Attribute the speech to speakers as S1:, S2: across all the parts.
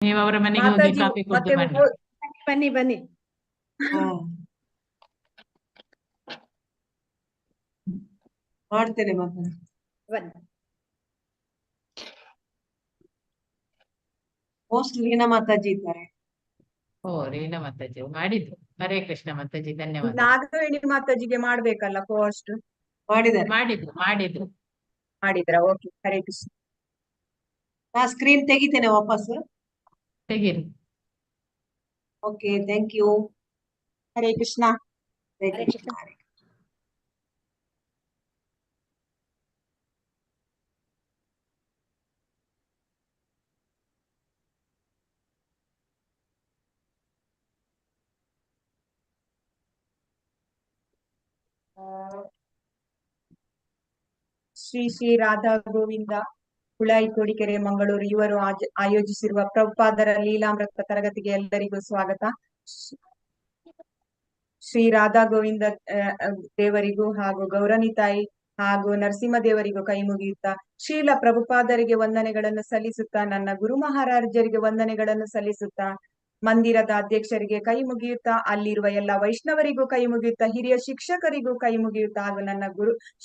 S1: ನೀವು ಅವರ ಮನೆಗೆ ಹೋಗಿ
S2: ಮಾತಾಜಿ
S1: ಕಾಫಿ
S2: ಮತ್ತೆ
S1: ಕುಡ್ದು ಬನ್ನಿ.
S2: ಬನ್ನಿ ಬನ್ನಿ.
S3: ಮಾಡ್ತೇನೆ ಮಾತಾ
S2: ಬನ್ನಿ.
S3: ಮೋಸ್ಟ್ ರೀನಾ ಮಾತಾಜಿ ಇದ್ದಾರೆ.
S1: ಓ, ರೀನಾ ಮಾತಾಜಿ ಮಾಡಿದ್ರು. ಹರೇ ಕೃಷ್ಣ ಮಾತಾಜಿ, ಧನ್ಯವಾದ.
S2: ನಾಗವೇಣಿ ಮಾತಾಜಿಗೆ ಮಾಡ್ಬೇಕಲ್ಲ ಪೋಸ್ಟ್.
S3: ಮಾಡಿದ್ದಾರೆ.
S1: ಮಾಡಿದ್ರು.
S2: ಮಾಡಿದ್ರ? ಓಕೆ, ಹರೇ ಕೃಷ್ಣ.
S3: ನಾ ಸ್ಕ್ರೀನ್ ತೆಗಿತೇನೆ ವಾಪಸ್.
S1: ತೆಗೀರಿ.
S3: Okay, thank you.
S2: Hare Krishna.
S3: Hare
S2: Hare
S3: Krishna.
S2: Krishna. Shri Shri Radha Govinda Hulai Kodikere Mangaluru ಇವರು ಆಯೋಜಿಸಿರುವ ಪ್ರಭುಪಾದರ ಲೀಲಾಮೃತ ತರಗತಿಗೆ ಎಲ್ಲರಿಗೂ ಸ್ವಾಗತ. ಶ್ರೀ ರಾಧಾ ಗೋವಿಂದ ದೇವರಿಗೂ ಹಾಗೂ ಗೌರನಿ ತಾಯಿ ಹಾಗೂ ನರಸಿಂಹ ದೇವರಿಗೂ ಕೈ ಮುಗಿಯುತ್ತಾ ಶ್ರೀಲ ಪ್ರಭುಪಾದರಿಗೆ ವಂದನೆಗಳನ್ನು ಸಲ್ಲಿಸುತ್ತಾ, ನನ್ನ ಗುರು ಮಹಾರಾಜರಿಗೆ ವಂದನೆಗಳನ್ನು ಸಲ್ಲಿಸುತ್ತಾ, ಮಂದಿರದ ಅಧ್ಯಕ್ಷರಿಗೆ ಕೈ ಮುಗಿಯುತ್ತಾ, ಅಲ್ಲಿರುವ ಎಲ್ಲ ವೈಷ್ಣವರಿಗೂ ಕೈ ಮುಗಿಯುತ್ತಾ, ಹಿರಿಯ ಶಿಕ್ಷಕರಿಗೂ ಕೈ ಮುಗಿಯುತ್ತಾ ಹಾಗೂ ನನ್ನ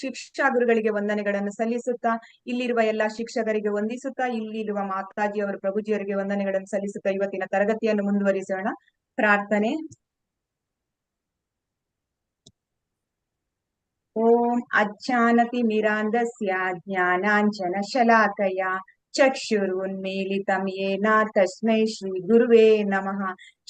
S2: ಶಿಕ್ಷಾ ಗುರುಗಳಿಗೆ ವಂದನೆಗಳನ್ನು ಸಲ್ಲಿಸುತ್ತಾ, ಇಲ್ಲಿರುವ ಎಲ್ಲಾ ಶಿಕ್ಷಕರಿಗೆ ವಂದಿಸುತ್ತಾ, ಇಲ್ಲಿರುವ ಮಾತಾಜಿಯವರು ಪ್ರಭುಜಿಯವರಿಗೆ ವಂದನೆಗಳನ್ನು ಸಲ್ಲಿಸುತ್ತಾ ಇವತ್ತಿನ ತರಗತಿಯನ್ನು ಮುಂದುವರಿಸೋಣ. ಪ್ರಾರ್ಥನೆ. ಓಂ ಅಜ್ಜಾನತಿ ಮಿರಾಂಧಸ್ಯ ಜ್ಞಾನಾಂಜನ ಶಲಾಕಯ ಚಕ್ಷುರುನ್ಮೀಲಿತಂ ಯೇನ ತಸ್ಮೈ ಶ್ರೀ ಗುರುವೇ ನಮಃ.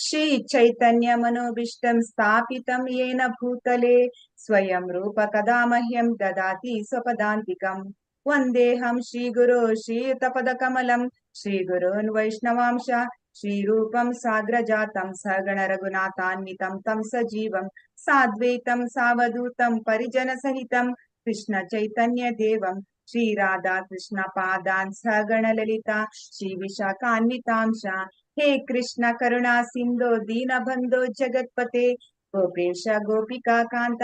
S2: ಶ್ರೀ ಚೈತನ್ಯ ಮನೋಭೀಷ್ಟಂ ಸ್ಥಾಪಿತಂ ಯೇನ ಭೂತಲೆ ಸ್ವಯಂ ರೂಪ ಕದಾ ಮಹ್ಯಂ ದದಾತಿ ಸ್ವಪದಾಂತಿಕಂ. ವಂದೇಹಂ ಶ್ರೀ ಗುರು ಶ್ರೀಯುತಪದ ಕಮಲಂ ಶ್ರೀ ಗುರುನ್ ವೈಷ್ಣವಾಂಶ ಶ್ರೀರೂಪಂ ಸಾಗ್ರಜಾತಂ ಸಗಣ ರಘುನಾಥಾನ್ವಿತಂ ತಂ ಸಜೀವಂ ಸಾದ್ವೈತಂ ಸಾವಧೂತಂ ಪರಿಜನ ಸಹಿತಂ ಕೃಷ್ಣ ಚೈತನ್ಯ ದೇವಂ ಶ್ರೀ ರಾಧಾ ಕೃಷ್ಣ ಪಾದಾನ್ ಸಗಣ ಲಲಿತಾ ಶ್ರೀ ವಿಶಾಖಾನ್ವಿತಾಂಶ. ಹೇ ಕೃಷ್ಣ ಕರುಣಾ ಸಿಂಧೋ ದೀನ ಬಂಧೋ ಜಗತ್ಪತೆ ಗೋಪೇಶ ಗೋಪಿಕಾ ಕಾಂತ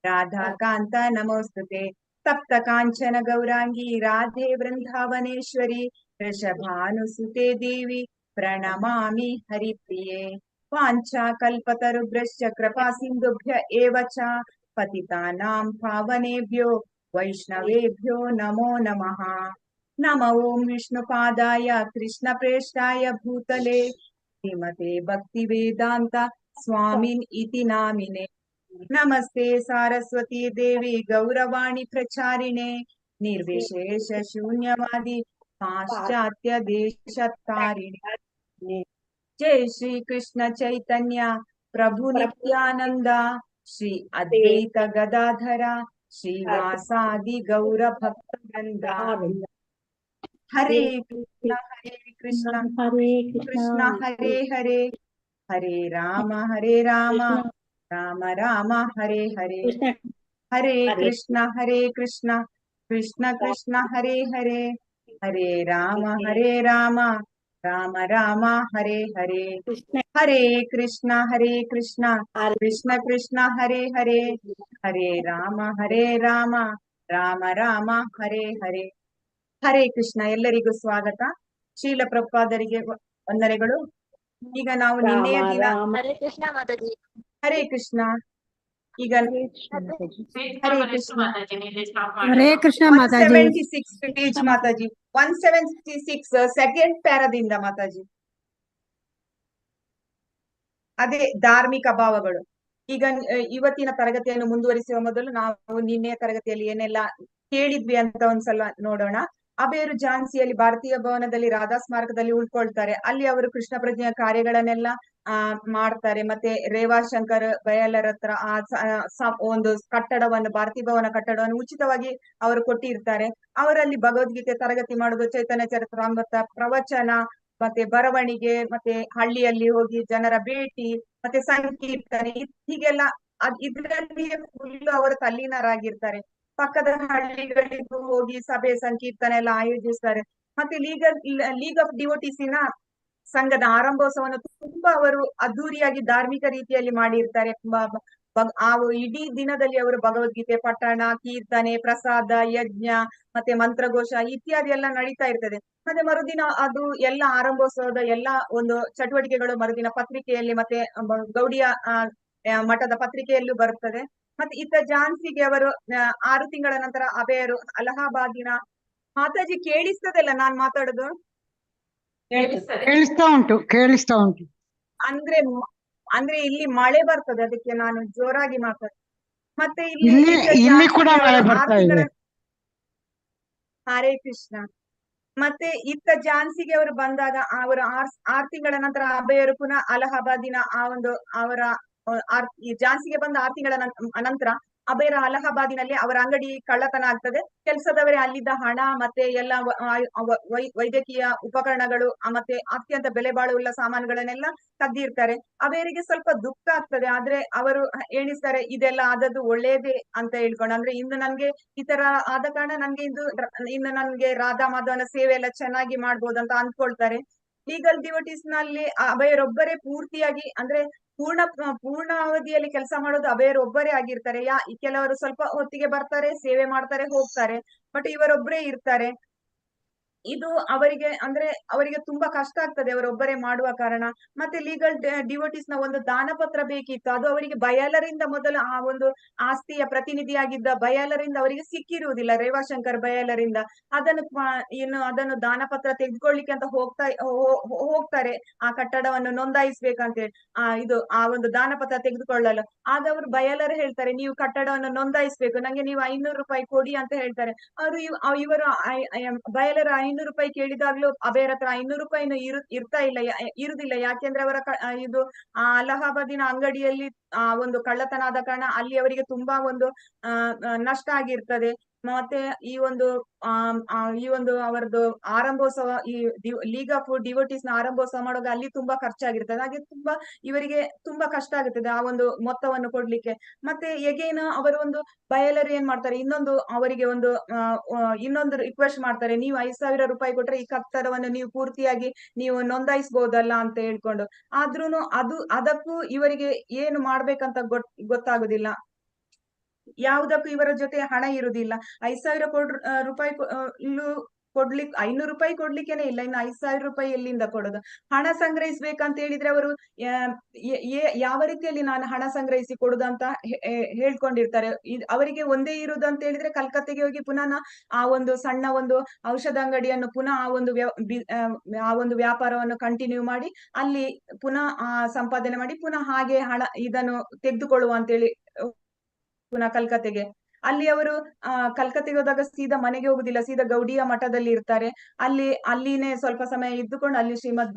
S2: ರಾಧಾ ಕಾಂತ ನಮೋಸ್ತುತೆ. ತಪ್ತ ಕಾಂಚನ ಗೌರಾಂಗಿ ರಾಧೆ ವೃಂದಾವನೇಶ್ವರಿ ವೃಷಭಾನುಸುತೆ ದೇವಿ ಪ್ರಣಮಾಮಿ ಹರಿಪ್ರಿಯೆ. ವಾಂಛಾ ಕಲ್ಪತರುಭ್ಯಶ್ಚ ಕೃಪಾ ಸಿಂಧುಭ್ಯ ಏವ ಚ ಪತಿತಾನಾಂ ಪಾವನೇಭ್ಯೋ ವೈಷ್ಣವೇಭ್ಯೋ ನಮೋ ನಮಃ. ನಮ ಓಂ ವಿಷ್ಣುಪಾದಾಯ ಕೃಷ್ಣ ಪ್ರೇಷ್ಠಾಯ ಭೂತಲೆ ಶ್ರೀಮತೆ ಭಕ್ತಿ ವೇದಾಂತ ಸ್ವಾಮಿನ್ ಇತಿ ನಾಮಿನೆ. ನಮಸ್ತೆ ಸಾರಸ್ವತಿ ದೇವಿ ಗೌರವಾಣಿ ಪ್ರಚಾರಿಣೆ ನಿರ್ವಿಶೇಷ ಶೂನ್ಯವಾದಿ ಪಾಶ್ಚಾತ್ಯ ದೇಶತಾರಿಣೆ. ಜೈ ಶ್ರೀ ಕೃಷ್ಣ ಚೈತನ್ಯ ಪ್ರಭು ನಿತ್ಯಾನಂದ ಶ್ರೀ ಅದ್ವೈತ ಗದಾಧರ ಶ್ರೀವಾಸಾದಿ ಗೌರ ಭಕ್ತ ವೃಂದ. ಹರೇ ಕೃಷ್ಣ ಹರೇ ಕೃಷ್ಣ ಹರೇ ಹರೇ ಹರೇ ರಾಮ ರಾಮ ರಾಮ ಹರೇ ಹರೇ. ಹರೇ ಕೃಷ್ಣ ಕೃಷ್ಣ ಕೃಷ್ಣ ಹರೇ ಹರೇ ಹರೇ ರಾಮ ರಾಮ ರಾಮ ಹರೇ ಹರೇ. ಹರೇ ಕೃಷ್ಣ ಕೃಷ್ಣ ಕೃಷ್ಣ ಹರೇ ಹರೇ ಹರೇ ರಾಮ ರಾಮ ರಾಮ ಹರೇ ಹರೇ. ಹರೇ ಕೃಷ್ಣ. ಎಲ್ಲರಿಗೂ ಸ್ವಾಗತ. ಶೀಲ ಪ್ರಭುಪಾದರಿಗೆ ವಂದನೆಗಳು. ಈಗ ನಾವು ನಿನ್ನೆಯ ದಿನ
S4: ಹರೇ ಕೃಷ್ಣ ಮಾತಾಜಿ.
S2: ಹರೇ ಕೃಷ್ಣ. ಈಗ
S1: ಹರೇ ಕೃಷ್ಣ
S5: ಹರೇ ಕೃಷ್ಣ ಮಾತಾಜಿ.
S2: 176 ಪೇಜ್ ಮಾತಾಜಿ. 176 ಸೆಕೆಂಡ್ ಪ್ಯಾರಾದಿಂದ ಮಾತಾಜಿ. ಅದೇ ಧಾರ್ಮಿಕ ಭಾವಗಳು. ಈಗ ಇವತ್ತಿನ ತರಗತಿಯನ್ನು ಮುಂದುವರಿಸುವ ಮೊದಲು ನಾವು ನಿನ್ನೆಯ ತರಗತಿಯಲ್ಲಿ ಏನೆಲ್ಲ ಕೇಳಿದ್ವಿ ಅಂತ ಒಂದ್ಸಲ ನೋಡೋಣ. ಅಬೇರು ಝಾನ್ಸಿಯಲ್ಲಿ ಭಾರತೀಯ ಭವನದಲ್ಲಿ ರಾಧಾ ಸ್ಮಾರಕದಲ್ಲಿ ಉಳ್ಕೊಳ್ತಾರೆ. ಅಲ್ಲಿ ಅವರು ಕೃಷ್ಣ ಪ್ರಜ್ಞೆಯ ಕಾರ್ಯಗಳನ್ನೆಲ್ಲ ಮಾಡ್ತಾರೆ. ಮತ್ತೆ ರೇವಾಶಂಕರ್ ಬಯಲರ್ ಹತ್ರ ಒಂದು ಕಟ್ಟಡವನ್ನು, ಭಾರತೀಯ ಭವನ ಕಟ್ಟಡವನ್ನು ಉಚಿತವಾಗಿ ಅವರು ಕೊಟ್ಟಿರ್ತಾರೆ. ಅವರಲ್ಲಿ ಭಗವದ್ಗೀತೆ ತರಗತಿ ಮಾಡುದು, ಚೈತನ್ಯ ಚರಿತ್ರಾಮೃತ ಪ್ರವಚನ, ಮತ್ತೆ ಬರವಣಿಗೆ, ಮತ್ತೆ ಹಳ್ಳಿಯಲ್ಲಿ ಹೋಗಿ ಜನರ ಭೇಟಿ, ಮತ್ತೆ ಸಂಕೀರ್ತನೆ, ಹೀಗೆಲ್ಲ ಇದ್ರಲ್ಲಿ ಫುಲ್ ಅವರು ತಲ್ಲೀನರಾಗಿರ್ತಾರೆ. ಪಕ್ಕದ ಹಳ್ಳಿಗಳಿಗೂ ಹೋಗಿ ಸಭೆ ಸಂಕೀರ್ತನೆ ಎಲ್ಲ ಆಯೋಜಿಸ್ತಾರೆ. ಮತ್ತೆ ಲೀಗ್ ಆಫ್ ಡಿವೋಟಿಸಿನ ಸಂಘದ ಆರಂಭೋತ್ಸವವನ್ನು ತುಂಬಾ ಅವರು ಅದ್ದೂರಿಯಾಗಿ ಧಾರ್ಮಿಕ ರೀತಿಯಲ್ಲಿ ಮಾಡಿರ್ತಾರೆ. ಇಡೀ ದಿನದಲ್ಲಿ ಅವರು ಭಗವದ್ಗೀತೆ ಪಠಣ, ಕೀರ್ತನೆ, ಪ್ರಸಾದ, ಯಜ್ಞ ಮತ್ತೆ ಮಂತ್ರಘೋಷ ಇತ್ಯಾದಿ ಎಲ್ಲ ನಡೀತಾ ಇರ್ತದೆ. ಮತ್ತೆ ಮರುದಿನ ಅದು ಎಲ್ಲ ಆರಂಭೋತ್ಸವದ ಎಲ್ಲ ಒಂದು ಚಟುವಟಿಕೆಗಳು ಮರುದಿನ ಪತ್ರಿಕೆಯಲ್ಲಿ ಮತ್ತೆ ಗೌಡಿಯ ಮಠದ ಪತ್ರಿಕೆಯಲ್ಲೂ ಬರುತ್ತದೆ. ಮತ್ತೆ ಇತ್ತ ಝಾನ್ಸಿಗೆ ಅವರು 6 ತಿಂಗಳ ನಂತರ ಅಬೆಯರು ಅಲಹಾಬಾದಿನ ಮಾತಾಜಿ ಕೇಳಿಸ್ತದಲ್ಲ ನಾನ್ ಮಾತಾಡೋದು?
S3: ಹೇಳ್ತದೆ.
S5: ಕೇಳಿಸ್ತಾ ಉಂಟು.
S2: ಅಂದ್ರೆ ಇಲ್ಲಿ ಮಳೆ ಬರ್ತದೆ, ಅದಕ್ಕೆ ನಾನು ಜೋರಾಗಿ ಮಾತಾಡ್ತೀನಿ. ಮತ್ತೆ
S5: ಇಲ್ಲಿ ಕೂಡ
S2: ಝಾನ್ಸಿಗೆ
S5: ಮಳೆ
S2: ಅವರು
S5: ಬರ್ತಾ
S2: 6 ತಿಂಗಳ
S5: ಇದೆ.
S2: ಹರೇ ಕೃಷ್ಣ. ಮತ್ತೆ ಇತ್ತ ಝಾನ್ಸಿಗೆ ಅವರು ಬಂದಾಗ ಅವರು 6 ತಿಂಗಳ ನಂತರ ಅಬೆಯರು ಪುನಃ ಅಲಹಾಬಾದಿನ ಆ ಒಂದು ಅವರ ಈ ಝಾನ್ಸಿಗೆ ಬಂದ 6 ತಿಂಗಳ ನಂತರ ಅಬೆಯರ ಅಲಹಾಬಾದಿನಲ್ಲಿ ಅವರ ಅಂಗಡಿ ಕಳ್ಳತನ ಆಗ್ತದೆ. ಕೆಲಸದವರೇ ಅಲ್ಲಿದ್ದ ಹಣ ಮತ್ತೆ ಎಲ್ಲ ವೈದ್ಯಕೀಯ ಉಪಕರಣಗಳು ಮತ್ತೆ ಅತ್ಯಂತ ಬೆಲೆ ಬಾಳುವ ಸಾಮಾನುಗಳನ್ನೆಲ್ಲ ಕದ್ದಿರ್ತಾರೆ. ಅಬೆಯರಿಗೆ ಸ್ವಲ್ಪ ದುಃಖ ಆಗ್ತದೆ, ಆದ್ರೆ ಅವರು ಎಣಿಸ್ತಾರೆ ಇದೆಲ್ಲ ಆದದ್ದು ಒಳ್ಳೇದೇ ಅಂತ ಹೇಳ್ಕೊಂಡು. ಅಂದ್ರೆ ಇನ್ನು ನನ್ಗೆ ಈ ತರ ಆದ ಕಾರಣ ನನ್ಗೆ ಇನ್ನು ನನ್ಗೆ ರಾಧಾ ಮಾಧವನ ಸೇವೆ ಎಲ್ಲ ಚೆನ್ನಾಗಿ ಮಾಡ್ಬೋದಂತ ಅನ್ಕೊಳ್ತಾರೆ. ಲೀಗಲ್ ಡಿವೋಟೀಸ್ ನಲ್ಲಿ ಅಬೆಯರೊಬ್ಬರೇ ಪೂರ್ತಿಯಾಗಿ ಅಂದ್ರೆ ಪೂರ್ಣ ಅವಧಿಯಲ್ಲಿ ಕೆಲಸ ಮಾಡೋದು ಅಬೆಯರೊಬ್ಬರೇ ಆಗಿರ್ತಾರೆ. ಕೆಲವರು ಸ್ವಲ್ಪ ಹೊತ್ತಿಗೆ ಬರ್ತಾರೆ, ಸೇವೆ ಮಾಡ್ತಾರೆ, ಹೋಗ್ತಾರೆ. ಬಟ್ ಇವರೊಬ್ಬರೇ ಇರ್ತಾರೆ. ಇದು ಅವರಿಗೆ ಅಂದ್ರೆ ಅವರಿಗೆ ತುಂಬಾ ಕಷ್ಟ ಆಗ್ತದೆ ಅವರೊಬ್ಬರೇ ಮಾಡುವ ಕಾರಣ. ಮತ್ತೆ ಲೀಗಲ್ ಡಿವೋಟೀಸ್ ನ ಒಂದು ದಾನಪತ್ರ ಬೇಕಿತ್ತು. ಅದು ಅವರಿಗೆ ಬಯಲರಿಂದ ಮೊದಲು ಆ ಒಂದು ಆಸ್ತಿಯ ಪ್ರತಿನಿಧಿಯಾಗಿದ್ದ ಬಯಲರಿಂದ ಅವರಿಗೆ ಸಿಕ್ಕಿರುವುದಿಲ್ಲ, ರೇವಾಶಂಕರ್ ಬಯಲರಿಂದ. ಅದನ್ನು ದಾನಪತ್ರ ತೆಗೆದುಕೊಳ್ಳಿಕ್ಕೆ ಅಂತ ಹೋಗ್ತಾರೆ ಆ ಕಟ್ಟಡವನ್ನು ನೋಂದಾಯಿಸ್ಬೇಕಂತೇಳಿ. ಆ ಒಂದು ದಾನಪತ್ರ ತೆಗೆದುಕೊಳ್ಳಲು. ಆಗ ಅವರು ಬಯಲರು ಹೇಳ್ತಾರೆ, ನೀವು ಕಟ್ಟಡವನ್ನು ನೋಂದಾಯಿಸ್ಬೇಕು, ನಂಗೆ ನೀವು 500 ರೂಪಾಯಿ ಕೊಡಿ ಅಂತ ಹೇಳ್ತಾರೆ. ಇವರು ಬಯಲರ 500 ರೂಪಾಯಿ ಕೇಳಿದಾಗ್ಲೂ ಅಬೆಯರ ಹತ್ರ 500 ರೂಪಾಯಿನೂ ಇರುದಿಲ್ಲ. ಯಾಕೆಂದ್ರೆ ಅವರ ಇದು ಅಲಹಾಬಾದಿನ ಅಂಗಡಿಯಲ್ಲಿ ಒಂದು ಕಳ್ಳತನ ಆದ ಕಾರಣ ಅಲ್ಲಿ ಅವರಿಗೆ ತುಂಬಾ ಒಂದು ನಷ್ಟ ಆಗಿರ್ತದೆ. ಮತ್ತೆ ಈ ಒಂದು ಅವರದ್ದು ಆರಂಭೋತ್ಸವ, ಈ ಲೀಗ್ ಆಫ್ ಡಿವೋಟೀಸ್ ನ ಆರಂಭೋತ್ಸವ ಮಾಡುವಾಗ ಅಲ್ಲಿ ತುಂಬಾ ಖರ್ಚಾಗಿರ್ತದೆ. ಹಾಗೆ ಇವರಿಗೆ ತುಂಬಾ ಕಷ್ಟ ಆಗುತ್ತದೆ ಆ ಒಂದು ಮೊತ್ತವನ್ನು ಕೊಡ್ಲಿಕ್ಕೆ. ಮತ್ತೆ ಎಗೇನ್ ಅವರು ಒಂದು ಬಯಲರು ಏನ್ ಮಾಡ್ತಾರೆ, ಅವರಿಗೆ ಇನ್ನೊಂದು ರಿಕ್ವೆಸ್ಟ್ ಮಾಡ್ತಾರೆ, ನೀವು 5,000 ರೂಪಾಯಿ ಕೊಟ್ರೆ ಈ ಕಟ್ಟಡವನ್ನು ನೀವು ಪೂರ್ತಿಯಾಗಿ ನೀವು ನೋಂದಾಯಿಸಬಹುದಲ್ಲ ಅಂತ ಹೇಳ್ಕೊಂಡು. ಆದ್ರೂನು ಅದಕ್ಕೂ ಇವರಿಗೆ ಏನು ಮಾಡ್ಬೇಕಂತ ಗೊತ್ತಾಗುದಿಲ್ಲ. ಯಾವುದಕ್ಕೂ ಇವರ ಜೊತೆ ಹಣ ಇರುದಿಲ್ಲ. 5,000 ರೂಪಾಯಿ ಕೊಡ್ಲಿಕ್ಕೆ 500 ರೂಪಾಯಿ ಕೊಡ್ಲಿಕ್ಕೆನೆ ಇಲ್ಲ, ಇನ್ನು 5,000 ರೂಪಾಯಿ ಎಲ್ಲಿಂದ ಕೊಡೋದು? ಹಣ ಸಂಗ್ರಹಿಸ್ಬೇಕಂತ ಹೇಳಿದ್ರೆ ಅವರು ಯಾವ ರೀತಿಯಲ್ಲಿ ನಾನು ಹಣ ಸಂಗ್ರಹಿಸಿ ಕೊಡುದಂತ ಹೇಳ್ಕೊಂಡಿರ್ತಾರೆ. ಅವರಿಗೆ ಒಂದೇ ಇರುವುದು ಅಂತ ಹೇಳಿದ್ರೆ ಕಲ್ಕತ್ತೆಗೆ ಹೋಗಿ ಪುನಃ ಆ ಒಂದು ಸಣ್ಣ ಒಂದು ಔಷಧ ಅಂಗಡಿಯನ್ನು ಪುನಃ ಆ ಒಂದು ವ್ಯಾಪಾರವನ್ನು ಕಂಟಿನ್ಯೂ ಮಾಡಿ ಅಲ್ಲಿ ಪುನಃ ಸಂಪಾದನೆ ಮಾಡಿ ಪುನಃ ಹಾಗೆ ಇದನ್ನು ತೆಗೆದುಕೊಳ್ಳುವ ಅಂತೇಳಿ ಪುನಃ ಕಲ್ಕತ್ತೆಗೆ. ಅಲ್ಲಿ ಅವರು ಕಲ್ಕತ್ತೆಗೆ ಹೋದಾಗ ಸೀದಾ ಮನೆಗೆ ಹೋಗುದಿಲ್ಲ, ಸೀದಾ ಗೌಡಿಯ ಮಠದಲ್ಲಿ ಇರ್ತಾರೆ. ಅಲ್ಲಿನೇ ಸ್ವಲ್ಪ ಸಮಯ ಇದ್ದುಕೊಂಡು ಅಲ್ಲಿ ಶ್ರೀಮದ್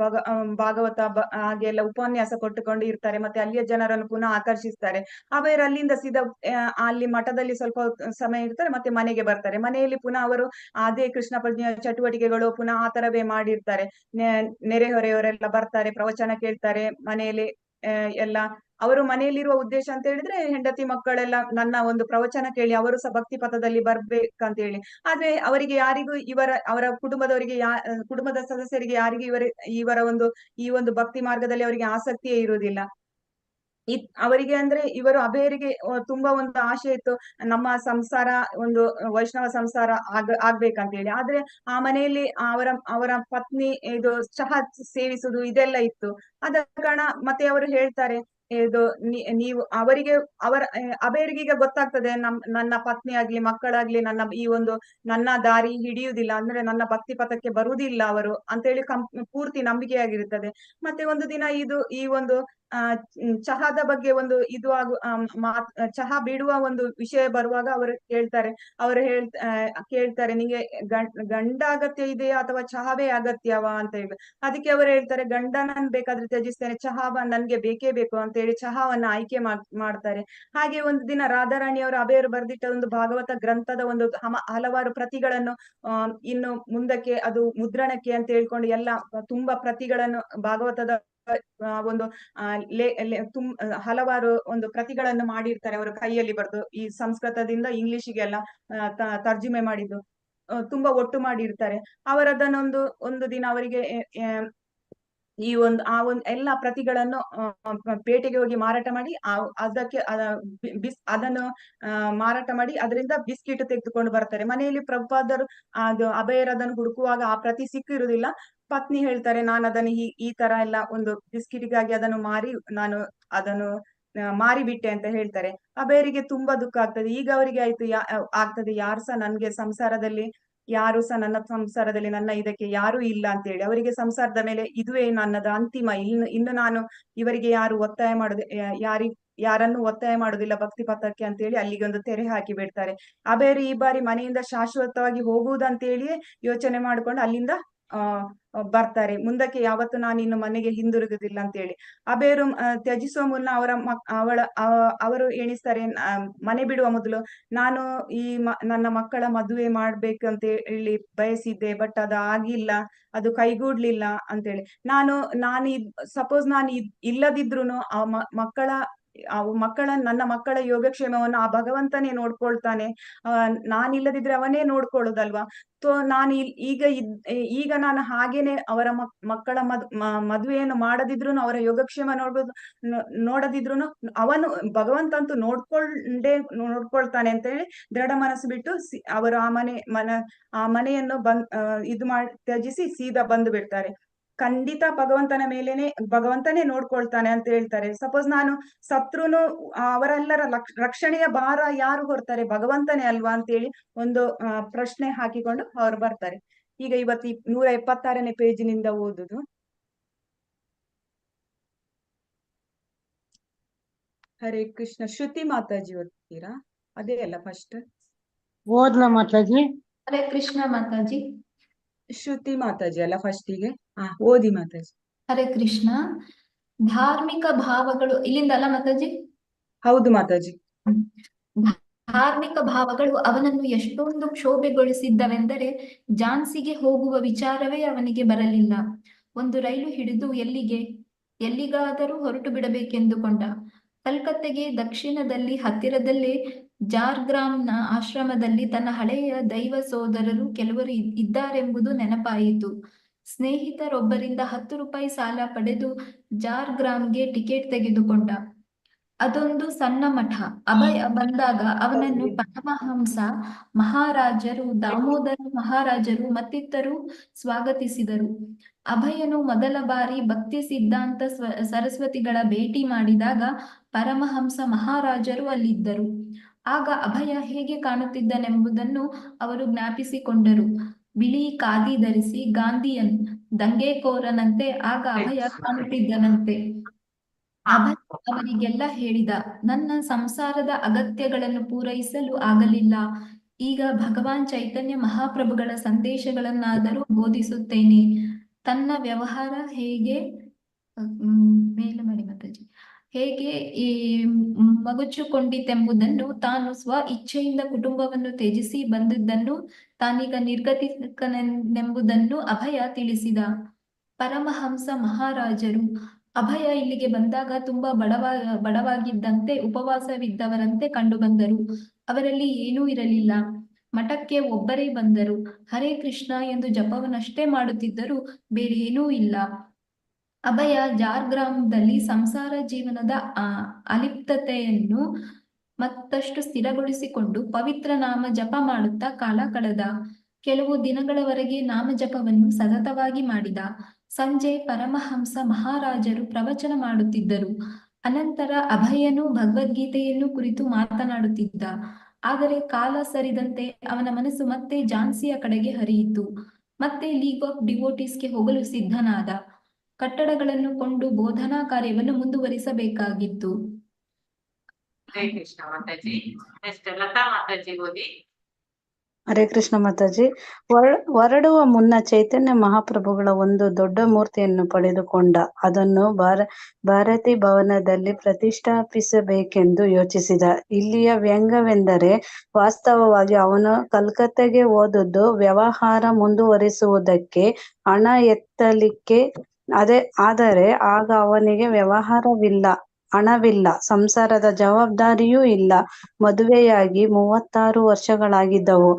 S2: ಭಾಗವತ ಹಾಗೆ ಎಲ್ಲ ಉಪನ್ಯಾಸ ಕೊಟ್ಟುಕೊಂಡು ಇರ್ತಾರೆ. ಮತ್ತೆ ಅಲ್ಲಿಯ ಜನರನ್ನು ಪುನಃ ಆಕರ್ಷಿಸ್ತಾರೆ. ಅವರು ಅಲ್ಲಿಂದ ಸೀದಾ ಅಲ್ಲಿ ಮಠದಲ್ಲಿ ಸ್ವಲ್ಪ ಸಮಯ ಇರ್ತಾರೆ, ಮತ್ತೆ ಮನೆಗೆ ಬರ್ತಾರೆ. ಮನೆಯಲ್ಲಿ ಪುನಃ ಅವರು ಅದೇ ಕೃಷ್ಣ ಪ್ರಜ್ಞೆಯ ಚಟುವಟಿಕೆಗಳು ಪುನಃ ಆ ತರವೇ ಮಾಡಿರ್ತಾರೆ. ನೆರೆಹೊರೆಯವರೆಲ್ಲ ಬರ್ತಾರೆ, ಪ್ರವಚನ ಕೇಳ್ತಾರೆ ಮನೆಯಲ್ಲಿ. ಎಲ್ಲ ಅವರು ಮನೆಯಲ್ಲಿರುವ ಉದ್ದೇಶ ಅಂತ ಹೇಳಿದ್ರೆ ಹೆಂಡತಿ ಮಕ್ಕಳೆಲ್ಲ ನನ್ನ ಒಂದು ಪ್ರವಚನ ಕೇಳಿ ಅವರು ಸಹ ಭಕ್ತಿ ಪಥದಲ್ಲಿ ಬರ್ಬೇಕಂತ ಹೇಳಿ. ಆದ್ರೆ ಅವರಿಗೆ ಯಾರಿಗೂ ಅವರ ಕುಟುಂಬದ ಸದಸ್ಯರಿಗೆ ಯಾರಿಗೂ ಇವರ ಈ ಒಂದು ಭಕ್ತಿ ಮಾರ್ಗದಲ್ಲಿ ಅವರಿಗೆ ಆಸಕ್ತಿಯೇ ಇರುವುದಿಲ್ಲ. ಅವರಿಗೆ ಅಂದ್ರೆ ಅಬೆಯರಿಗೆ ತುಂಬಾ ಒಂದು ಆಶೆ ಇತ್ತು, ನಮ್ಮ ಸಂಸಾರ ಒಂದು ವೈಷ್ಣವ ಸಂಸಾರ ಆಗ್ಬೇಕಂತ ಹೇಳಿ. ಆದ್ರೆ ಆ ಮನೆಯಲ್ಲಿ ಅವರ ಪತ್ನಿ ಇದು ಚಹಾ ಸೇವಿಸುದು ಇದೆಲ್ಲ ಇತ್ತು. ಆದ ಕಾರಣ ಮತ್ತೆ ಅವರು ಹೇಳ್ತಾರೆ, ನೀವು ಅಬೆಯರಿಗೆ ಈಗ ಗೊತ್ತಾಗ್ತದೆ, ನನ್ನ ಪತ್ನಿ ಆಗ್ಲಿ ಮಕ್ಕಳಾಗ್ಲಿ ನನ್ನ ದಾರಿ ಹಿಡಿಯುವುದಿಲ್ಲ, ಅಂದ್ರೆ ನನ್ನ ಭಕ್ತಿ ಪಥಕ್ಕೆ ಬರುವುದಿಲ್ಲ ಅವರು ಅಂತೇಳಿ ಪೂರ್ತಿ ನಂಬಿಕೆಯಾಗಿರುತ್ತದೆ. ಮತ್ತೆ ಒಂದು ದಿನ ಈ ಒಂದು ಚಹಾದ ಬಗ್ಗೆ ಒಂದು ಚಹಾ ಬಿಡುವ ಒಂದು ವಿಷಯ ಬರುವಾಗ ಅವರು ಕೇಳ್ತಾರೆ, ನಿಂಗೆ ಗಂಡ ಅಗತ್ಯ ಇದೆಯಾ ಅಥವಾ ಚಹಾವೇ ಅಗತ್ಯವಾ ಅಂತ ಹೇಳಿ. ಅದಕ್ಕೆ ಅವರು ಹೇಳ್ತಾರೆ, ಗಂಡನನ್ನು ಬೇಕಾದ್ರೆ ತ್ಯಜಿಸ್ತೇನೆ, ಚಹಾವ ನನ್ಗೆ ಬೇಕೇ ಬೇಕು ಅಂತ ಹೇಳಿ ಚಹಾವನ್ನ ಆಯ್ಕೆ ಮಾಡ್ತಾರೆ. ಹಾಗೆ ಒಂದು ದಿನ ರಾಧಾರಾಣಿ ಅವರು ಅಬೆಯರು ಬರೆದಿಟ್ಟ ಒಂದು ಭಾಗವತ ಗ್ರಂಥದ ಒಂದು ಹಲವಾರು ಪ್ರತಿಗಳನ್ನು ಇನ್ನು ಮುಂದಕ್ಕೆ ಅದು ಮುದ್ರಣಕ್ಕೆ ಅಂತ ಹೇಳ್ಕೊಂಡು ಎಲ್ಲ ತುಂಬಾ ಪ್ರತಿಗಳನ್ನು ಭಾಗವತದ ಒಂದು ಹಲವಾರು ಒಂದು ಪ್ರತಿಗಳನ್ನು ಮಾಡಿರ್ತಾರೆ ಅವರು ಕೈಯಲ್ಲಿ ಬರೆದು, ಈ ಸಂಸ್ಕೃತದಿಂದ ಇಂಗ್ಲಿಷಿಗೆಲ್ಲ ತರ್ಜುಮೆ ಮಾಡಿದ್ದು ತುಂಬಾ ಒಟ್ಟು ಮಾಡಿರ್ತಾರೆ. ಅವರದನ್ನೊಂದು ದಿನ ಅವರಿಗೆ ಎಲ್ಲಾ ಪ್ರತಿಗಳನ್ನು ಪೇಟೆಗೆ ಹೋಗಿ ಮಾರಾಟ ಮಾಡಿ ಅದಕ್ಕೆ ಅದನ್ನು ಮಾರಾಟ ಮಾಡಿ ಅದರಿಂದ ಬಿಸ್ಕಿಟ್ ತೆಗೆದುಕೊಂಡು ಬರ್ತಾರೆ. ಮನೆಯಲ್ಲಿ ಪ್ರಭುಪಾದರು ಅದು ಅಭಯರದನ್ನು ಹುಡುಕುವಾಗ ಆ ಪ್ರತಿ ಸಿಕ್ಕಿರುವುದಿಲ್ಲ. ಪತ್ನಿ ಹೇಳ್ತಾರೆ, ನಾನು ಅದನ್ನು ಈ ತರ ಎಲ್ಲ ಒಂದು ಬಿಸ್ಕಿಟ್ಗಾಗಿ ಅದನ್ನು ನಾನು ಅದನ್ನು ಮಾರಿಬಿಟ್ಟೆ ಅಂತ ಹೇಳ್ತಾರೆ. ಅಭಯರಿಗೆ ತುಂಬಾ ದುಃಖ ಆಗ್ತದೆ. ಈಗ ಅವರಿಗೆ ಆಯ್ತು ಆಗ್ತದೆ, ಯಾರು ಸಹ ನನ್ನ ಸಂಸಾರದಲ್ಲಿ ನನ್ನ ಇದಕ್ಕೆ ಯಾರು ಇಲ್ಲ ಅಂತ ಹೇಳಿ ಅವರಿಗೆ ಸಂಸಾರದ ಮೇಲೆ ಇದುವೇ ನನ್ನದು ಅಂತಿಮ. ಇನ್ನು ನಾನು ಇವರಿಗೆ ಯಾರನ್ನು ಒತ್ತಾಯ ಮಾಡುದಿಲ್ಲ ಭಕ್ತಿ ಪಥಕ್ಕೆ ಅಂತ ಹೇಳಿ ಅಲ್ಲಿಗೆ ಒಂದು ತೆರೆ ಹಾಕಿ ಬಿಡ್ತಾರೆ. ಅಭಯರು ಈ ಬಾರಿ ಮನೆಯಿಂದ ಶಾಶ್ವತವಾಗಿ ಹೋಗುವುದಂತ ಹೇಳಿಯೇ ಯೋಚನೆ ಮಾಡ್ಕೊಂಡು ಅಲ್ಲಿಂದ ಬರ್ತಾರೆ. ಮುಂದಕ್ಕೆ ಯಾವತ್ತು ನಾನು ಇನ್ನು ಮನೆಗೆ ಹಿಂದಿರುಗುದಿಲ್ಲ ಅಂತ ಹೇಳಿ ಅಭಯರು ತ್ಯಜಿಸುವ ಮುನ್ನ ಅವರು ಎಣಿಸ್ತಾರೆ, ಮನೆ ಬಿಡುವ ಮೊದಲು ನಾನು ನನ್ನ ಮಕ್ಕಳ ಮದುವೆ ಮಾಡ್ಬೇಕಂತ ಹೇಳಿ ಬಯಸಿದ್ದೆ, ಬಟ್ ಅದು ಆಗಿಲ್ಲ, ಅದು ಕೈಗೂಡ್ಲಿಲ್ಲ ಅಂತೇಳಿ. ಸಪೋಸ್ ನಾನು ಇಲ್ಲದಿದ್ರುನು ನನ್ನ ಮಕ್ಕಳ ಯೋಗಕ್ಷೇಮವನ್ನು ಆ ಭಗವಂತನೇ ನೋಡ್ಕೊಳ್ತಾನೆ. ನಾನಿಲ್ಲದಿದ್ರೆ ಅವನೇ ನೋಡ್ಕೊಳ್ಳೋದಲ್ವಾ. ಈಗ ನಾನು ಹಾಗೇನೆ ಅವರ ಮಕ್ಕಳ ಮದುವೆಯನ್ನು ಮಾಡದಿದ್ರು ಅವರ ಯೋಗಕ್ಷೇಮ ನೋಡದಿದ್ರು ಭಗವಂತ ಅಂತೂ ನೋಡ್ಕೊಳ್ತಾನೆ ಅಂತ ಹೇಳಿ ದೃಢ ಮನಸ್ಸು ಬಿಟ್ಟು ಅವರು ಆ ಮನೆಯನ್ನು ತ್ಯಜಿಸಿ ಸೀದಾ ಬಂದು ಬಿಡ್ತಾರೆ. ಖಂಡಿತ ಭಗವಂತನೇ ನೋಡ್ಕೊಳ್ತಾನೆ ಅಂತ ಹೇಳ್ತಾರೆ. ಸಪೋಸ್ ನಾನು ಸತ್ರುನು ಅವರೆಲ್ಲರ ರಕ್ಷಣೆಯ ಭಾರ ಯಾರು ಹೊರ್ತಾರೆ? ಭಗವಂತನೇ ಅಲ್ವಾ ಅಂತೇಳಿ ಒಂದು ಪ್ರಶ್ನೆ ಹಾಕಿಕೊಂಡು ಅವರು ಬರ್ತಾರೆ. ಈಗ 176ನೇ ಪೇಜಿನಿಂದ ಓದುದು. ಹರೇ ಕೃಷ್ಣ. ಶ್ರುತಿ ಮಾತಾಜಿ ಓದ್ತೀರಾ? ಅದೇ ಅಲ್ಲ ಫಸ್ಟ್
S5: ಓದ್ಲಾ ಮಾತಾಜಿ?
S3: ಹರೇ ಕೃಷ್ಣ ಮಾತಾಜಿ.
S2: ಶ್ರುತಿ ಮಾತಾಜಿ ಅಲ್ಲ ಫಸ್ಟಿಗೆ? ಓದಿ ಮಾತಾಜಿ.
S3: ಹರೇ ಕೃಷ್ಣ. ಧಾರ್ಮಿಕ ಭಾವಗಳು ಇಲ್ಲಿಂದ ಅಲ್ಲ ಮಾತಾಜಿ?
S2: ಹೌದು ಮಾತಾಜಿ.
S3: ಧಾರ್ಮಿಕ ಭಾವಗಳು ಅವನನ್ನು ಎಷ್ಟೊಂದು ಕ್ಷೋಭೆಗೊಳಿಸಿದ್ದವೆಂದರೆ ಝಾನ್ಸಿಗೆ ಹೋಗುವ ವಿಚಾರವೇ ಅವನಿಗೆ ಬರಲಿಲ್ಲ. ಒಂದು ರೈಲು ಹಿಡಿದು ಎಲ್ಲಿಗಾದರೂ ಹೊರಟು ಬಿಡಬೇಕೆಂದುಕೊಂಡ. ಕಲ್ಕತ್ತೆಗೆ ದಕ್ಷಿಣದಲ್ಲಿ ಹತ್ತಿರದಲ್ಲೇ ಜಾರ್ಗ್ರಾಮ್ನ ಆಶ್ರಮದಲ್ಲಿ ತನ್ನ ಹಳೆಯ ದೈವ ಸೋದರರು ಕೆಲವರು ಇದ್ದಾರೆಂಬುದು ನೆನಪಾಯಿತು. ಸ್ನೇಹಿತರೊಬ್ಬರಿಂದ 10 ರೂಪಾಯಿ ಸಾಲ ಪಡೆದು ಜಾರ್ಗ್ರಾಮ್ಗೆ ಟಿಕೆಟ್ ತೆಗೆದುಕೊಂಡ. ಅದೊಂದು ಸಣ್ಣ ಮಠ. ಅಭಯ ಬಂದಾಗ ಅವನನ್ನು ಪರಮಹಂಸ ಮಹಾರಾಜರು, ದಾಮೋದರ ಮಹಾರಾಜರು ಮತ್ತಿತರರು ಸ್ವಾಗತಿಸಿದರು. ಅಭಯನು ಮೊದಲ ಬಾರಿ ಭಕ್ತಿ ಸಿದ್ಧಾಂತ ಸರಸ್ವತಿಗಳ ಭೇಟಿ ಮಾಡಿದಾಗ ಪರಮಹಂಸ ಮಹಾರಾಜರು ಅಲ್ಲಿದ್ದರು. ಆಗ ಅಭಯ ಹೇಗೆ ಕಾಣುತ್ತಿದ್ದನೆಂಬುದನ್ನು ಅವರು ಜ್ಞಾಪಿಸಿಕೊಂಡರು. ಬಿಳಿ ಖಾದಿ ಧರಿಸಿ ಗಾಂಧಿಯನ್ ದಂಗೆಕೋರನಂತೆ ಆಗ ಅಭಯ ಕಾಣುತ್ತಿದ್ದನಂತೆ. ಅಭಯ ಅವರಿಗೆಲ್ಲ ಹೇಳಿದ, ನನ್ನ ಸಂಸಾರದ ಅಗತ್ಯಗಳನ್ನು ಪೂರೈಸಲು ಆಗಲಿಲ್ಲ. ಈಗ ಭಗವಾನ್ ಚೈತನ್ಯ ಮಹಾಪ್ರಭುಗಳ ಸಂದೇಶಗಳನ್ನಾದರೂ ಬೋಧಿಸುತ್ತೇನೆ. ತನ್ನ ವ್ಯವಹಾರ ಹೇಗೆ ಮಗುಚಿಕೊಂಡಿತೆಂಬುದನ್ನು, ತಾನು ಸ್ವ ಇಚ್ಛೆಯಿಂದ ಕುಟುಂಬವನ್ನು ತ್ಯಜಿಸಿ ಬಂದಿದ್ದನ್ನು, ತಾನೀಗ ನಿರ್ಗತಿಕನೆಂಬುದನ್ನು ಅಭಯ ತಿಳಿಸಿದ. ಪರಮಹಂಸ ಮಹಾರಾಜರು ಅಭಯ ಇಲ್ಲಿಗೆ ಬಂದಾಗ ತುಂಬಾ ಬಡವಾಗಿದ್ದಂತೆ ಉಪವಾಸವಿದ್ದವರಂತೆ ಕಂಡುಬಂದರು. ಅವರಲ್ಲಿ ಏನೂ ಇರಲಿಲ್ಲ. ಮಠಕ್ಕೆ ಒಬ್ಬರೇ ಬಂದರು. ಹರೇ ಕೃಷ್ಣ ಎಂದು ಜಪವನ್ನಷ್ಟೇ ಮಾಡುತ್ತಿದ್ದರು, ಬೇರೆ ಏನೂ ಇಲ್ಲ. ಅಭಯ ಜಾರ್ಗ್ರಾಮದಲ್ಲಿ ಸಂಸಾರ ಜೀವನದ ಅಲಿಪ್ತತೆಯನ್ನು ಮತ್ತಷ್ಟು ಸ್ಥಿರಗೊಳಿಸಿಕೊಂಡು ಪವಿತ್ರ ನಾಮ ಜಪ ಮಾಡುತ್ತಾ ಕಾಲ ಕಳೆದ. ಕೆಲವು ದಿನಗಳವರೆಗೆ ನಾಮಜಪವನ್ನು ಸತತವಾಗಿ ಮಾಡಿದ. ಸಂಜೆ ಪರಮಹಂಸ ಮಹಾರಾಜರು ಪ್ರವಚನ ಮಾಡುತ್ತಿದ್ದರು. ಅನಂತರ ಅಭಯನು ಭಗವದ್ಗೀತೆಯನ್ನು ಕುರಿತು ಮಾತನಾಡುತ್ತಿದ್ದ. ಆದರೆ ಕಾಲ ಸರಿದಂತೆ ಅವನ ಮನಸ್ಸು ಮತ್ತೆ ಝಾನ್ಸಿಯ ಕಡೆಗೆ ಹರಿಯಿತು. ಮತ್ತೆ ಲೀಗ್ ಆಫ್ ಡಿವೋಟೀಸ್ಗೆ ಹೋಗಲು ಸಿದ್ಧನಾದ. ಕಟ್ಟಡಗಳನ್ನು ಕೊಂಡು ಬೋಧನಾ ಕಾರ್ಯವನ್ನು ಮುಂದುವರಿಸಬೇಕಾಗಿತ್ತು.
S1: ಹರೇ ಕೃಷ್ಣ ಮಾತಾಜಿ. ನೆಕ್ಸ್ಟ್ ಲತಾ ಮಾತಾಜಿ ಓದಿ.
S4: ಹರೇ ಕೃಷ್ಣ ಮಾತಾಜಿ. ಹೊರಡುವ ಮುನ್ನ ಚೈತನ್ಯ ಮಹಾಪ್ರಭುಗಳ ಒಂದು ದೊಡ್ಡ ಮೂರ್ತಿಯನ್ನು ಪಡೆದುಕೊಂಡ. ಅದನ್ನು ಭಾರತಿ ಭವನದಲ್ಲಿ ಪ್ರತಿಷ್ಠಾಪಿಸಬೇಕೆಂದು ಯೋಚಿಸಿದ. ಇಲ್ಲಿಯ ವ್ಯಂಗ್ಯವೆಂದರೆ, ವಾಸ್ತವವಾಗಿ ಅವನು ಕಲ್ಕತ್ತೆಗೆ ಹೋದದ್ದು ವ್ಯವಹಾರ ಮುಂದುವರಿಸುವುದಕ್ಕೆ, ಹಣ ಎತ್ತಲಿಕ್ಕೆ. ಆದರೆ ಆಗ ಅವನಿಗೆ ವ್ಯವಹಾರವಿಲ್ಲ. ಹಣವಿಲ್ಲ, ಸಂಸಾರದ ಜವಾಬ್ದಾರಿಯೂ ಇಲ್ಲ. ಮದುವೆಯಾಗಿ 36 ವರ್ಷಗಳಾಗಿದ್ದವು.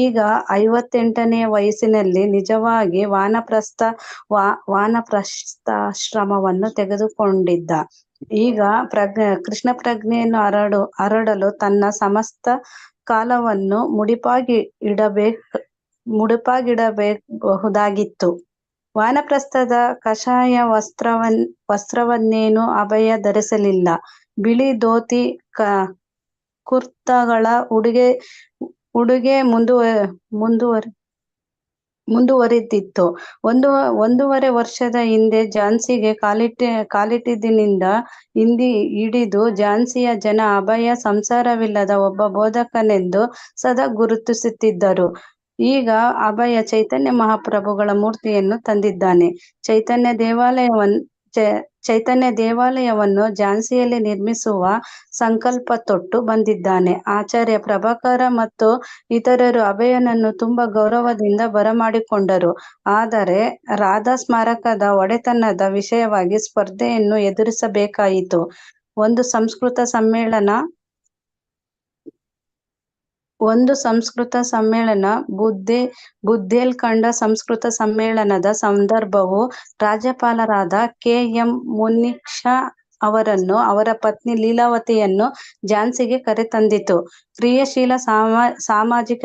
S4: ಈಗ 58ನೇ ವಯಸ್ಸಿನಲ್ಲಿ ನಿಜವಾಗಿ ವಾನಪ್ರಸ್ಥಾಶ್ರಮವನ್ನು ತೆಗೆದುಕೊಂಡಿದ್ದ. ಈಗ ಕೃಷ್ಣ ಪ್ರಜ್ಞೆಯನ್ನು ಹರಡಲು ತನ್ನ ಸಮಸ್ತ ಕಾಲವನ್ನು ಮುಡಿಪಾಗಿಡಬಹುದಾಗಿತ್ತು. ವಾನಪ್ರಸ್ಥದ ಕಷಾಯ ವಸ್ತ್ರವನ್ನೇನು ಅಭಯ ಧರಿಸಲಿಲ್ಲ. ಬಿಳಿ ಧೋತಿ, ಕುರ್ತಗಳ ಉಡುಗೆ ಮುಂದುವರಿದಿತ್ತು. ಒಂದೂವರೆ ವರ್ಷದ ಹಿಂದೆ ಝಾನ್ಸಿಗೆ ಕಾಲಿಟ್ಟಿದ್ದಿನಿಂದ ಹಿಡಿದು ಝಾನ್ಸಿಯ ಜನ ಅಭಯ ಸಂಸಾರವಿಲ್ಲದ ಒಬ್ಬ ಬೋಧಕನೆಂದು ಸದಾ ಗುರುತಿಸುತ್ತಿದ್ದರು. ಈಗ ಅಭಯ ಚೈತನ್ಯ ಮಹಾಪ್ರಭುಗಳ ಮೂರ್ತಿಯನ್ನು ತಂದಿದ್ದಾನೆ. ಚೈತನ್ಯ ದೇವಾಲಯವನ್ನು ಝಾನ್ಸಿಯಲ್ಲಿ ನಿರ್ಮಿಸುವ ಸಂಕಲ್ಪ ತೊಟ್ಟು ಬಂದಿದ್ದಾನೆ. ಆಚಾರ್ಯ ಪ್ರಭಾಕರ ಮತ್ತು ಇತರರು ಅಭಯನನ್ನು ತುಂಬಾ ಗೌರವದಿಂದ ಬರಮಾಡಿಕೊಂಡರು. ಆದರೆ ರಾಧಾ ಸ್ಮಾರಕದ ಒಡೆತನದ ವಿಷಯವಾಗಿ ಸ್ಪರ್ಧೆಯನ್ನು ಎದುರಿಸಬೇಕಾಯಿತು. ಒಂದು ಸಂಸ್ಕೃತ ಸಮ್ಮೇಳನ, ಬುಂದೇಲ್ಖಂಡ ಸಂಸ್ಕೃತ ಸಮ್ಮೇಳನದ ಸಂದರ್ಭವು ರಾಜ್ಯಪಾಲರಾದ ಕೆ. ಎಂ. ಮುನೀಕ್ಷಾ ಅವರನ್ನು, ಅವರ ಪತ್ನಿ ಲೀಲಾವತಿಯನ್ನು ಝಾನ್ಸಿಗೆ ಕರೆತಂದಿತು. ಕ್ರಿಯಾಶೀಲ ಸಾಮಾಜಿಕ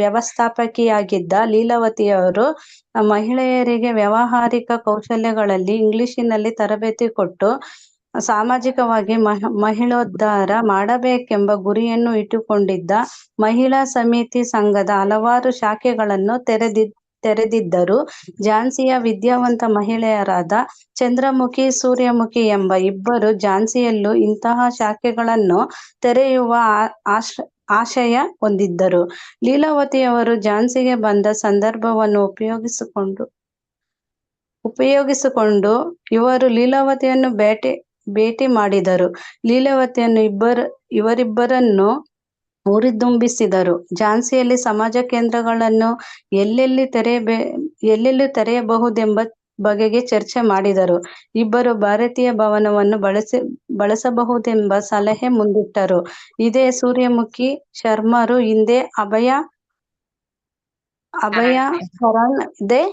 S4: ವ್ಯವಸ್ಥಾಪಕಿಯಾಗಿದ್ದ ಲೀಲಾವತಿಯವರು ಮಹಿಳೆಯರಿಗೆ ವ್ಯಾವಹಾರಿಕ ಕೌಶಲ್ಯಗಳಲ್ಲಿ ಇಂಗ್ಲಿಷಿನಲ್ಲಿ ತರಬೇತಿ ಕೊಟ್ಟು ಸಾಮಾಜಿಕವಾಗಿ ಮಹಿಳೋದ್ಧಾರ ಮಾಡಬೇಕೆಂಬ ಗುರಿಯನ್ನು ಇಟ್ಟುಕೊಂಡಿದ್ದ ಮಹಿಳಾ ಸಮಿತಿ ಸಂಘದ ಹಲವಾರು ಶಾಖೆಗಳನ್ನು ತೆರೆದಿದ್ದರು. ಝಾನ್ಸಿಯ ವಿದ್ಯಾವಂತ ಮಹಿಳೆಯರಾದ ಚಂದ್ರಮುಖಿ, ಸೂರ್ಯಮುಖಿ ಎಂಬ ಇಬ್ಬರು ಝಾನ್ಸಿಯಲ್ಲೂ ಇಂತಹ ಶಾಖೆಗಳನ್ನು ತೆರೆಯುವ ಆಶಯ ಹೊಂದಿದ್ದರು. ಲೀಲಾವತಿಯವರು ಝಾನ್ಸಿಗೆ ಬಂದ ಸಂದರ್ಭವನ್ನು ಉಪಯೋಗಿಸಿಕೊಂಡು ಇವರು ಲೀಲಾವತಿಯನ್ನು ಭೇಟಿ ಮಾಡಿದರು. ಲೀಲಾವತಿಯನ್ನು ಇವರಿಬ್ಬರನ್ನು ಹುರಿದುಂಬಿಸಿದರು. ಝಾನ್ಸಿಯಲ್ಲಿ ಸಮಾಜ ಕೇಂದ್ರಗಳನ್ನು ಎಲ್ಲೆಲ್ಲಿ ತೆರೆಯಬಹುದೆಂಬ ಬಗೆಗೆ ಚರ್ಚೆ ಮಾಡಿದರು. ಇಬ್ಬರು ಭಾರತೀಯ ಭವನವನ್ನು ಬಳಸಬಹುದೆಂಬ ಸಲಹೆ ಮುಂದಿಟ್ಟರು. ಇದೇ ಸೂರ್ಯಮುಖಿ ಶರ್ಮರು ಹಿಂದೆ ಅಭಯ ಶರಣ್ ದೇ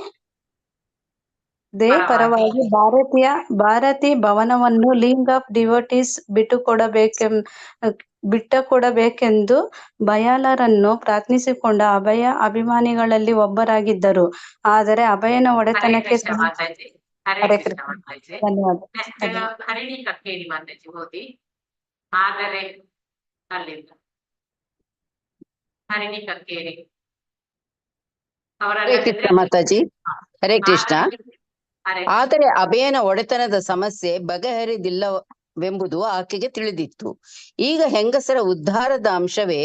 S4: ಪರವಾಗಿ ಭಾರತಿ ಭವನವನ್ನು ಲೀಗ್ ಆಫ್ ಡಿವೋಟೀಸ್ ಬಿಟ್ಟುಕೊಡಬೇಕೆಂದು ಬಯಾಲರನ್ನು ಪ್ರಾರ್ಥಿಸಿಕೊಂಡ ಅಭಯ ಅಭಿಮಾನಿಗಳಲ್ಲಿ ಒಬ್ಬರಾಗಿದ್ದರು. ಆದರೆ ಅಭಯನ ಒಡೆತನಕ್ಕೆ
S1: ಮಾತಾಜಿ. ಹರೇ
S4: ಹರೇ
S1: ಕೃಷ್ಣ
S4: ಕೃಷ್ಣ.
S1: ಮಾತಾಜಿ.
S4: ಧನ್ಯವಾದ.
S1: ನೆಕ್ಸ್ಟ್ ಹರಿಣಿ ಕಕ್ಕೇರಿ ಮಾತಾಜಿ ಓದಿ. ಆದರೆ ಅಲ್ಲಿಂದ ಹರಿಣಿ ಕಕ್ಕೇರಿ
S6: ಹರೇ ಕೃಷ್ಣ ಮಾತಾಜಿ. ಹರೇ ಕೃಷ್ಣ. ಆದರೆ ಅಭಯನ ಒಡೆತನದ ಸಮಸ್ಯೆ ಬಗೆಹರಿದಿಲ್ಲವೆಂಬುದು ಆಕೆಗೆ ತಿಳಿದಿತ್ತು. ಈಗ ಹೆಂಗಸರ ಉದ್ಧಾರದ ಅಂಶವೇ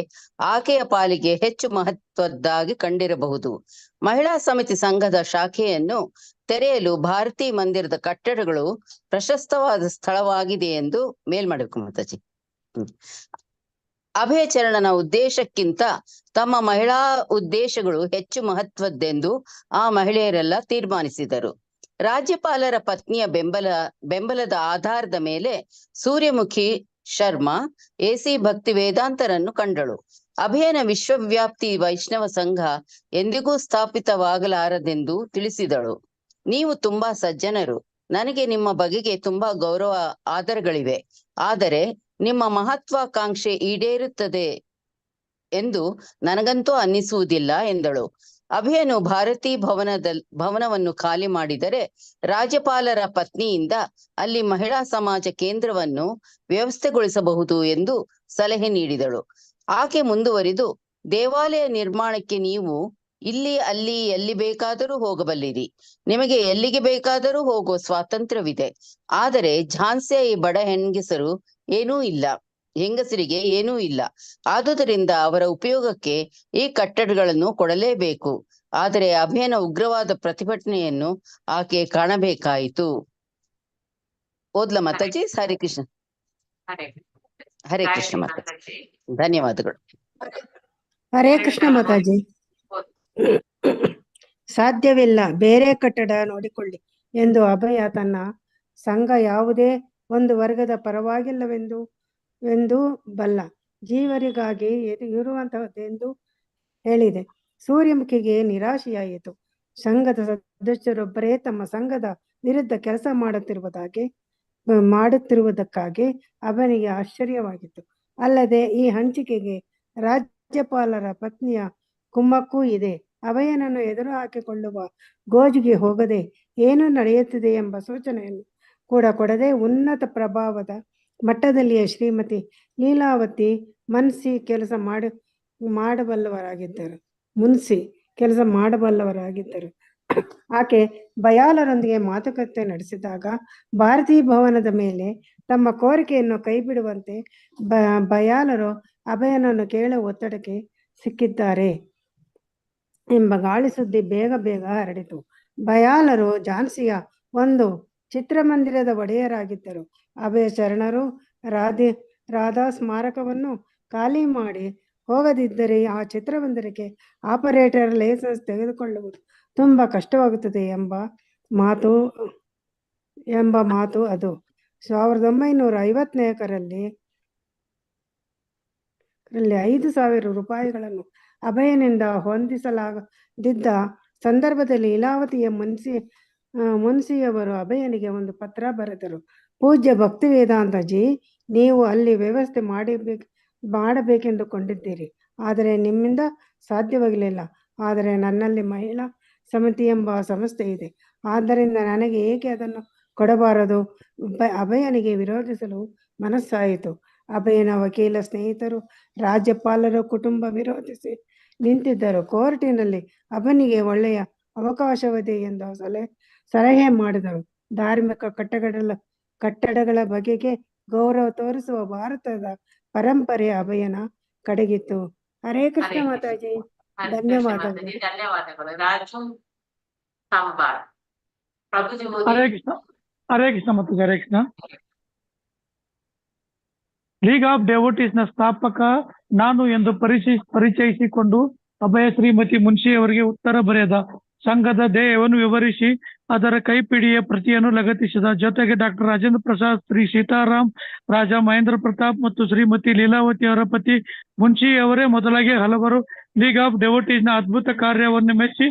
S6: ಆಕೆಯ ಪಾಲಿಗೆ ಹೆಚ್ಚು ಮಹತ್ವದ್ದಾಗಿ ಕಂಡಿರಬಹುದು. ಮಹಿಳಾ ಸಮಿತಿ ಸಂಘದ ಶಾಖೆಯನ್ನು ತೆರೆಯಲು ಭಾರತೀ ಮಂದಿರದ ಕಟ್ಟಡಗಳು ಪ್ರಶಸ್ತವಾದ ಸ್ಥಳವಾಗಿದೆ ಎಂದು ಮೇಲ್ಮಾಡಬೇಕು ಮಾತಾಜಿ. ಅಭಯ ಚರಣನ ಉದ್ದೇಶಕ್ಕಿಂತ ತಮ್ಮ ಮಹಿಳಾ ಉದ್ದೇಶಗಳು ಹೆಚ್ಚು ಮಹತ್ವದ್ದೆಂದು ಆ ಮಹಿಳೆಯರೆಲ್ಲ ತೀರ್ಮಾನಿಸಿದರು. ರಾಜ್ಯಪಾಲರ ಪತ್ನಿಯ ಬೆಂಬಲದ ಆಧಾರದ ಮೇಲೆ ಸೂರ್ಯಮುಖಿ ಶರ್ಮಾ ಎಸಿ ಭಕ್ತಿ ವೇದಾಂತರನ್ನು ಕಂಡಳು. ಅಭಯನ ವಿಶ್ವವ್ಯಾಪ್ತಿ ವೈಷ್ಣವ ಸಂಘ ಎಂದಿಗೂ ಸ್ಥಾಪಿತವಾಗಲಾರದೆಂದು ತಿಳಿಸಿದಳು. ನೀವು ತುಂಬಾ ಸಜ್ಜನರು, ನನಗೆ ನಿಮ್ಮ ಬಗೆಗೆ ತುಂಬಾ ಗೌರವ ಆದರಗಳಿವೆ. ಆದರೆ ನಿಮ್ಮ ಮಹತ್ವಾಕಾಂಕ್ಷೆ ಈಡೇರುತ್ತದೆ ಎಂದು ನನಗಂತೂ ಅನ್ನಿಸುವುದಿಲ್ಲ ಎಂದಳು. ಅಭಯನು ಭಾರತೀ ಭವನವನ್ನು ಖಾಲಿ ಮಾಡಿದರೆ ರಾಜ್ಯಪಾಲರ ಪತ್ನಿಯಿಂದ ಅಲ್ಲಿ ಮಹಿಳಾ ಸಮಾಜ ಕೇಂದ್ರವನ್ನು ವ್ಯವಸ್ಥೆಗೊಳಿಸಬಹುದು ಎಂದು ಸಲಹೆ ನೀಡಿದಳು. ಆಕೆ ಮುಂದುವರಿದು, ದೇವಾಲಯ ನಿರ್ಮಾಣಕ್ಕೆ ನೀವು ಇಲ್ಲಿ ಅಲ್ಲಿ ಎಲ್ಲಿ ಬೇಕಾದರೂ ಹೋಗಬಲ್ಲಿರಿ. ನಿಮಗೆ ಎಲ್ಲಿಗೆ ಬೇಕಾದರೂ ಹೋಗುವ ಸ್ವಾತಂತ್ರ್ಯವಿದೆ. ಆದರೆ ಝಾನ್ಸಿಯ ಈ ಬಡ ಹೆಂಗಸರಿಗೆ ಏನೂ ಇಲ್ಲ. ಆದುದರಿಂದ ಅವರ ಉಪಯೋಗಕ್ಕೆ ಈ ಕಟ್ಟಡಗಳನ್ನು ಕೊಡಲೇಬೇಕು. ಆದರೆ ಅಭಯನ ಉಗ್ರವಾದ ಪ್ರತಿಭಟನೆಯನ್ನು ಆಕೆ ಕಾಣಬೇಕಾಯಿತು. ಓದ್ಲ ಮಾತಾಜಿ. ಹರೇ ಕೃಷ್ಣ. ಹರೇ ಕೃಷ್ಣ ಮಾತಾಜಿ. ಧನ್ಯವಾದಗಳು.
S5: ಹರೇ ಕೃಷ್ಣ ಮಾತಾಜಿ. ಸಾಧ್ಯವಿಲ್ಲ, ಬೇರೆ ಕಟ್ಟಡ ನೋಡಿಕೊಳ್ಳಿ ಎಂದು ಅಭಯ ತನ್ನ ಸಂಘ ಯಾವುದೇ ಒಂದು ವರ್ಗದ ಪರವಾಗಿಲ್ಲವೆಂದು ಬಲ್ಲ ಜೀವರಿಗಾಗಿ ಇರುವಂತಹದ್ದೆಂದು ಹೇಳಿದೆ. ಸೂರ್ಯಮುಖಿಗೆ ನಿರಾಶೆಯಾಯಿತು. ಸಂಘದ ಸದಸ್ಯರೊಬ್ಬರೇ ತಮ್ಮ ಸಂಘದ ವಿರುದ್ಧ ಕೆಲಸ ಮಾಡುತ್ತಿರುವುದಕ್ಕಾಗಿ ಅವನಿಗೆ ಆಶ್ಚರ್ಯವಾಗಿತ್ತು. ಅಲ್ಲದೆ ಈ ಹಂಚಿಕೆಗೆ ರಾಜ್ಯಪಾಲರ ಪತ್ನಿಯ ಕುಮ್ಮಕ್ಕೂ ಇದೆ. ಅಭಯನನ್ನು ಎದುರು ಹಾಕಿಕೊಳ್ಳುವ ಗೋಜಿಗೆ ಹೋಗದೆ ಏನು ನಡೆಯುತ್ತಿದೆ ಎಂಬ ಸೂಚನೆಯನ್ನು ಕೂಡ ಕೊಡದೆ ಉನ್ನತ ಪ್ರಭಾವದ ಮಟ್ಟದಲ್ಲಿಯೇ ಶ್ರೀಮತಿ ಲೀಲಾವತಿ ಮುನ್ಸಿ ಕೆಲಸ ಮಾಡಬಲ್ಲವರಾಗಿದ್ದರು. ಆಕೆ ಬಯಾಲರೊಂದಿಗೆ ಮಾತುಕತೆ ನಡೆಸಿದಾಗ ಭಾರತೀ ಭವನದ ಮೇಲೆ ತಮ್ಮ ಕೋರಿಕೆಯನ್ನು ಕೈಬಿಡುವಂತೆ ಬಯಾಲರು ಅಭಯನನ್ನು ಕೇಳುವ ಒತ್ತಡಕ್ಕೆ ಸಿಕ್ಕಿದ್ದಾರೆ ಎಂಬ ಗಾಳಿ ಸುದ್ದಿ ಬೇಗ ಹರಡಿತು. ಬಯಾಲರು ಝಾನ್ಸಿಯ ಒಂದು ಚಿತ್ರಮಂದಿರದ ಒಡೆಯರಾಗಿದ್ದರು. ಅಭಯ ಶರಣರು ರಾಧಾ ಸ್ಮಾರಕವನ್ನು ಖಾಲಿ ಮಾಡಿ ಹೋಗದಿದ್ದರೆ ಆ ಚಿತ್ರಮಂದಿರಕ್ಕೆ ಆಪರೇಟರ್ ಲೈಸೆನ್ಸ್ ತೆಗೆದುಕೊಳ್ಳುವುದು ತುಂಬಾ ಕಷ್ಟವಾಗುತ್ತದೆ ಎಂಬ ಮಾತು ಅದು. 1954ರಲ್ಲಿ 5,000 ರೂಪಾಯಿಗಳನ್ನು ಅಭಯನಿಂದ ಹೊಂದಿಸಲಾಗದಿದ್ದ ಸಂದರ್ಭದಲ್ಲಿ ಲೀಲಾವತಿಯ ಮುನ್ಸಿಯವರು ಅಭಯನಿಗೆ ಒಂದು ಪತ್ರ ಬರೆದರು. ಪೂಜ್ಯ ಭಕ್ತಿವೇದಾಂತಜಿ, ನೀವು ಅಲ್ಲಿ ವ್ಯವಸ್ಥೆ ಮಾಡಬೇಕೆಂದುಕೊಂಡಿದ್ದೀರಿ, ಆದರೆ ನಿಮ್ಮಿಂದ ಸಾಧ್ಯವಾಗಲಿಲ್ಲ. ಆದರೆ ನನ್ನಲ್ಲಿ ಮಹಿಳಾ ಸಮಿತಿ ಎಂಬ ಸಂಸ್ಥೆ ಇದೆ, ಆದ್ದರಿಂದ ನನಗೆ ಏಕೆ ಅದನ್ನು ಕೊಡಬಾರದು? ಅಭಯನಿಗೆ ವಿರೋಧಿಸಲು ಮನಸ್ಸಾಯಿತು. ಅಭಯನ ವಕೀಲ ಸ್ನೇಹಿತರು ರಾಜ್ಯಪಾಲರ ಕುಟುಂಬ ವಿರೋಧಿಸಿ ನಿಂತಿದ್ದರು. ಕೋರ್ಟಿನಲ್ಲಿ ಅಭಯನಿಗೆ ಒಳ್ಳೆಯ ಅವಕಾಶವಿದೆ ಎಂದು ಸಲಹೆ ಮಾಡಿದರು. ಧಾರ್ಮಿಕ ಕಟ್ಟಡಗಳ ಬಗೆಗೆ ಗೌರವ ತೋರಿಸುವ ಭಾರತದ ಪರಂಪರೆ ಅಭಯನ ಕಡೆಗಿತ್ತು. ಹರೇ ಕೃಷ್ಣ ಮಾತಾಜಿ, ಧನ್ಯವಾದಗಳು.
S1: ಧನ್ಯವಾದಗಳು. ರಾಜು ಸಂಬಾರ್, ಪ್ರಭುಜಿ
S7: ಹರೇ ಕೃಷ್ಣ. ಹರೇ ಕೃಷ್ಣ ಮಾತಾಜಿ. ಹರೇ ಕೃಷ್ಣ. ಲೀಗ್ ಆಫ್ ಡೆವೋಟೀಸ್ನ ಸ್ಥಾಪಕ ನಾನು ಎಂದು ಪರಿಚಯಿಸಿಕೊಂಡು ಅಭಯ ಶ್ರೀಮತಿ ಮುನ್ಷಿಯವರಿಗೆ ಉತ್ತರ ಬರೆದ ಸಂಘದ ಧ್ಯೇಯವನ್ನು ವಿವರಿಸಿ ಅದರ ಕೈಪಿಡಿಯ ಪ್ರತಿಯನ್ನು ಲಗತ್ತಿಸಿದ. ಜೊತೆಗೆ ಡಾಕ್ಟರ್ ರಾಜೇಂದ್ರ ಪ್ರಸಾದ್, ಶ್ರೀ ಸೀತಾರಾಮ್, ರಾಜ ಮಹೇಂದ್ರ ಪ್ರತಾಪ್ ಮತ್ತು ಶ್ರೀಮತಿ ಲೀಲಾವತಿ ಅವರ ಪತಿ ಮುನ್ಷಿಯವರೇ ಮೊದಲಾಗಿ ಹಲವರು ಲೀಗ್ ಆಫ್ ಡೆವೋಟೀಸ್ನ ಅದ್ಭುತ ಕಾರ್ಯವನ್ನು ಮೆಚ್ಚಿ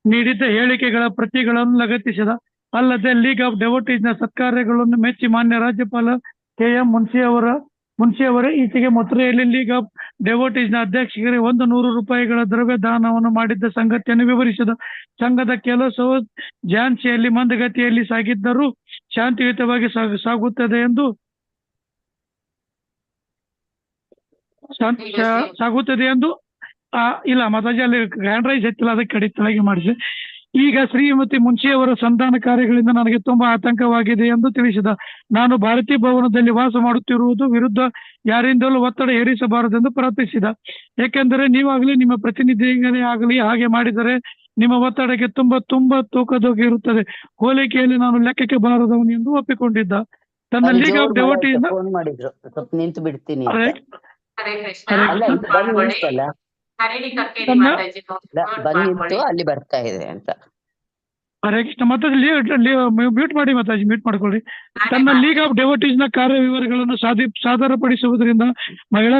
S7: ನೀಡಿದ್ದ ಹೇಳಿಕೆಗಳ ಪ್ರತಿಗಳನ್ನು ಲಗತ್ತಿಸಿದ. ಅಲ್ಲದೆ ಲೀಗ್ ಆಫ್ ಡೆವೋಟೀಸ್ನ ಸತ್ಕಾರ್ಯಗಳನ್ನು ಮೆಚ್ಚಿ ಮಾನ್ಯ ರಾಜ್ಯಪಾಲ KM ಮುನ್ಷಿಯವರೇ ಈಚೆಗೆ ಮಥುರೆಯಲ್ಲಿ ಲೀಗ್ ಆಫ್ ಡೆವೋಟೀಸ್ನ ಅಧ್ಯಕ್ಷರಿಗೆ 100 ರೂಪಾಯಿಗಳ ದ್ರವ್ಯ ದಾನವನ್ನು ಮಾಡಿದ್ದ ಸಂಗತಿಯನ್ನು ವಿವರಿಸಿದ. ಸಂಘದ ಕೆಲಸವು ಝಾನ್ಸಿಯಲ್ಲಿ ಮಂದಗತಿಯಲ್ಲಿ ಸಾಗಿದ್ದರೂ ಶಾಂತಿಯುತವಾಗಿ ಸಾಗುತ್ತದೆ ಎಂದು ಇಲ್ಲ ಮಾತಾಜಿ, ಅಲ್ಲಿ ಹ್ಯಾಂಡ್ ರೈಸ್ ಎತ್ತಿಲ್ಲ, ಅದಕ್ಕೆ ಕೆಳಗೆ ಮಾಡಿಸಿ. ಈಗ ಶ್ರೀಮತಿ ಮುನ್ಷಿಯವರ ಸಂಧಾನ ಕಾರ್ಯಗಳಿಂದ ನನಗೆ ತುಂಬಾ ಆತಂಕವಾಗಿದೆ ಎಂದು ತಿಳಿಸಿದ. ನಾನು ಭಾರತೀಯ ಭವನದಲ್ಲಿ ವಾಸ ಮಾಡುತ್ತಿರುವುದು ವಿರುದ್ಧ ಯಾರಿಂದಲೂ ಒತ್ತಡ ಹೇರಿಸಬಾರದೆಂದು ಪ್ರಾರ್ಥಿಸಿದ. ಏಕೆಂದರೆ ನೀವಾಗಲಿ ನಿಮ್ಮ ಪ್ರತಿನಿಧಿಗಳೇ ಆಗಲಿ ಹಾಗೆ ಮಾಡಿದರೆ ನಿಮ್ಮ ಒತ್ತಡಕ್ಕೆ ತುಂಬಾ ತೂಕದೋಗಿ ಇರುತ್ತದೆ. ಹೋಲಿಕೆಯಲ್ಲಿ ನಾನು ಲೆಕ್ಕಕ್ಕೆ ಬಾರದವನು ಎಂದು ಒಪ್ಪಿಕೊಂಡಿದ್ದ. ತನ್ನ ಲೀಗ್ ಆಫ್ ಡೆವೋಟೀಸ್
S6: ಮಾಡಿದ್ರು. ಸ್ವಲ್ಪ ನಿಂತು ಬಿಡ್ತೀನಿ.
S1: ಹರೇ ಕೃಷ್ಣ.
S6: ಬಂದಿತ್ತು, ಅಲ್ಲಿ ಬರ್ತಾ ಇದೆ ಅಂತ.
S7: ಹರೇ ಕೃಷ್ಣ. ಮತ್ತೆ ಮ್ಯೂಟ್ ಮಾಡಿ ಮಾತಾಜಿ, ಮ್ಯೂಟ್ ಮಾಡ್ಕೊಳ್ಳಿ. ತನ್ನ ಲೀಗ್ ಆಫ್ ಡೆವೋಟೀಸ್ನ ಕಾರ್ಯ ವಿವರಗಳನ್ನು ಸಾದರಪಡಿಸುವುದರಿಂದ ಮಹಿಳಾ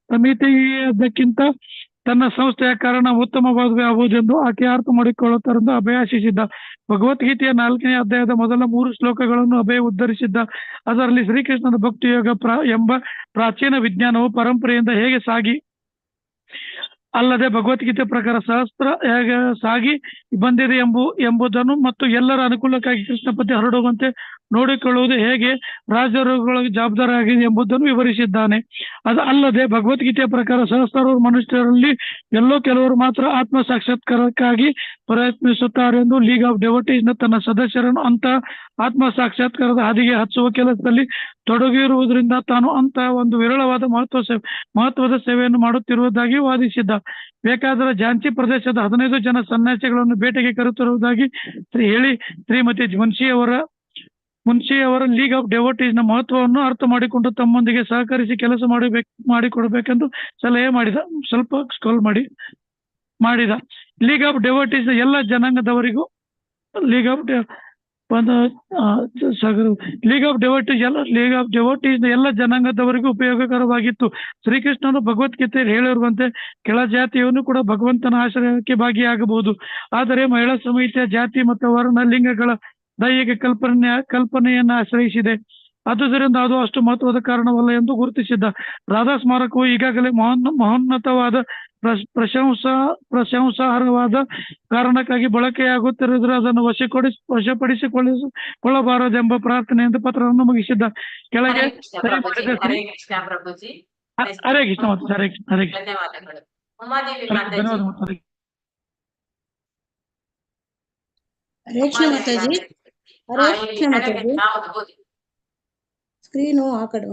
S7: ಸಮಿತಿಯದಕ್ಕಿಂತ ತನ್ನ ಸಂಸ್ಥೆಯ ಕಾರಣ ಉತ್ತಮವಾದವೇ ಆಗುವುದೆಂದು ಆಕೆ ಅರ್ಥ ಮಾಡಿಕೊಳ್ಳುತ್ತಾರೆಂದು ಅಭಯ ಆಶಿಸಿದ್ದ. ಭಗವದ್ಗೀತೆಯ 4ನೇ ಅಧ್ಯಾಯದ ಮೊದಲ 3 ಶ್ಲೋಕಗಳನ್ನು ಅಭಯ ಉದ್ಧರಿಸಿದ್ದ. ಅದರಲ್ಲಿ ಶ್ರೀಕೃಷ್ಣನ ಭಕ್ತಿಯೋಗ ಎಂಬ ಪ್ರಾಚೀನ ವಿಜ್ಞಾನವು ಪರಂಪರೆಯಿಂದ ಹೇಗೆ ಅಲ್ಲದೆ ಭಗವದ್ಗೀತೆ ಪ್ರಕಾರ ಸಹಸ್ರ ಹೇಗೆ ಸಾಗಿ ಬಂದಿದೆ ಎಂಬುದನ್ನು ಮತ್ತು ಎಲ್ಲರ ಅನುಕೂಲಕ್ಕಾಗಿ ಕೃಷ್ಣ ಪತಿ ಹರಡುವಂತೆ ನೋಡಿಕೊಳ್ಳುವುದು ಹೇಗೆ ರಾಜರುಗಳಿಗೆ ಜವಾಬ್ದಾರಿಯಾಗಿದೆ ಎಂಬುದನ್ನು ವಿವರಿಸಿದ್ದಾನೆ. ಅಲ್ಲದೆ ಭಗವದ್ಗೀತೆಯ ಪ್ರಕಾರ ಸಹಸ್ರಾರು ಮನುಷ್ಯರಲ್ಲಿ ಕೆಲವರು ಮಾತ್ರ ಆತ್ಮ ಸಾಕ್ಷಾತ್ಕಾರಕ್ಕಾಗಿ ಪ್ರಯತ್ನಿಸುತ್ತಾರೆಂದು ಲೀಗ್ ಆಫ್ ಡೆವೋಟೀಸ್ನ ತನ್ನ ಸದಸ್ಯರನ್ನು ಅಂತ ಆತ್ಮ ಸಾಕ್ಷಾತ್ಕಾರದ ಹಾದಿಗೆ ಹಚ್ಚುವ ಕೆಲಸದಲ್ಲಿ ತೊಡಗಿರುವುದರಿಂದ ತಾನು ಅಂತ ಒಂದು ವಿರಳವಾದ ಮಹತ್ವದ ಸೇವೆಯನ್ನು ಮಾಡುತ್ತಿರುವುದಾಗಿ ವಾದಿಸಿದ್ದ. ಬೇಕಾದರೆ ಝಾನ್ಸಿ ಪ್ರದೇಶದ 15 ಜನ ಸನ್ಯಾಸಿಗಳನ್ನು ಬೇಟೆಗೆ ಕರೆತರುವುದಾಗಿ ಹೇಳಿ ಶ್ರೀಮತಿ ಮುನ್ಷಿಯವರ ಲೀಗ್ ಆಫ್ ಡೆವೋಟೀಸ್ನ ಮಹತ್ವವನ್ನು ಅರ್ಥ ಮಾಡಿಕೊಂಡು ತಮ್ಮೊಂದಿಗೆ ಸಹಕರಿಸಿ ಕೆಲಸ ಮಾಡಿಕೊಡಬೇಕೆಂದು ಸಲಹೆ ಮಾಡಿದ. ಸ್ವಲ್ಪ ಸ್ಕ್ರೋಲ್ ಮಾಡಿದ. ಲೀಗ್ ಆಫ್ ಡೆವೋಟೀಸ್ ಎಲ್ಲ ಜನಾಂಗದವರಿಗೂ ಒಂದು ಲೀಗ್ ಆಫ್ ಡೆವೋಟೀಸ್ ಎಲ್ಲ ಜನಾಂಗದವರಿಗೂ ಉಪಯೋಗಕರವಾಗಿತ್ತು. ಶ್ರೀಕೃಷ್ಣನು ಭಗವದ್ಗೀತೆಯಲ್ಲಿ ಹೇಳಿರುವಂತೆ ಕೆಳ ಜಾತಿಯವನು ಕೂಡ ಭಗವಂತನ ಆಶ್ರಯಕ್ಕೆ ಭಾಗಿಯಾಗಬಹುದು. ಆದರೆ ಮಹಿಳಾ ಸಮಿತಿಯ ಜಾತಿ ಮತ್ತು ವರ್ಣ ಲಿಂಗಗಳ ದೈಹಿಕ ಕಲ್ಪನೆಯನ್ನ ಆಶ್ರಯಿಸಿದೆ. ಆದುದರಿಂದ ಅದು ಅಷ್ಟು ಮಹತ್ವದ ಕಾರಣವಲ್ಲ ಎಂದು ಗುರುತಿಸಿದ್ದ. ರಾಧಾ ಸ್ಮಾರಕವು ಈಗಾಗಲೇ ಮಹೋನ್ನತವಾದ ಪ್ರಶಂಸಾರ್ಹವಾದ ಕಾರಣಕ್ಕಾಗಿ ಬಳಕೆಯಾಗುತ್ತಿರುವುದರಿಂದ ಅದನ್ನು ವಶಪಡಿಸಿಕೊಳ್ಳಬಾರದೆಂಬ ಪ್ರಾರ್ಥನೆಯಿಂದ ಪತ್ರವನ್ನು ಮುಗಿಸಿದ್ದ. ಕೆಳಗೆ
S1: ಹರೇ ಕೃಷ್ಣ ಪ್ರಭುಜಿ, ಹರೇ ಕೃಷ್ಣ ಪ್ರಭುಜಿ.
S7: ಹರೇ ಕೃಷ್ಣ ಮಾತಾಜಿ, ಹರೇ ಕೃಷ್ಣ, ಹರೇ ಕೃಷ್ಣ.
S1: ಧನ್ಯವಾದಗಳು. ಉಮಾದೇವಿ ಮಾತಾಜಿ.
S7: ಧನ್ಯವಾದ ಮಾತಾಜಿ.
S8: ಹರೇ ಕೃಷ್ಣ ಮಾತಾಜಿ. ಹರೇ ಕೃಷ್ಣ ಮಾತಾಜಿ.
S1: ಹೌದು, ಓದಿ.
S8: ಸ್ಕ್ರೀನು ಆ ಕಡೆ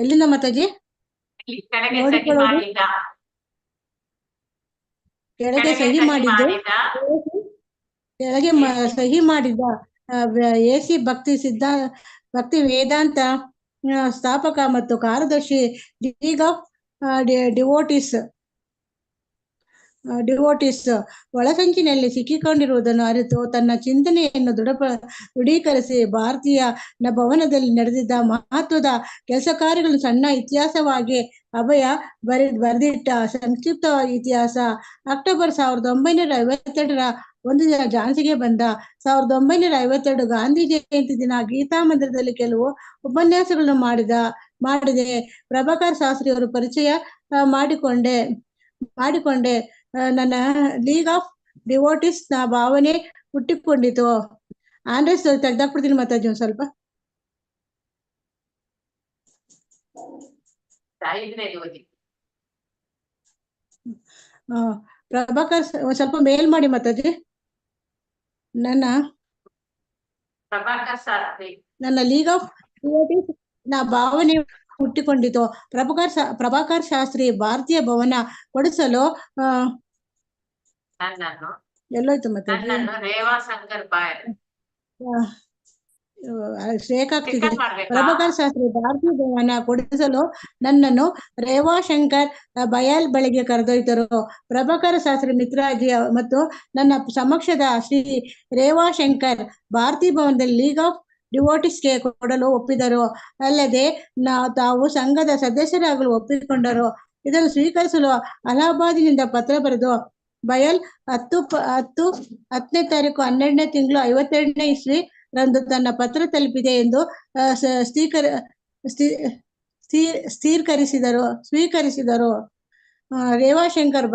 S8: ಎಲ್ಲಿಂದ ಮಾತಾಜಿ?
S1: ಇಲ್ಲಿ ಕೆಳಗೆ ಸಹಿ
S8: ನೋಡಿಕೊಳ್ಳೋದು.
S1: ಮಾಡಿದ್ದ.
S8: ಕೆಳಗೆ ಸಹಿ ಮಾಡಿದ್ದು ಕೆಳಗೆ ಸಹಿ ಮಾಡಿದ್ದ ಎಸಿ ಭಕ್ತಿ ವೇದಾಂತ ಸ್ಥಾಪಕ ಮತ್ತು ಕಾರ್ಯದರ್ಶಿ ಲೀಗ್ ಆಫ್ ಡಿವೋಟಿಸ್ ಒಳಸಂಚಿನಲ್ಲಿ ಸಿಕ್ಕಿಕೊಂಡಿರುವುದನ್ನು ಅರಿತು ತನ್ನ ಚಿಂತನೆಯನ್ನು ದೃಢೀಕರಿಸಿ ಭಾರತೀಯ ಭವನದಲ್ಲಿ ನಡೆದಿದ್ದ ಮಹತ್ವದ ಕೆಲಸ ಕಾರ್ಯಗಳನ್ನು ಸಣ್ಣ ಇತಿಹಾಸವಾಗಿ ಅಭಯ ಬರೆದಿಟ್ಟ ಸಂಕ್ಷಿಪ್ತ ಇತಿಹಾಸ. ಅಕ್ಟೋಬರ್ 1952ರ ಒಂದು ದಿನ ಝಾನ್ಸಿಗೆ ಬಂದ. 1952 ಗಾಂಧಿ ಜಯಂತಿ ದಿನ ಗೀತಾ ಮಂದಿರದಲ್ಲಿ ಕೆಲವು ಉಪನ್ಯಾಸಗಳನ್ನು ಮಾಡಿದೆ. ಪ್ರಭಾಕರ್ ಶಾಸ್ತ್ರಿಯವರು ಪರಿಚಯ ಮಾಡಿಕೊಂಡೆ. ನನ್ನ ಲೀಗ್ ಆಫ್ ಡಿವೋಟಿಸ್ ನ ಭಾವನೆ ಹುಟ್ಟಿಕೊಂಡಿತು. ಆಂಡ್ರೆಸ್ ತೆಗ್ದಾಕ್ಬಿಡ್ತೀನಿ ಮಾತಾಜಿ ಒಂದ್ ಸ್ವಲ್ಪ. ಪ್ರಭಾಕರ್ ಒಂದ್ ಸ್ವಲ್ಪ ಮೇಲ್ ಮಾಡಿ ಮಾತಾಜಿ. ನನ್ನ ಲೀಗ್ ಆಫ್ ಡಿವೋಟಿಸ್ ನ ಭಾವನೆ ಹುಟ್ಟಿಕೊಂಡಿತು. ಪ್ರಭಾಕರ್ ಶಾಸ್ತ್ರಿ ಭಾರತೀಯ ಭವನ ಕೊಡಿಸಲು ಎಲ್ಲೋಯ್ತು ಮತ್ತೆ ಶ್ರೇಕಾಗ್ತಿದೆ. ಪ್ರಭಾಕರ್ ಶಾಸ್ತ್ರಿ ಭಾರತೀಯ ಭವನ ಕೊಡಿಸಲು ನನ್ನನ್ನು ರೇವಾಶಂಕರ್ ಬಯಾಲ್ ಬಳಿಗೆ ಕರೆದೊಯ್ದರು. ಪ್ರಭಾಕರ ಶಾಸ್ತ್ರಿ ಮಿತ್ರಾಜಿ ಮತ್ತು ನನ್ನ ಸಮಕ್ಷದ ಶ್ರೀ ರೇವಾಶಂಕರ್ ಭಾರತೀಯ ಭವನದಲ್ಲಿ ಲೀಗ್ ಆಫ್ ಡಿವೋಟಿಸ್ಗೆ ಕೊಡಲು ಒಪ್ಪಿದರು. ಅಲ್ಲದೆ ತಾವು ಸಂಘದ ಸದಸ್ಯರಾಗಲು ಒಪ್ಪಿಕೊಂಡರು. ಇದನ್ನು ಸ್ವೀಕರಿಸಲು ಅಲಹಾಬಾದಿನಿಂದ ಪತ್ರ ಬರೆದು ಬಯಲ್ 10ನೇ ತಾರೀಕು 12ನೇ ತಿಂಗಳು 52ನೇ ಇಸ್ವಿ ರಂದು ತನ್ನ ಪತ್ರ ತಲುಪಿದೆ ಎಂದು ಸ್ವೀಕರಿಸಿದರು. ರೇವಾಶಂಕರ್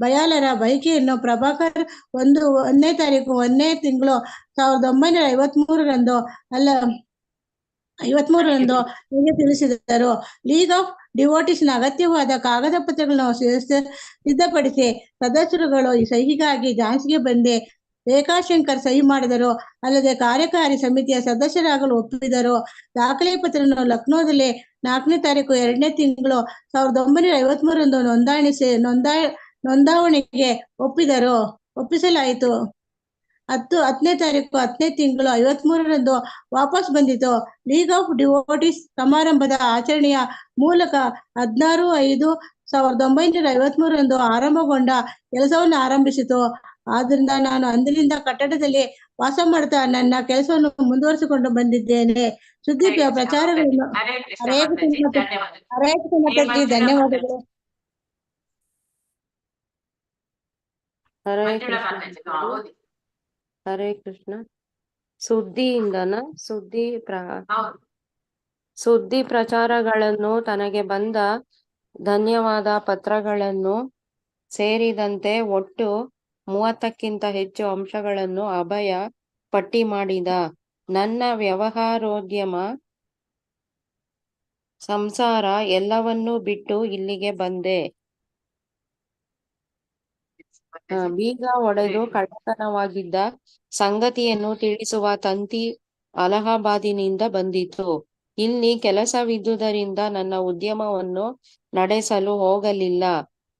S8: ಬಯಾಲರ ಬೈಕಿಯನ್ನು ಪ್ರಭಾಕರ್ 1ನೇ ತಾರೀಕು 1ನೇ ತಿಂಗಳು 1953ರಂದು ಹೀಗೆ ತಿಳಿಸಿದರು. ಲೀಗ್ ಆಫ್ ಡಿವೋಟಿಸ್ನ ಅಗತ್ಯವಾದ ಕಾಗದ ಪತ್ರಗಳನ್ನು ಸಿದ್ಧಪಡಿಸಿ ಸದಸ್ಯರುಗಳು ಸಹಿಗಾಗಿ ಝಾನ್ಸಿಗೆ ಬಂದೆ. ರೇಖಾಶಂಕರ್ ಸಹಿ ಮಾಡಿದರು. ಅಲ್ಲದೆ ಕಾರ್ಯಕಾರಿ ಸಮಿತಿಯ ಸದಸ್ಯರಾಗಲು ಒಪ್ಪಿದರು. ದಾಖಲೆ ಪತ್ರವನ್ನು ಲಕ್ನೋದಲ್ಲಿ 4ನೇ ತಾರೀಕು 2ನೇ ತಿಂಗಳು 1953ರಂದು ನೋಂದಾವಣೆಗೆ ಒಪ್ಪಿಸಲಾಯಿತು. 10ನೇ ತಾರೀಕು 10ನೇ ತಿಂಗಳು 53ರಂದು ವಾಪಸ್ ಬಂದಿತು. ಲೀಗ್ ಆಫ್ ಡಿವೋಟಿಸ್ ಸಮಾರಂಭದ ಆಚರಣೆಯ ಮೂಲಕ 16/5/1953ರಂದು ಆರಂಭಗೊಂಡ ಕೆಲಸವನ್ನು ಆರಂಭಿಸಿತು. ಆದ್ದರಿಂದ ನಾನು ಅಂದಿನಿಂದ ಕಟ್ಟಡದಲ್ಲಿ ವಾಸ ಮಾಡ್ತಾ ನನ್ನ ಕೆಲಸವನ್ನು ಮುಂದುವರಿಸಿಕೊಂಡು ಬಂದಿದ್ದೇನೆ. ಸುದ್ದಿ ಪ್ರಚಾರಗಳನ್ನು ಧನ್ಯವಾದಗಳು.
S9: ಹರೇ ಕೃಷ್ಣ. ಸುದ್ದಿ ಪ್ರಚಾರಗಳನ್ನು ತನಗೆ ಬಂದ ಧನ್ಯವಾದ ಪತ್ರಗಳನ್ನು ಸೇರಿದಂತೆ ಒಟ್ಟು 30ಕ್ಕಿಂತ ಹೆಚ್ಚು ಅಂಶಗಳನ್ನು ಅಭಯ ಪಟ್ಟಿ ಮಾಡಿದ. ನನ್ನ ವ್ಯವಹಾರೋದ್ಯಮ, ಸಂಸಾರ ಎಲ್ಲವನ್ನೂ ಬಿಟ್ಟು ಇಲ್ಲಿಗೆ ಬಂದೆ. ಬೀಗ ಒಡೆದು ಕಳ್ಳತನವಾಗಿದ್ದ ಸಂಗತಿಯನ್ನು ತಿಳಿಸುವ ತಂತಿ ಅಲಹಾಬಾದಿನಿಂದ ಬಂದಿತು. ಇಲ್ಲಿ ಕೆಲಸವಿದ್ದುದರಿಂದ ನನ್ನ ಉದ್ಯಮವನ್ನು ನಡೆಸಲು ಹೋಗಲಿಲ್ಲ.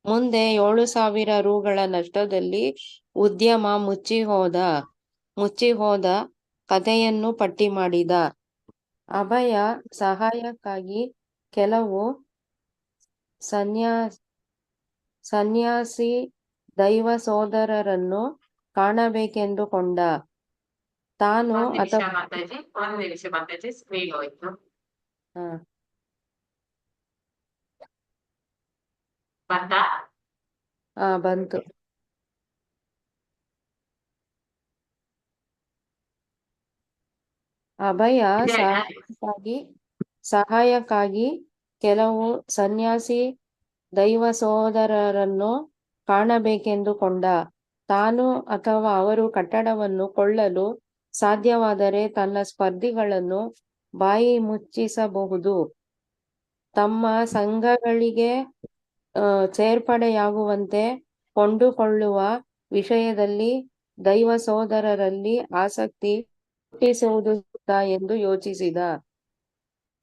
S9: ಮುಂದೆ 7,000 ರೂಗಳ ನಷ್ಟದಲ್ಲಿ ಉದ್ಯಮ ಮುಚ್ಚಿಹೋದ ಕಥೆಯನ್ನು ಪಟ್ಟಿ ಮಾಡಿದ. ಅಭಯ ಸಹಾಯಕ್ಕಾಗಿ ಕೆಲವು ಸನ್ಯಾಸಿ ದೈವ ಸೋದರರನ್ನು ಕಾಣಬೇಕೆಂದುಕೊಂಡ. ತಾನು
S1: ಒಂದ್ ನಿಮಿಷ
S9: ಅಥವಾ
S1: ಮಾತಾಜಿ, ಒಂದ್ ನಿಮಿಷ ಮಾತಾಜಿ, ಸ್ಕ್ರೀನ್ ಹೋಯ್ತು.
S9: ಹಾ,
S1: ಬಂತಾ?
S9: ಬಂತು. ಅಭಯ
S1: ಇದೆ.
S9: ಸಹಾಯಕ್ಕಾಗಿ ಕೆಲವು ಸನ್ಯಾಸಿ ದೈವ ಸೋದರರನ್ನು ಕಾಣಬೇಕೆಂದುಕೊಂಡ. ತಾನು ಅಥವಾ ಅವರು ಕಟ್ಟಡವನ್ನು ಕೊಳ್ಳಲು ಸಾಧ್ಯವಾದರೆ ತನ್ನ ಸ್ಪರ್ಧಿಗಳನ್ನು ಬಾಯಿ ಮುಚ್ಚಿಸಬಹುದು. ತಮ್ಮ ಸಂಘಗಳಿಗೆ ಸೇರ್ಪಡೆಯಾಗುವಂತೆ ಕೊಂಡುಕೊಳ್ಳುವ ವಿಷಯದಲ್ಲಿ ದೈವ ಸೋದರರಲ್ಲಿ ಆಸಕ್ತಿ ಹುಟ್ಟಿಸುವುದು ಎಂದು ಯೋಚಿಸಿದ.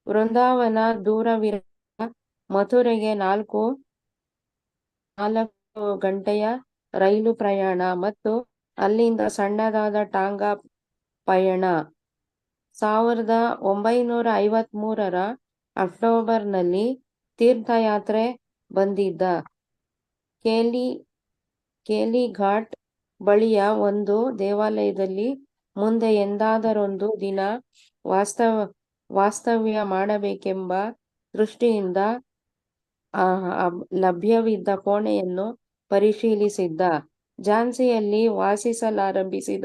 S9: ವೃಂದಾವನ ದೂರವಿರುವ ಮಥುರೆಗೆ 4 ಗಂಟೆಯ ರೈಲು ಪ್ರಯಾಣ ಮತ್ತು ಅಲ್ಲಿಂದ ಸಣ್ಣದಾದ ಟಾಂಗಾ ಪಯಣ. 1953ರ ಅಕ್ಟೋಬರ್ನಲ್ಲಿ ತೀರ್ಥಯಾತ್ರೆ ಬಂದಿದ್ದ. ಕೇಲಿಘಾಟ್ ಬಳಿಯ ಒಂದು ದೇವಾಲಯದಲ್ಲಿ ಮುಂದೆ ಎಂದಾದರೊಂದು ದಿನ ವಾಸ್ತವ್ಯ ಮಾಡಬೇಕೆಂಬ ದೃಷ್ಟಿಯಿಂದ ಲಭ್ಯವಿದ್ದ ಕೋಣೆಯನ್ನು ಪರಿಶೀಲಿಸಿದ್ದ. ಝಾನ್ಸಿಯಲ್ಲಿ ವಾಸಿಸಲಾರಂಭಿಸಿದ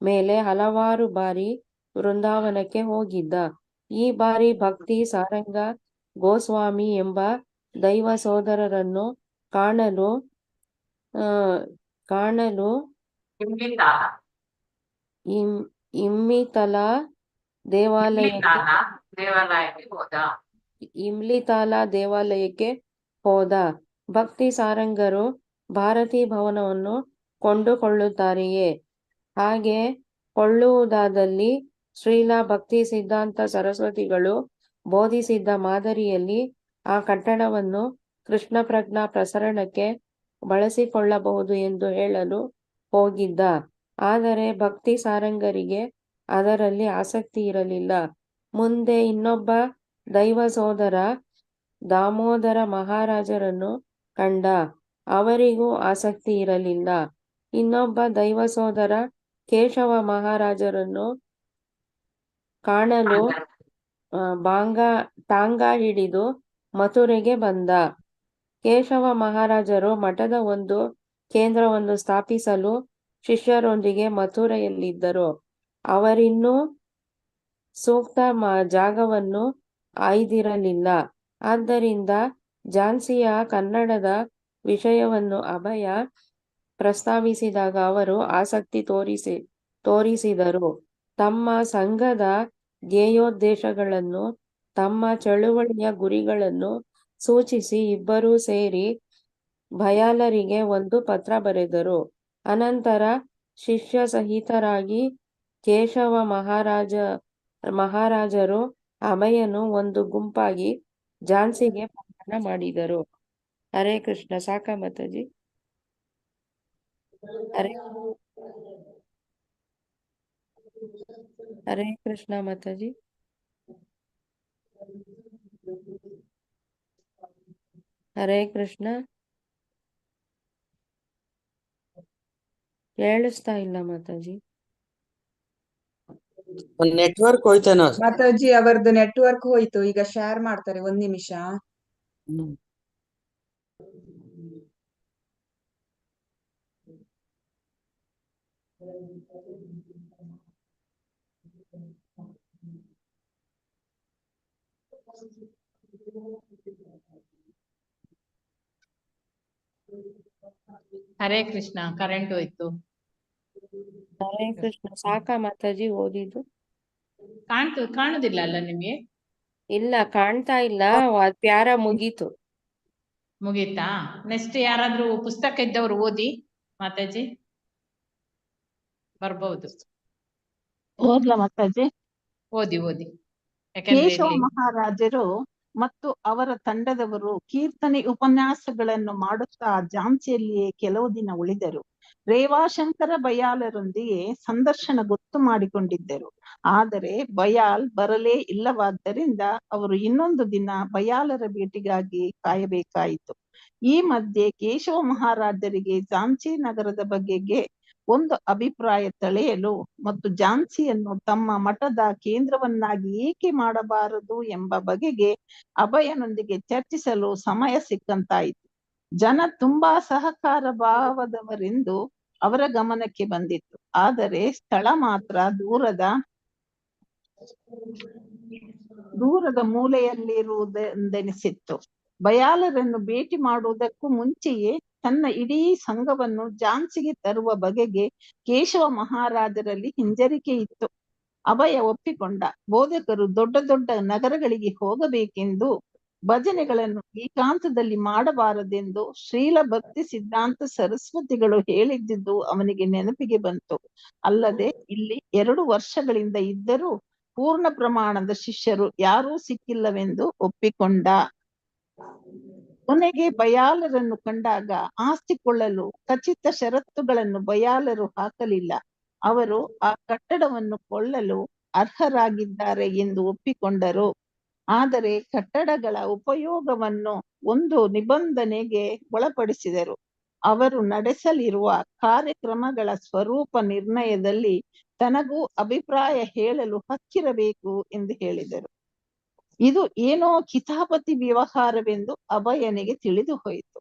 S9: ಮೇಲೆ ಹಲವಾರು ಬಾರಿ ವೃಂದಾವನಕ್ಕೆ ಹೋಗಿದ್ದ. ಈ ಬಾರಿ ಭಕ್ತಿ ಸಾರಂಗ ಗೋಸ್ವಾಮಿ ಎಂಬ ದೈವ ಸೋದರರನ್ನು ಕಾಣಲು ಇಮ್ಲಿತಾಲ ದೇವಾಲಯಕ್ಕೆ ಹೋದ. ಭಕ್ತಿ ಸಾರಂಗರು ಭಾರತೀ ಭವನವನ್ನು ಕೊಂಡುಕೊಳ್ಳುತ್ತಾರೆಯೇ? ಹಾಗೆ ಕೊಳ್ಳುವುದಾದಲ್ಲಿ ಶ್ರೀಲ ಭಕ್ತಿ ಸಿದ್ಧಾಂತ ಸರಸ್ವತಿಗಳು ಬೋಧಿಸಿದ್ದ ಮಾದರಿಯಲ್ಲಿ ಆ ಕಟ್ಟಡವನ್ನು ಕೃಷ್ಣ ಪ್ರಜ್ಞಾ ಪ್ರಸರಣಕ್ಕೆ ಬಳಸಿಕೊಳ್ಳಬಹುದು ಎಂದು ಹೇಳಲು ಹೋಗಿದ್ದ. ಆದರೆ ಭಕ್ತಿ ಸಾರಂಗರಿಗೆ ಅದರಲ್ಲಿ ಆಸಕ್ತಿ ಇರಲಿಲ್ಲ. ಮುಂದೆ ಇನ್ನೊಬ್ಬ ದೈವ ಸೋದರ ದಾಮೋದರ ಮಹಾರಾಜರನ್ನು ಕಂಡ. ಅವರಿಗೂ ಆಸಕ್ತಿ ಇರಲಿಲ್ಲ. ಇನ್ನೊಬ್ಬ ದೈವ ಸೋದರ ಕೇಶವ ಮಹಾರಾಜರನ್ನು ಕಾಣಲು ಟಾಂಗಾ ಹಿಡಿದು ಮಥುರೆಗೆ ಬಂದ. ಕೇಶವ ಮಹಾರಾಜರು ಮಠದ ಒಂದು ಕೇಂದ್ರವನ್ನು ಸ್ಥಾಪಿಸಲು ಶಿಷ್ಯರೊಂದಿಗೆ ಮಥುರೆಯಲ್ಲಿದ್ದರು. ಅವರಿನ್ನೂ ಸೂಕ್ತ ಜಾಗವನ್ನು ಆಯ್ದಿರಲಿಲ್ಲ. ಆದ್ದರಿಂದ ಝಾನ್ಸಿಯ ಕನ್ನಡದ ವಿಷಯವನ್ನು ಅಭಯ ಪ್ರಸ್ತಾವಿಸಿದಾಗ ಅವರು ಆಸಕ್ತಿ ತೋರಿಸಿದರು. ತಮ್ಮ ಸಂಘದ ಧ್ಯೇಯೋದ್ದೇಶಗಳನ್ನು, ತಮ್ಮ ಚಳುವಳಿಯ ಗುರಿಗಳನ್ನು ಸೂಚಿಸಿ ಇಬ್ಬರೂ ಸೇರಿ ಭಯಾಲರಿಗೆ ಒಂದು ಪತ್ರ ಬರೆದರು. ಅನಂತರ ಶಿಷ್ಯ ಸಹಿತರಾಗಿ ಕೇಶವ ಮಹಾರಾಜರು ಅಭಯನು ಒಂದು ಗುಂಪಾಗಿ ಝಾನ್ಸಿಗೆ ಪ್ರಯಾಣ ಮಾಡಿದರು. ಹರೇ ಕೃಷ್ಣ. ಸಾಕ ಮಾತಾಜಿ? ಹರೇ ಕೃಷ್ಣ ಮಾತಾಜಿ. ಹರೇ ಕೃಷ್ಣ. ಕೇಳಿಸ್ತಾ ಇಲ್ಲ ಮಾತಾಜಿ.
S6: ನೆಟ್ವರ್ಕ್ ಹೋಯ್ತೇನೋ.
S2: ಮಾತಾಜಿ ಅವರದ್ದು ನೆಟ್ವರ್ಕ್ ಹೋಯ್ತು. ಈಗ ಶೇರ್ ಮಾಡ್ತಾರೆ, 1 ನಿಮಿಷ.
S1: ಹರೇ ಕೃಷ್ಣ. ಕರೆಂಟ್ ಹೋಯ್ತು.
S9: ಹರೇ ಕೃಷ್ಣ. ಸಾಕಾ ಮಾತಾಜಿ ಓದಿದ್ದು?
S1: ಕಾಣುದಿಲ್ಲ ಅಲ್ಲ ನಿಮ್ಗೆ?
S9: ಇಲ್ಲ, ಕಾಣ್ತಾ ಇಲ್ಲ. ಪ್ಯಾರ ಮುಗೀತು.
S1: ಮುಗೀತಾ? ನೆಕ್ಸ್ಟ್ ಯಾರಾದ್ರೂ ಪುಸ್ತಕ ಇದ್ದವ್ರು ಓದಿ ಮಾತಾಜಿ, ಬರ್ಬಹುದು.
S10: ಓದ್ಲಾ ಮಾತಾಜಿ?
S1: ಓದಿ. ಯಾಕಂದ್ರೆ
S10: ಕೇಶವ ಮಹಾರಾಜರು ಮತ್ತು ಅವರ ತಂಡದವರು ಕೀರ್ತನೆ ಉಪನ್ಯಾಸಗಳನ್ನು ಮಾಡುತ್ತಾ ಝಾನ್ಸಿಯಲ್ಲಿಯೇ ಕೆಲವು ದಿನ ಉಳಿದರು. ರೇವಾಶಂಕರ ಬಯಾಲರೊಂದಿಗೆ ಸಂದರ್ಶನ ಗೊತ್ತು ಮಾಡಿಕೊಂಡಿದ್ದರು. ಆದರೆ ಬಯಾಲ್ ಬರಲೇ ಇಲ್ಲವಾದ್ದರಿಂದ ಅವರು ಇನ್ನೊಂದು ದಿನ ಬಯಾಲರ ಭೇಟಿಗಾಗಿ ಕಾಯಬೇಕಾಯಿತು. ಈ ಮಧ್ಯೆ ಕೇಶವ ಮಹಾರಾಜರಿಗೆ ಝಾನ್ಸಿ ನಗರದ ಬಗೆಗೆ ಒಂದು ಅಭಿಪ್ರಾಯ ತಳೆಯಲು ಮತ್ತು ಝಾನ್ಸಿಯನ್ನು ತಮ್ಮ ಮಠದ ಕೇಂದ್ರವನ್ನಾಗಿ ಏಕೆ ಮಾಡಬಾರದು ಎಂಬ ಬಗೆಗೆ ಅಭಯನೊಂದಿಗೆ ಚರ್ಚಿಸಲು ಸಮಯ ಸಿಕ್ಕಂತಾಯಿತು. ಜನ ತುಂಬಾ ಸಹಕಾರ ಭಾವದವರೆಂದು ಅವರ ಗಮನಕ್ಕೆ ಬಂದಿತ್ತು. ಆದರೆ ಸ್ಥಳ ಮಾತ್ರ ದೂರದ ಮೂಲೆಯಲ್ಲಿರುವುದೆಂದೆನಿಸಿತ್ತು. ಬಯಾಲರನ್ನು ಭೇಟಿ ಮಾಡುವುದಕ್ಕೂ ಮುಂಚೆಯೇ ತನ್ನ ಇಡೀ ಸಂಘವನ್ನು ಝಾನ್ಸಿಗೆ ತರುವ ಬಗೆಗೆ ಕೇಶವ ಮಹಾರಾಜರಲ್ಲಿ ಹಿಂಜರಿಕೆ ಇತ್ತು. ಅಭಯ ಒಪ್ಪಿಕೊಂಡ. ಬೋಧಕರು ದೊಡ್ಡ ದೊಡ್ಡ ನಗರಗಳಿಗೆ ಹೋಗಬೇಕೆಂದು, ಭಜನೆಗಳನ್ನು ಏಕಾಂತದಲ್ಲಿ ಮಾಡಬಾರದೆಂದು ಶ್ರೀಲ ಭಕ್ತಿ ಸಿದ್ಧಾಂತ ಸರಸ್ವತಿಗಳು ಹೇಳಿದ್ದುದು ಅವನಿಗೆ ನೆನಪಿಗೆ ಬಂತು. ಅಲ್ಲದೆ ಇಲ್ಲಿ 2 ವರ್ಷಗಳಿಂದ ಇದ್ದರೂ ಪೂರ್ಣ ಪ್ರಮಾಣದ ಶಿಷ್ಯರು ಯಾರೂ ಸಿಕ್ಕಿಲ್ಲವೆಂದು ಒಪ್ಪಿಕೊಂಡ. ಕೊನೆಗೆ ಬಯಾಲರನ್ನು ಕಂಡಾಗ ಆಸ್ತಿ ಕೊಳ್ಳಲು ಖಚಿತ ಷರತ್ತುಗಳನ್ನು ಬಯಾಲರು ಹಾಕಲಿಲ್ಲ. ಅವರು ಆ ಕಟ್ಟಡವನ್ನು ಕೊಳ್ಳಲು ಅರ್ಹರಾಗಿದ್ದಾರೆ ಎಂದು ಒಪ್ಪಿಕೊಂಡರು. ಆದರೆ ಕಟ್ಟಡಗಳ ಉಪಯೋಗವನ್ನು ಒಂದು ನಿಬಂಧನೆಗೆ ಒಳಪಡಿಸಿದರು. ಅವರು ನಡೆಸಲಿರುವ ಕಾರ್ಯಕ್ರಮಗಳ ಸ್ವರೂಪ ನಿರ್ಣಯದಲ್ಲಿ ತನಗೂ ಅಭಿಪ್ರಾಯ ಹೇಳಲು ಹಕ್ಕಿರಬೇಕು ಎಂದು ಹೇಳಿದರು. ಇದು ಏನೋ ಕಿತಾಪತಿ ವ್ಯವಹಾರವೆಂದು ಅಭಯನಿಗೆ ತಿಳಿದು ಹೋಯಿತು.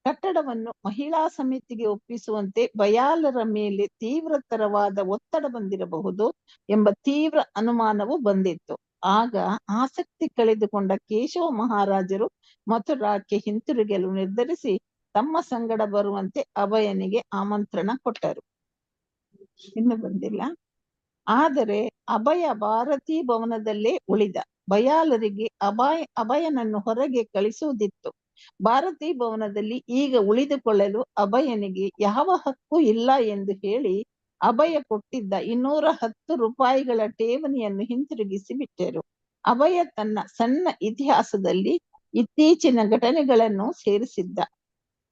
S10: ಕಟ್ಟಡವನ್ನು ಮಹಿಳಾ ಸಮಿತಿಗೆ ಒಪ್ಪಿಸುವಂತೆ ಬಯಾಲರ ಮೇಲೆ ತೀವ್ರತರವಾದ ಒತ್ತಡ ಬಂದಿರಬಹುದು ಎಂಬ ತೀವ್ರ ಅನುಮಾನವು ಬಂದಿತ್ತು. ಆಗ ಆಸಕ್ತಿ ಕಳೆದುಕೊಂಡ ಕೇಶವ ಮಹಾರಾಜರು ಮಥುರಾಕ್ಕೆ ಹಿಂತಿರುಗಲು ನಿರ್ಧರಿಸಿ ತಮ್ಮ ಸಂಗಡ ಬರುವಂತೆ ಅಭಯನಿಗೆ ಆಮಂತ್ರಣ ಕೊಟ್ಟರು. ಇನ್ನು ಬಂದಿಲ್ಲ. ಆದರೆ ಅಭಯ ಭಾರತೀ ಭವನದಲ್ಲೇ ಉಳಿದ. ಬಯಾಲರಿಗೆ ಅಭಯನನ್ನು ಹೊರಗೆ ಕಳಿಸುವುದಿತ್ತು. ಭಾರತೀ ಭವನದಲ್ಲಿ ಈಗ ಉಳಿದುಕೊಳ್ಳಲು ಅಭಯನಿಗೆ ಯಾವ ಹಕ್ಕು ಇಲ್ಲ ಎಂದು ಹೇಳಿ ಅಭಯ ಕೊಟ್ಟಿದ್ದ 210 ರೂಪಾಯಿಗಳ ಠೇವಣಿಯನ್ನು ಹಿಂತಿರುಗಿಸಿ ಬಿಟ್ಟರು. ಅಭಯ ತನ್ನ ಸಣ್ಣ ಇತಿಹಾಸದಲ್ಲಿ ಇತ್ತೀಚಿನ ಘಟನೆಗಳನ್ನು ಸೇರಿಸಿದ್ದ.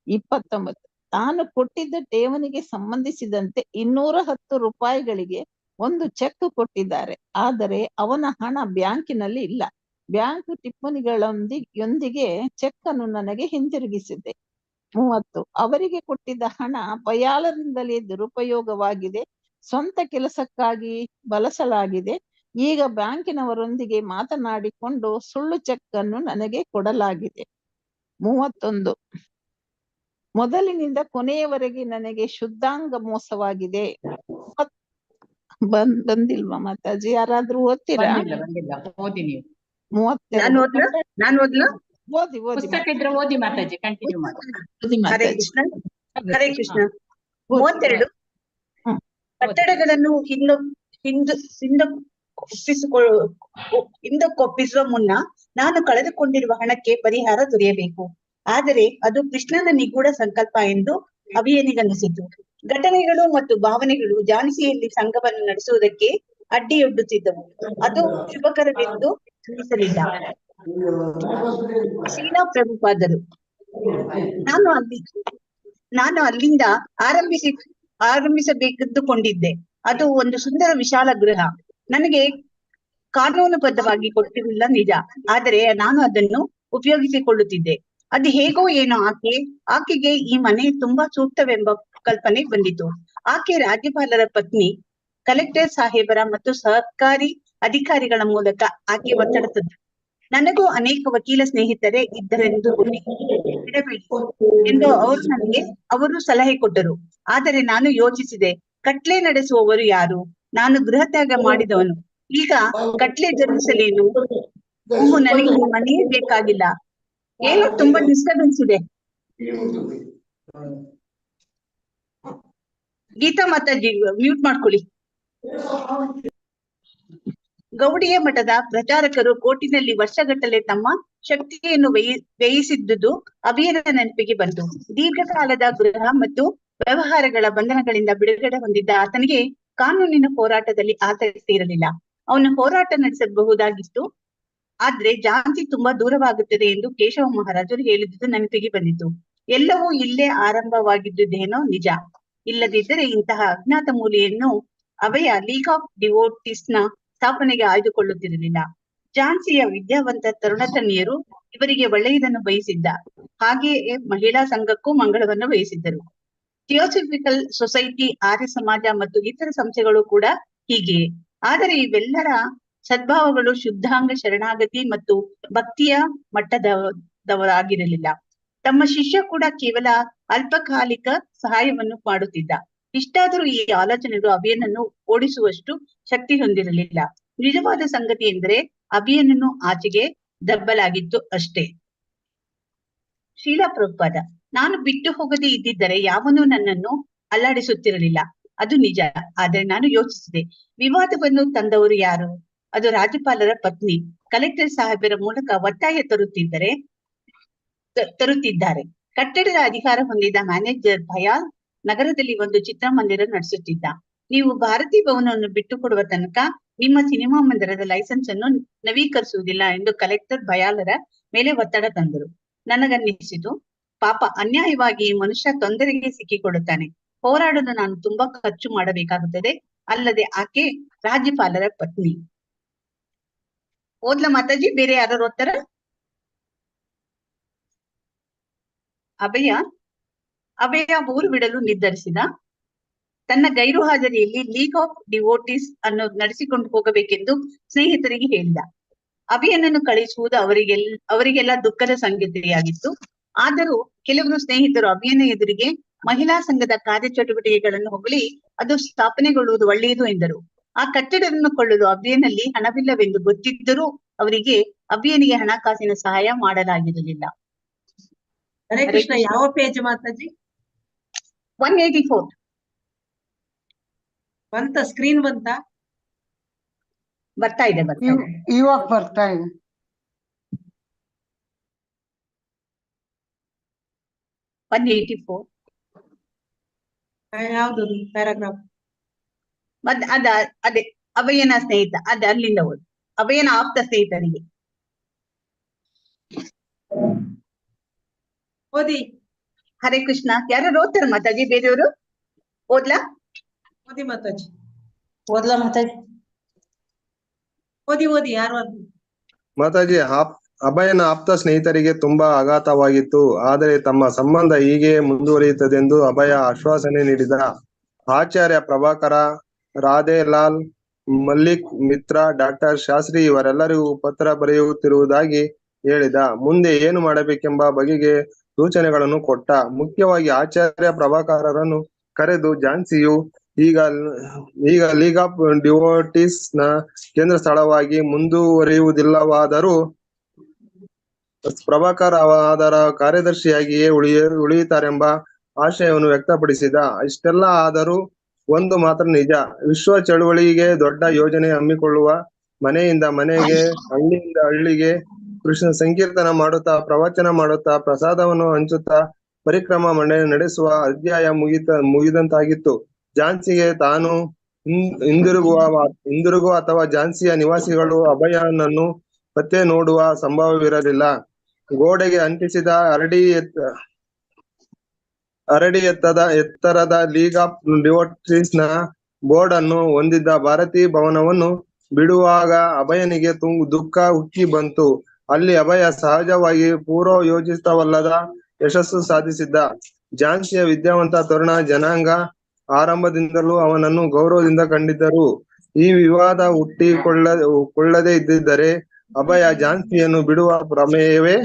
S10: 29. ತಾನು ಕೊಟ್ಟಿದ್ದ ಠೇವಣಿಗೆ ಸಂಬಂಧಿಸಿದಂತೆ 210 ರೂಪಾಯಿಗಳಿಗೆ ಒಂದು ಚೆಕ್ ಕೊಟ್ಟಿದ್ದಾರೆ. ಆದರೆ ಅವನ ಹಣ ಬ್ಯಾಂಕಿನಲ್ಲಿ ಇಲ್ಲ. ಬ್ಯಾಂಕ್ ಟಿಪ್ಪಣಿಗಳೊಂದಿಗೆ ಚೆಕ್ ಅನ್ನು ನನಗೆ ಹಿಂತಿರುಗಿಸಿದೆ. 30. ಅವರಿಗೆ ಕೊಟ್ಟಿದ್ದ ಹಣ ಬಯಾಲರಿಂದಲೇ ದುರುಪಯೋಗವಾಗಿದೆ. ಸ್ವಂತ ಕೆಲಸಕ್ಕಾಗಿ ಬಳಸಲಾಗಿದೆ. ಈಗ ಬ್ಯಾಂಕಿನವರೊಂದಿಗೆ ಮಾತನಾಡಿಕೊಂಡು ಸುಳ್ಳು ಚೆಕ್ ಅನ್ನು ನನಗೆ ಕೊಡಲಾಗಿದೆ. 31. ಮೊದಲಿನಿಂದ ಕೊನೆಯವರೆಗೆ ನನಗೆ ಶುದ್ಧಾಂಗ ಮೋಸವಾಗಿದೆ. ಬಂದಿಲ್ವಾ ಮಾತಾಜಿ? ಯಾರಾದ್ರೂ ಓದ್ತೀರಾ?
S1: ಬಂದಿಲ್ಲ. ಓದಿ ನೀವು.
S10: 32. ಓದಿ
S1: ಪುಸ್ತಕ ಇದ್ರೆ ಓದಿ ಮಾತಾಜಿ, ಕಂಟಿನ್ಯೂ ಮಾಡಿ.
S2: ಹರೇ ಕೃಷ್ಣ. ಹರೇ ಕೃಷ್ಣ. 32. ಕಟ್ಟಡಗಳನ್ನು ಹಿಂದಕ್ಕೊಪ್ಪಿಸುವ ಮುನ್ನ ನಾನು ಕಳೆದುಕೊಂಡಿರುವ ಹಣಕ್ಕೆ ಪರಿಹಾರ ದೊರೆಯಬೇಕು. ಆದರೆ ಅದು ಕೃಷ್ಣನ ನಿಗೂಢ ಸಂಕಲ್ಪ ಎಂದು ಅಭಿಯನಿಗನ್ನಿಸಿತು. ಘಟನೆಗಳು ಮತ್ತು ಭಾವನೆಗಳು ಝಾನ್ಸಿಯಲ್ಲಿ ಸಂಘವನ್ನು ನಡೆಸುವುದಕ್ಕೆ ಅಡ್ಡಿಯೊಡ್ಡುತ್ತಿದ್ದವು. ಅದು ಶುಭಕರವೆಂದು ಅನಿಸಲಿಲ್ಲ. ಶ್ರೀಲಾ ಪ್ರಭುಪಾದರು. ನಾನು ಅಲ್ಲಿಂದ ಆರಂಭಿಸಬೇಕೆಂದುಕೊಂಡಿದ್ದೆ. ಅದು ಒಂದು ಸುಂದರ ವಿಶಾಲ ಗೃಹ. ನನಗೆ ಕಾನೂನುಬದ್ಧವಾಗಿ ಕೊಟ್ಟಿರಲಿಲ್ಲ ನಿಜ, ಆದರೆ ನಾನು ಅದನ್ನು ಉಪಯೋಗಿಸಿಕೊಳ್ಳುತ್ತಿದ್ದೆ. ಅದು ಹೇಗೋ ಏನೋ ಆಕೆಗೆ ಈ ಮನೆ ತುಂಬಾ ಸೂಕ್ತವೆಂಬ ಕಲ್ಪನೆ ಬಂದಿತು. ಆಕೆ ರಾಜ್ಯಪಾಲರ ಪತ್ನಿ. ಕಲೆಕ್ಟರ್ ಸಾಹೇಬರ ಮತ್ತು ಸರ್ಕಾರಿ ಅಧಿಕಾರಿಗಳ ಮೂಲಕ ಆಕೆ ಒತ್ತಡ ತಂದರು. ನನಗೂ ಅನೇಕ ವಕೀಲ ಸ್ನೇಹಿತರೇ ಇದ್ದರೆಂದು ಬಿಡಬೇಡಿ ಎಂದು ಅವರು ಸಲಹೆ ಕೊಟ್ಟರು. ಆದರೆ ನಾನು ಯೋಚಿಸಿದೆ, ಕಟ್ಲೆ ನಡೆಸುವವರು ಯಾರು? ನಾನು ಗೃಹ ತ್ಯಾಗ ಮಾಡಿದವನು. ಈಗ ಕಟ್ಲೆ ಜರುಗಿಸಲೇನು? ನನಗೆ ಈ ಮನೆಯೇ ಬೇಕಾಗಿಲ್ಲ. ಏನೋ ತುಂಬಾ ಡಿಸ್ಟರ್ಬೆನ್ಸ್ ಇದೆ. ಗೀತಾ ಮಾತಾಜಿ ಮ್ಯೂಟ್ ಮಾಡ್ಕೊಳ್ಳಿ. ಗೌಡಿಯ ಮಠದ ಪ್ರಚಾರಕರು ಕೋರ್ಟಿನಲ್ಲಿ ವರ್ಷಗಟ್ಟಲೆ ತಮ್ಮ ಶಕ್ತಿಯನ್ನು ವ್ಯಯಿಸಿದ್ದುದು ಅಭಿಯನ ನೆನಪಿಗೆ ಬಂತು. ದೀರ್ಘಕಾಲದ ಗೃಹ ಮತ್ತು ವ್ಯವಹಾರಗಳ ಬಂಧನಗಳಿಂದ ಬಿಡುಗಡೆ ಹೊಂದಿದ್ದ ಆತನಿಗೆ ಕಾನೂನಿನ ಹೋರಾಟದಲ್ಲಿ ಆಸಕ್ತಿ ಇರಲಿಲ್ಲ. ಅವನು ಹೋರಾಟ ನಡೆಸಬಹುದಾಗಿತ್ತು, ಆದ್ರೆ ಝಾನ್ಸಿ ತುಂಬಾ ದೂರವಾಗುತ್ತದೆ ಎಂದು ಕೇಶವ ಮಹಾರಾಜರು ಹೇಳಿದುದು ನೆನಪಿಗೆ ಬಂದಿತು. ಎಲ್ಲವೂ ಇಲ್ಲೇ ಆರಂಭವಾಗಿದ್ದುದೇನೋ ನಿಜ. ಇಲ್ಲದಿದ್ದರೆ ಇಂತಹ ಅಜ್ಞಾತ ಮೂಲೆಯನ್ನು ಅಭಯ ಲೀಗ್ ಆಫ್ ಡಿವೋಟಿಸ್ ನ ಸ್ಥಾಪನೆಗೆ ಆಯ್ದುಕೊಳ್ಳುತ್ತಿರಲಿಲ್ಲ. ಝಾನ್ಸಿಯ ವಿದ್ಯಾವಂತ ತರುಣತನಿಯರು ಇವರಿಗೆ ಒಳ್ಳೆಯದನ್ನು ಬಯಸಿದ್ದ. ಹಾಗೆಯೇ ಮಹಿಳಾ ಸಂಘಕ್ಕೂ ಮಂಗಳವನ್ನು ಬಯಸಿದ್ದರು.
S11: ಥಿಯೋಸಫಿಕಲ್ ಸೊಸೈಟಿ, ಆರ್ಯ ಸಮಾಜ ಮತ್ತು ಇತರ ಸಂಸ್ಥೆಗಳು ಕೂಡ ಹೀಗೆ. ಆದರೆ ಇವೆಲ್ಲರ ಸದ್ಭಾವಗಳು ಶುದ್ಧಾಂಗ ಶರಣಾಗತಿ ಮತ್ತು ಭಕ್ತಿಯ ಮಟ್ಟದವರಾಗಿರಲಿಲ್ಲ. ತಮ್ಮ ಶಿಷ್ಯ ಕೂಡ ಕೇವಲ ಅಲ್ಪಕಾಲಿಕ ಸಹಾಯವನ್ನು ಮಾಡುತ್ತಿದ್ದ. ಇಷ್ಟಾದರೂ ಈ ಆಲೋಚನೆಗಳು ಅಭಿಯನನ್ನು ಓಡಿಸುವಷ್ಟು ಶಕ್ತಿ ಹೊಂದಿರಲಿಲ್ಲ. ನಿಜವಾದ ಸಂಗತಿ ಎಂದರೆ ಅಭಿಯನನ್ನು ಆಚೆಗೆ ದಬ್ಬಲಾಗಿತ್ತು ಅಷ್ಟೇ. ಶ್ರೀಲಾ ಪ್ರಭುಪಾದ: ನಾನು ಬಿಟ್ಟು ಹೋಗದೆ ಇದ್ದಿದ್ದರೆ ಯಾವನೂ ನನ್ನನ್ನು ಅಲ್ಲಾಡಿಸುತ್ತಿರಲಿಲ್ಲ, ಅದು ನಿಜ. ಆದರೆ ನಾನು ಯೋಚಿಸಿದೆ, ವಿವಾದವನ್ನು ತಂದವರು ಯಾರು? ಅದು ರಾಜ್ಯಪಾಲರ ಪತ್ನಿ. ಕಲೆಕ್ಟರ್ ಸಾಹೇಬರ ಮೂಲಕ ಒತ್ತಾಯ ತರುತ್ತಿದ್ದಾರೆ. ಕಟ್ಟಡದ ಅಧಿಕಾರ ಹೊಂದಿದ ಮ್ಯಾನೇಜರ್ ಭಯಾಲ್ ನಗರದಲ್ಲಿ ಒಂದು ಚಿತ್ರಮಂದಿರ ನಡೆಸುತ್ತಿದ್ದ. ನೀವು ಭಾರತೀ ಭವನವನ್ನು ಬಿಟ್ಟು ಕೊಡುವ ತನಕ ನಿಮ್ಮ ಸಿನಿಮಾ ಮಂದಿರದ ಲೈಸೆನ್ಸ್ ಅನ್ನು ನವೀಕರಿಸುವುದಿಲ್ಲ ಎಂದು ಕಲೆಕ್ಟರ್ ಭಯಾಲರ ಮೇಲೆ ಒತ್ತಡ ತಂದರು. ನನಗನ್ನಿಸಿತು, ಪಾಪ, ಅನ್ಯಾಯವಾಗಿ ಈ ಮನುಷ್ಯ ತೊಂದರೆಗೆ ಸಿಕ್ಕಿಕೊಳ್ಳುತ್ತಾನೆ. ಹೋರಾಡಲು ನಾನು ತುಂಬಾ ಖರ್ಚು ಮಾಡಬೇಕಾಗುತ್ತದೆ. ಅಲ್ಲದೆ ಆಕೆ ರಾಜ್ಯಪಾಲರ ಪತ್ನಿ. ಓದ್ಲ ಮಾತಾಜಿ? ಬೇರೆ ಯಾರು ಓದ್ತಾರ? ಅಭಯ ಊರು ಬಿಡಲು ನಿರ್ಧರಿಸಿದ. ತನ್ನ ಗೈರು ಹಾಜರಿಯಲ್ಲಿ ಲೀಗ್ ಆಫ್ ಡಿವೋಟೀಸ್ ಅನ್ನು ನಡೆಸಿಕೊಂಡು ಹೋಗಬೇಕೆಂದು ಸ್ನೇಹಿತರಿಗೆ ಹೇಳಿದ. ಅಭಿಯನನ್ನು ಕಳಿಸುವುದು ಅವರಿಗೆಲ್ಲ ದುಃಖದ ಸಂಗತಿಯಾಗಿತ್ತು. ಆದರೂ ಕೆಲವರು ಸ್ನೇಹಿತರು ಅಭಿಯನ ಎದುರಿಗೆ ಮಹಿಳಾ ಸಂಘದ ಕಾರ್ಯಚಟುವಟಿಕೆಗಳನ್ನು ಹೊಗಳಿ ಅದು ಸ್ಥಾಪನೆಗೊಳ್ಳುವುದು ಒಳ್ಳೆಯದು ಎಂದರು. ಆ ಕಟ್ಟಡವನ್ನು ಕೊಳ್ಳಲು ಅಭಿಯನಲ್ಲಿ ಹಣವಿಲ್ಲವೆಂದು ಗೊತ್ತಿದ್ದರೂ ಅವರಿಗೆ ಅಭಿಯನಿಗೆ ಹಣಕಾಸಿನ ಸಹಾಯ ಮಾಡಲಾಗಿರಲಿಲ್ಲ.
S12: ಹರೇ ಕೃಷ್ಣ. ಯಾವ ಪೇಜ್ ಮಾತಾಜಿ?
S11: 184
S12: ಬಂತ? ಸ್ಕ್ರೀನ್ ಬಂತ?
S11: ಬರ್ತಾ ಇದೆ.
S13: ಇವಾಗ ಬರ್ತಾ ಇದೆ.
S12: ಯಾವ್ದು ಪ್ಯಾರಾಗ್ರಾಫ್?
S11: ಅದೇ ಅಭಯನ ಸ್ನೇಹಿತ, ಅದೇ ಅಲ್ಲಿಂದ ಓದು. ಅಭಯನ ಆಪ್ತ ಸ್ನೇಹಿತರಿಗೆ
S12: ಓದಿ.
S11: ಹರೇ ಕೃಷ್ಣ. ಯಾರು ಓದ್ತಾರ ಮಾತಾಜಿ? ಬೇರೆಯವರು ಓದ್ಲಾ?
S12: ಓದಿ ಮಾತಾಜಿ.
S8: ಓದ್ಲಾ ಮಾತಾಜಿ?
S12: ಓದಿ ಯಾರು
S14: ಮಾತಾಜಿ? ಅಭಯನ ಆಪ್ತ ಸ್ನೇಹಿತರಿಗೆ ತುಂಬಾ ಆಘಾತವಾಗಿತ್ತು. ಆದರೆ ತಮ್ಮ ಸಂಬಂಧ ಹೀಗೆ ಮುಂದುವರಿಯುತ್ತದೆಂದು ಅಭಯ ಆಶ್ವಾಸನೆ ನೀಡಿದ. ಆಚಾರ್ಯ ಪ್ರಭಾಕರ, ರಾಧೇಲಾಲ್, ಮಲ್ಲಿಕ್ ಮಿತ್ರ, ಡಾಕ್ಟರ್ ಶಾಸ್ತ್ರಿ ಇವರೆಲ್ಲರಿಗೂ ಪತ್ರ ಬರೆಯುತ್ತಿರುವುದಾಗಿ ಹೇಳಿದ. ಮುಂದೆ ಏನು ಮಾಡಬೇಕೆಂಬ ಬಗೆಗೆ ಸೂಚನೆಗಳನ್ನು ಕೊಟ್ಟ. ಮುಖ್ಯವಾಗಿ ಆಚಾರ್ಯ ಪ್ರಭಾಕರರನ್ನು ಕರೆದು, ಝಾನ್ಸಿಯು ಈಗ ಲೀಗ್ ಆಫ್ ಡಿವೋಟೀಸ್ ನ ಕೇಂದ್ರ ಸ್ಥಳವಾಗಿ ಮುಂದುವರಿಯುವುದಿಲ್ಲವಾದರೂ ಪ್ರಭಾಕರ್ ಅದರ ಕಾರ್ಯದರ್ಶಿಯಾಗಿಯೇ ಉಳಿಯುತ್ತಾರೆಂಬ ಆಶಯವನ್ನು ವ್ಯಕ್ತಪಡಿಸಿದ. ಇಷ್ಟೆಲ್ಲ ಆದರೂ ಒಂದು ಮಾತ್ರ ನಿಜ. ವಿಶ್ವ ಚಳುವಳಿಗೆ ದೊಡ್ಡ ಯೋಜನೆ ಹಮ್ಮಿಕೊಳ್ಳುವ, ಮನೆಯಿಂದ ಮನೆಗೆ, ಹಳ್ಳಿಯಿಂದ ಹಳ್ಳಿಗೆ ಕೃಷ್ಣ ಸಂಕೀರ್ತನ ಮಾಡುತ್ತಾ, ಪ್ರವಚನ ಮಾಡುತ್ತಾ, ಪ್ರಸಾದವನ್ನು ಹಂಚುತ್ತಾ ಪರಿಕ್ರಮ ನಡೆಸುವ ಅಧ್ಯಾಯ ಮುಗಿದಂತಾಗಿತ್ತು. ಝಾನ್ಸಿಗೆ ತಾನು ಹಿಂದಿರುಗುವ ಅಥವಾ ಝಾನ್ಸಿಯ ನಿವಾಸಿಗಳು ಅಭಯನನ್ನು ಪತ್ತೆ ನೋಡುವ ಸಂಭವವಿರಲಿಲ್ಲ. ಗೋಡೆಗೆ ಅಂಟಿಸಿದ ಅರಡಿ ಎತ್ತರದ ಲೀಗ್ ಆಫ್ ಡಿವೋಟೀಸ್ ನ ಬೋರ್ಡ್ ಅನ್ನು ಹೊಂದಿದ್ದ ಭಾರತೀ ಭವನವನ್ನು ಬಿಡುವಾಗ ಅಭಯನಿಗೆ ದುಃಖ ಉಕ್ಕಿ ಬಂತು. ಅಲ್ಲಿ ಅಭಯ ಸಹಜವಾಗಿ ಪೂರ್ವ ಯೋಜಿತವಲ್ಲದ ಯಶಸ್ಸು ಸಾಧಿಸಿದ್ದ. ಝಾನ್ಸಿಯ ವಿದ್ಯಾವಂತ ತರುಣ ಜನಾಂಗ ಆರಂಭದಿಂದಲೂ ಅವನನ್ನು ಗೌರವದಿಂದ ಕಂಡಿದ್ದರು. ಈ ವಿವಾದ ಹುಟ್ಟಿಕೊಳ್ಳದೇ ಇದ್ದಿದ್ದರೆ ಅಭಯ ಝಾನ್ಸಿಯನ್ನು ಬಿಡುವ ಪ್ರಮೇಯವೇ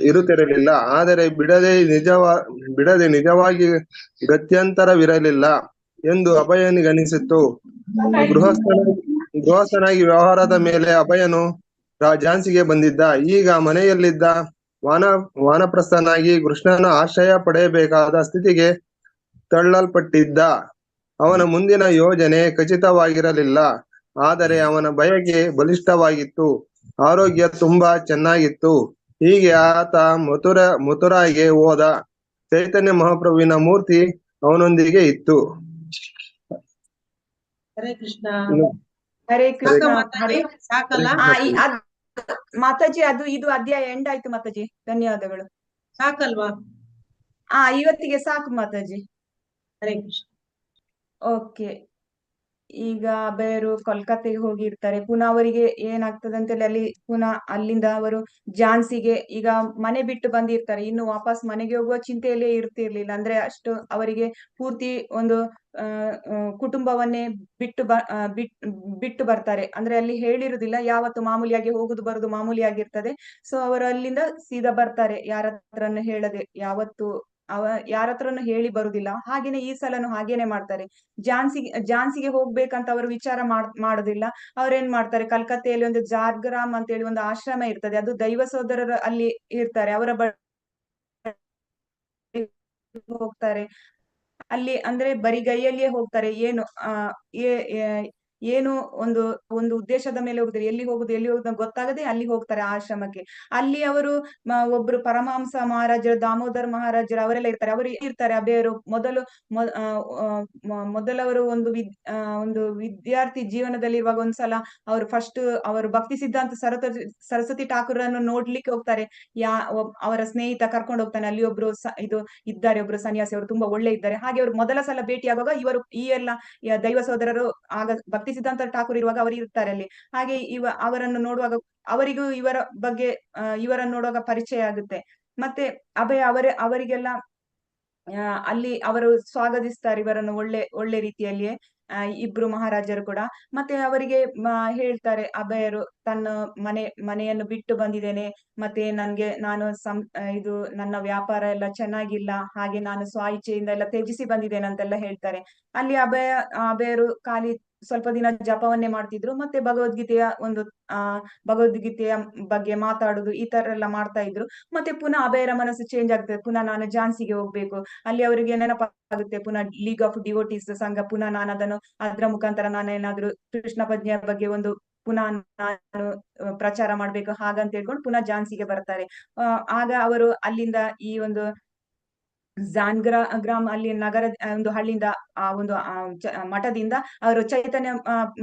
S14: ಇರುತ್ತಿರಲಿಲ್ಲ. ಆದರೆ ಬಿಡದೆ ನಿಜವಾಗಿ ಗತ್ಯಂತರವಿರಲಿಲ್ಲ ಎಂದು ಅಭಯನಿಗನಿಸಿತು. ಗೃಹಸ್ಥನಾಗಿ ವ್ಯವಹಾರದ ಮೇಲೆ ಅಭಯನು ಝಾನ್ಸಿಗೆ ಬಂದಿದ್ದ. ಈಗ ಮನೆಯಲ್ಲಿದ್ದ ವಾನಪ್ರಸ್ಥನಾಗಿ ಕೃಷ್ಣನ ಆಶ್ರಯ ಪಡೆಯಬೇಕಾದ ಸ್ಥಿತಿಗೆ ತಳ್ಳಲ್ಪಟ್ಟಿದ್ದ. ಅವನ ಮುಂದಿನ ಯೋಜನೆ ಖಚಿತವಾಗಿರಲಿಲ್ಲ, ಆದರೆ ಅವನ ಬಯಕೆ ಬಲಿಷ್ಠವಾಗಿತ್ತು. ಆರೋಗ್ಯ ತುಂಬಾ ಚೆನ್ನಾಗಿತ್ತು. ಹೀಗೆ ಆತ ಮಥುರಾಗೆ ಹೋದ. ಚೈತನ್ಯ ಮಹಾಪ್ರಭುವಿನ ಮೂರ್ತಿ ಅವನೊಂದಿಗೆ ಇತ್ತು.
S12: ಹರೇ ಕೃಷ್ಣ.
S2: ಹರೇ ಕೃಷ್ಣ.
S12: ಸಾಕಲ್ಲ
S2: ಮಾತಾಜಿ? ಇದು ಅಧ್ಯಾಯ ಎಂಡ್ ಆಯ್ತು ಮಾತಾಜಿ. ಧನ್ಯವಾದಗಳು.
S12: ಸಾಕಲ್ವಾ?
S2: ಇವತ್ತಿಗೆ ಸಾಕು ಮಾತಾಜಿ.
S12: ಹರೇ ಕೃಷ್ಣ.
S2: ಓಕೆ. ಈಗ ಅಭಯರು ಕೋಲ್ಕತ್ತೆಗೆ ಹೋಗಿರ್ತಾರೆ. ಪುನಃ ಅವರಿಗೆ ಏನಾಗ್ತದೆ ಅಂತೇಳಿ ಅಲ್ಲಿ ಪುನಃ ಅಲ್ಲಿಂದ ಅವರು ಝಾನ್ಸಿಗೆ ಈಗ ಮನೆ ಬಿಟ್ಟು ಬಂದಿರ್ತಾರೆ. ಇನ್ನು ವಾಪಸ್ ಮನೆಗೆ ಹೋಗುವ ಚಿಂತೆಯಲ್ಲೇ ಇರ್ತಿರ್ಲಿಲ್ಲ. ಅಂದ್ರೆ ಅಷ್ಟು ಅವರಿಗೆ ಪೂರ್ತಿ ಒಂದು ಕುಟುಂಬವನ್ನೇ ಬಿಟ್ಟು ಬರ್ತಾರೆ. ಅಂದ್ರೆ ಅಲ್ಲಿ ಹೇಳಿರುದಿಲ್ಲ, ಯಾವತ್ತು ಮಾಮೂಲಿಯಾಗಿ ಹೋಗುದು ಬರುದು ಮಾಮೂಲಿಯಾಗಿರ್ತದೆ. ಸೊ ಅವರು ಅಲ್ಲಿಂದ ಸೀದಾ ಬರ್ತಾರೆ, ಯಾರ ಹತ್ರನು ಹೇಳದೆ, ಯಾವತ್ತು ಯಾರ ಹತ್ರನು ಹೇಳಿ ಬರುದಿಲ್ಲ. ಹಾಗೇನೆ ಈ ಸಲನು ಹಾಗೇನೆ ಮಾಡ್ತಾರೆ. ಝಾನ್ಸಿಗೆ ಹೋಗ್ಬೇಕಂತ ಅವರು ವಿಚಾರ ಮಾಡುದಿಲ್ಲ. ಅವ್ರೇನ್ ಮಾಡ್ತಾರೆ, ಕಲ್ಕತ್ತೆಯಲ್ಲಿ ಒಂದು ಜಾರ್ಗ್ರಾಮ್ ಅಂತ ಹೇಳಿ ಒಂದು ಆಶ್ರಮ ಇರ್ತದೆ, ಅದು ದೈವ ಸೋದರರು ಅಲ್ಲಿ ಇರ್ತಾರೆ, ಅವರ ಬಳಿ ಹೋಗ್ತಾರೆ. ಅಲ್ಲಿ ಅಂದ್ರೆ ಬರಿಗೈಯಲ್ಲಿಯೇ ಹೋಗ್ತಾರೆ. ಏನು ಒಂದು ಉದ್ದೇಶದ ಮೇಲೆ ಹೋಗುದು, ಎಲ್ಲಿ ಹೋಗುದು ಗೊತ್ತಾಗದೆ ಅಲ್ಲಿ ಹೋಗ್ತಾರೆ ಆಶ್ರಮಕ್ಕೆ. ಅಲ್ಲಿ ಅವರು ಒಬ್ರು ಪರಮಹಂಸ ಮಹಾರಾಜರು, ದಾಮೋದರ್ ಮಹಾರಾಜರು ಅವರೆಲ್ಲ ಇರ್ತಾರೆ. ಅವರು ಇರ್ತಾರೆ ಅಭಯರು ಮೊದಲವರು ಒಂದು ವಿದ್ಯಾರ್ಥಿ ಜೀವನದಲ್ಲಿ ಇರುವಾಗ ಒಂದ್ಸಲ ಅವರು ಅವರು ಭಕ್ತಿ ಸಿದ್ಧಾಂತ ಸರಸ್ವತಿ ಠಾಕೂರನ್ನು ನೋಡ್ಲಿಕ್ಕೆ ಹೋಗ್ತಾರೆ. ಅವರ ಸ್ನೇಹಿತ ಕರ್ಕೊಂಡು ಹೋಗ್ತಾನೆ. ಅಲ್ಲಿ ಒಬ್ರು ಇದ್ದಾರೆ, ಒಬ್ರು ಸನ್ಯಾಸಿ, ಅವರು ತುಂಬಾ ಒಳ್ಳೆ ಇದ್ದಾರೆ. ಹಾಗೆ ಅವರು ಮೊದಲ ಸಲ ಭೇಟಿಯಾಗುವಾಗ ಈ ಎಲ್ಲ ದೈವ ಸೋದರರು ಆಗ ಭಕ್ತಿ ಸಿದ್ಧಾಂತ ಠಾಕೂರ್ ಇರುವಾಗ ಅವರು ಇರ್ತಾರೆ ಅಲ್ಲಿ. ಹಾಗೆ ಅವರನ್ನು ನೋಡುವಾಗ ಅವರಿಗೂ ಇವರನ್ನು ನೋಡುವಾಗ ಪರಿಚಯ ಆಗುತ್ತೆ. ಮತ್ತೆ ಅಭಯ ಅವರಿಗೆಲ್ಲ ಅಲ್ಲಿ ಅವರು ಸ್ವಾಗತಿಸ್ತಾರೆ ಇವರನ್ನು ಒಳ್ಳೆ ರೀತಿಯಲ್ಲಿಯೇ, ಇಬ್ರು ಮಹಾರಾಜರು ಕೂಡ. ಮತ್ತೆ ಅವರಿಗೆ ಹೇಳ್ತಾರೆ, ಅಭಯರು ತನ್ನ ಮನೆಯನ್ನು ಬಿಟ್ಟು ಬಂದಿದ್ದೇನೆ, ಮತ್ತೆ ಇದು ನನ್ನ ವ್ಯಾಪಾರ ಎಲ್ಲ ಚೆನ್ನಾಗಿಲ್ಲ, ಹಾಗೆ ನಾನು ಸ್ವ ಇಚ್ಛೆಯಿಂದ ಎಲ್ಲ ತ್ಯಜಿಸಿ ಬಂದಿದ್ದೇನೆ ಅಂತೆಲ್ಲ ಹೇಳ್ತಾರೆ. ಅಲ್ಲಿ ಅಭಯರು ಸ್ವಲ್ಪ ದಿನ ಜಪವನ್ನೇ ಮಾಡ್ತಿದ್ರು. ಮತ್ತೆ ಭಗವದ್ಗೀತೆಯ ಬಗ್ಗೆ ಮಾತಾಡುದು ಈ ತರ ಎಲ್ಲ ಮಾಡ್ತಾ ಇದ್ರು. ಮತ್ತೆ ಪುನಃ ಅಭಯರ ಮನಸ್ಸು ಚೇಂಜ್ ಆಗ್ತದೆ. ಪುನಃ ನಾನು ಝಾನ್ಸಿಗೆ ಹೋಗ್ಬೇಕು, ಅಲ್ಲಿ ಅವರಿಗೆ ನೆನಪಾಗುತ್ತೆ ಪುನಃ ಲೀಗ್ ಆಫ್ ಡಿವೋಟೀಸ್ ಸಂಘ, ಪುನಃ ನಾನು ಅದರ ಮುಖಾಂತರ ನಾನೇನಾದ್ರೂ ಕೃಷ್ಣ ಪ್ರಜ್ಞೆಯ ಬಗ್ಗೆ ಪುನಃ ನಾನು ಪ್ರಚಾರ ಮಾಡ್ಬೇಕು ಹಾಗಂತ ಹೇಳ್ಕೊಂಡು ಪುನಃ ಝಾನ್ಸಿಗೆ ಬರ್ತಾರೆ. ಆಗ ಅವರು ಅಲ್ಲಿಂದ ಈ ಒಂದು ಗ್ರಾಮ್ ಅಲ್ಲಿ ಒಂದು ಹಳ್ಳಿಯಿಂದ ಮಠದಿಂದ ಅವರು ಚೈತನ್ಯ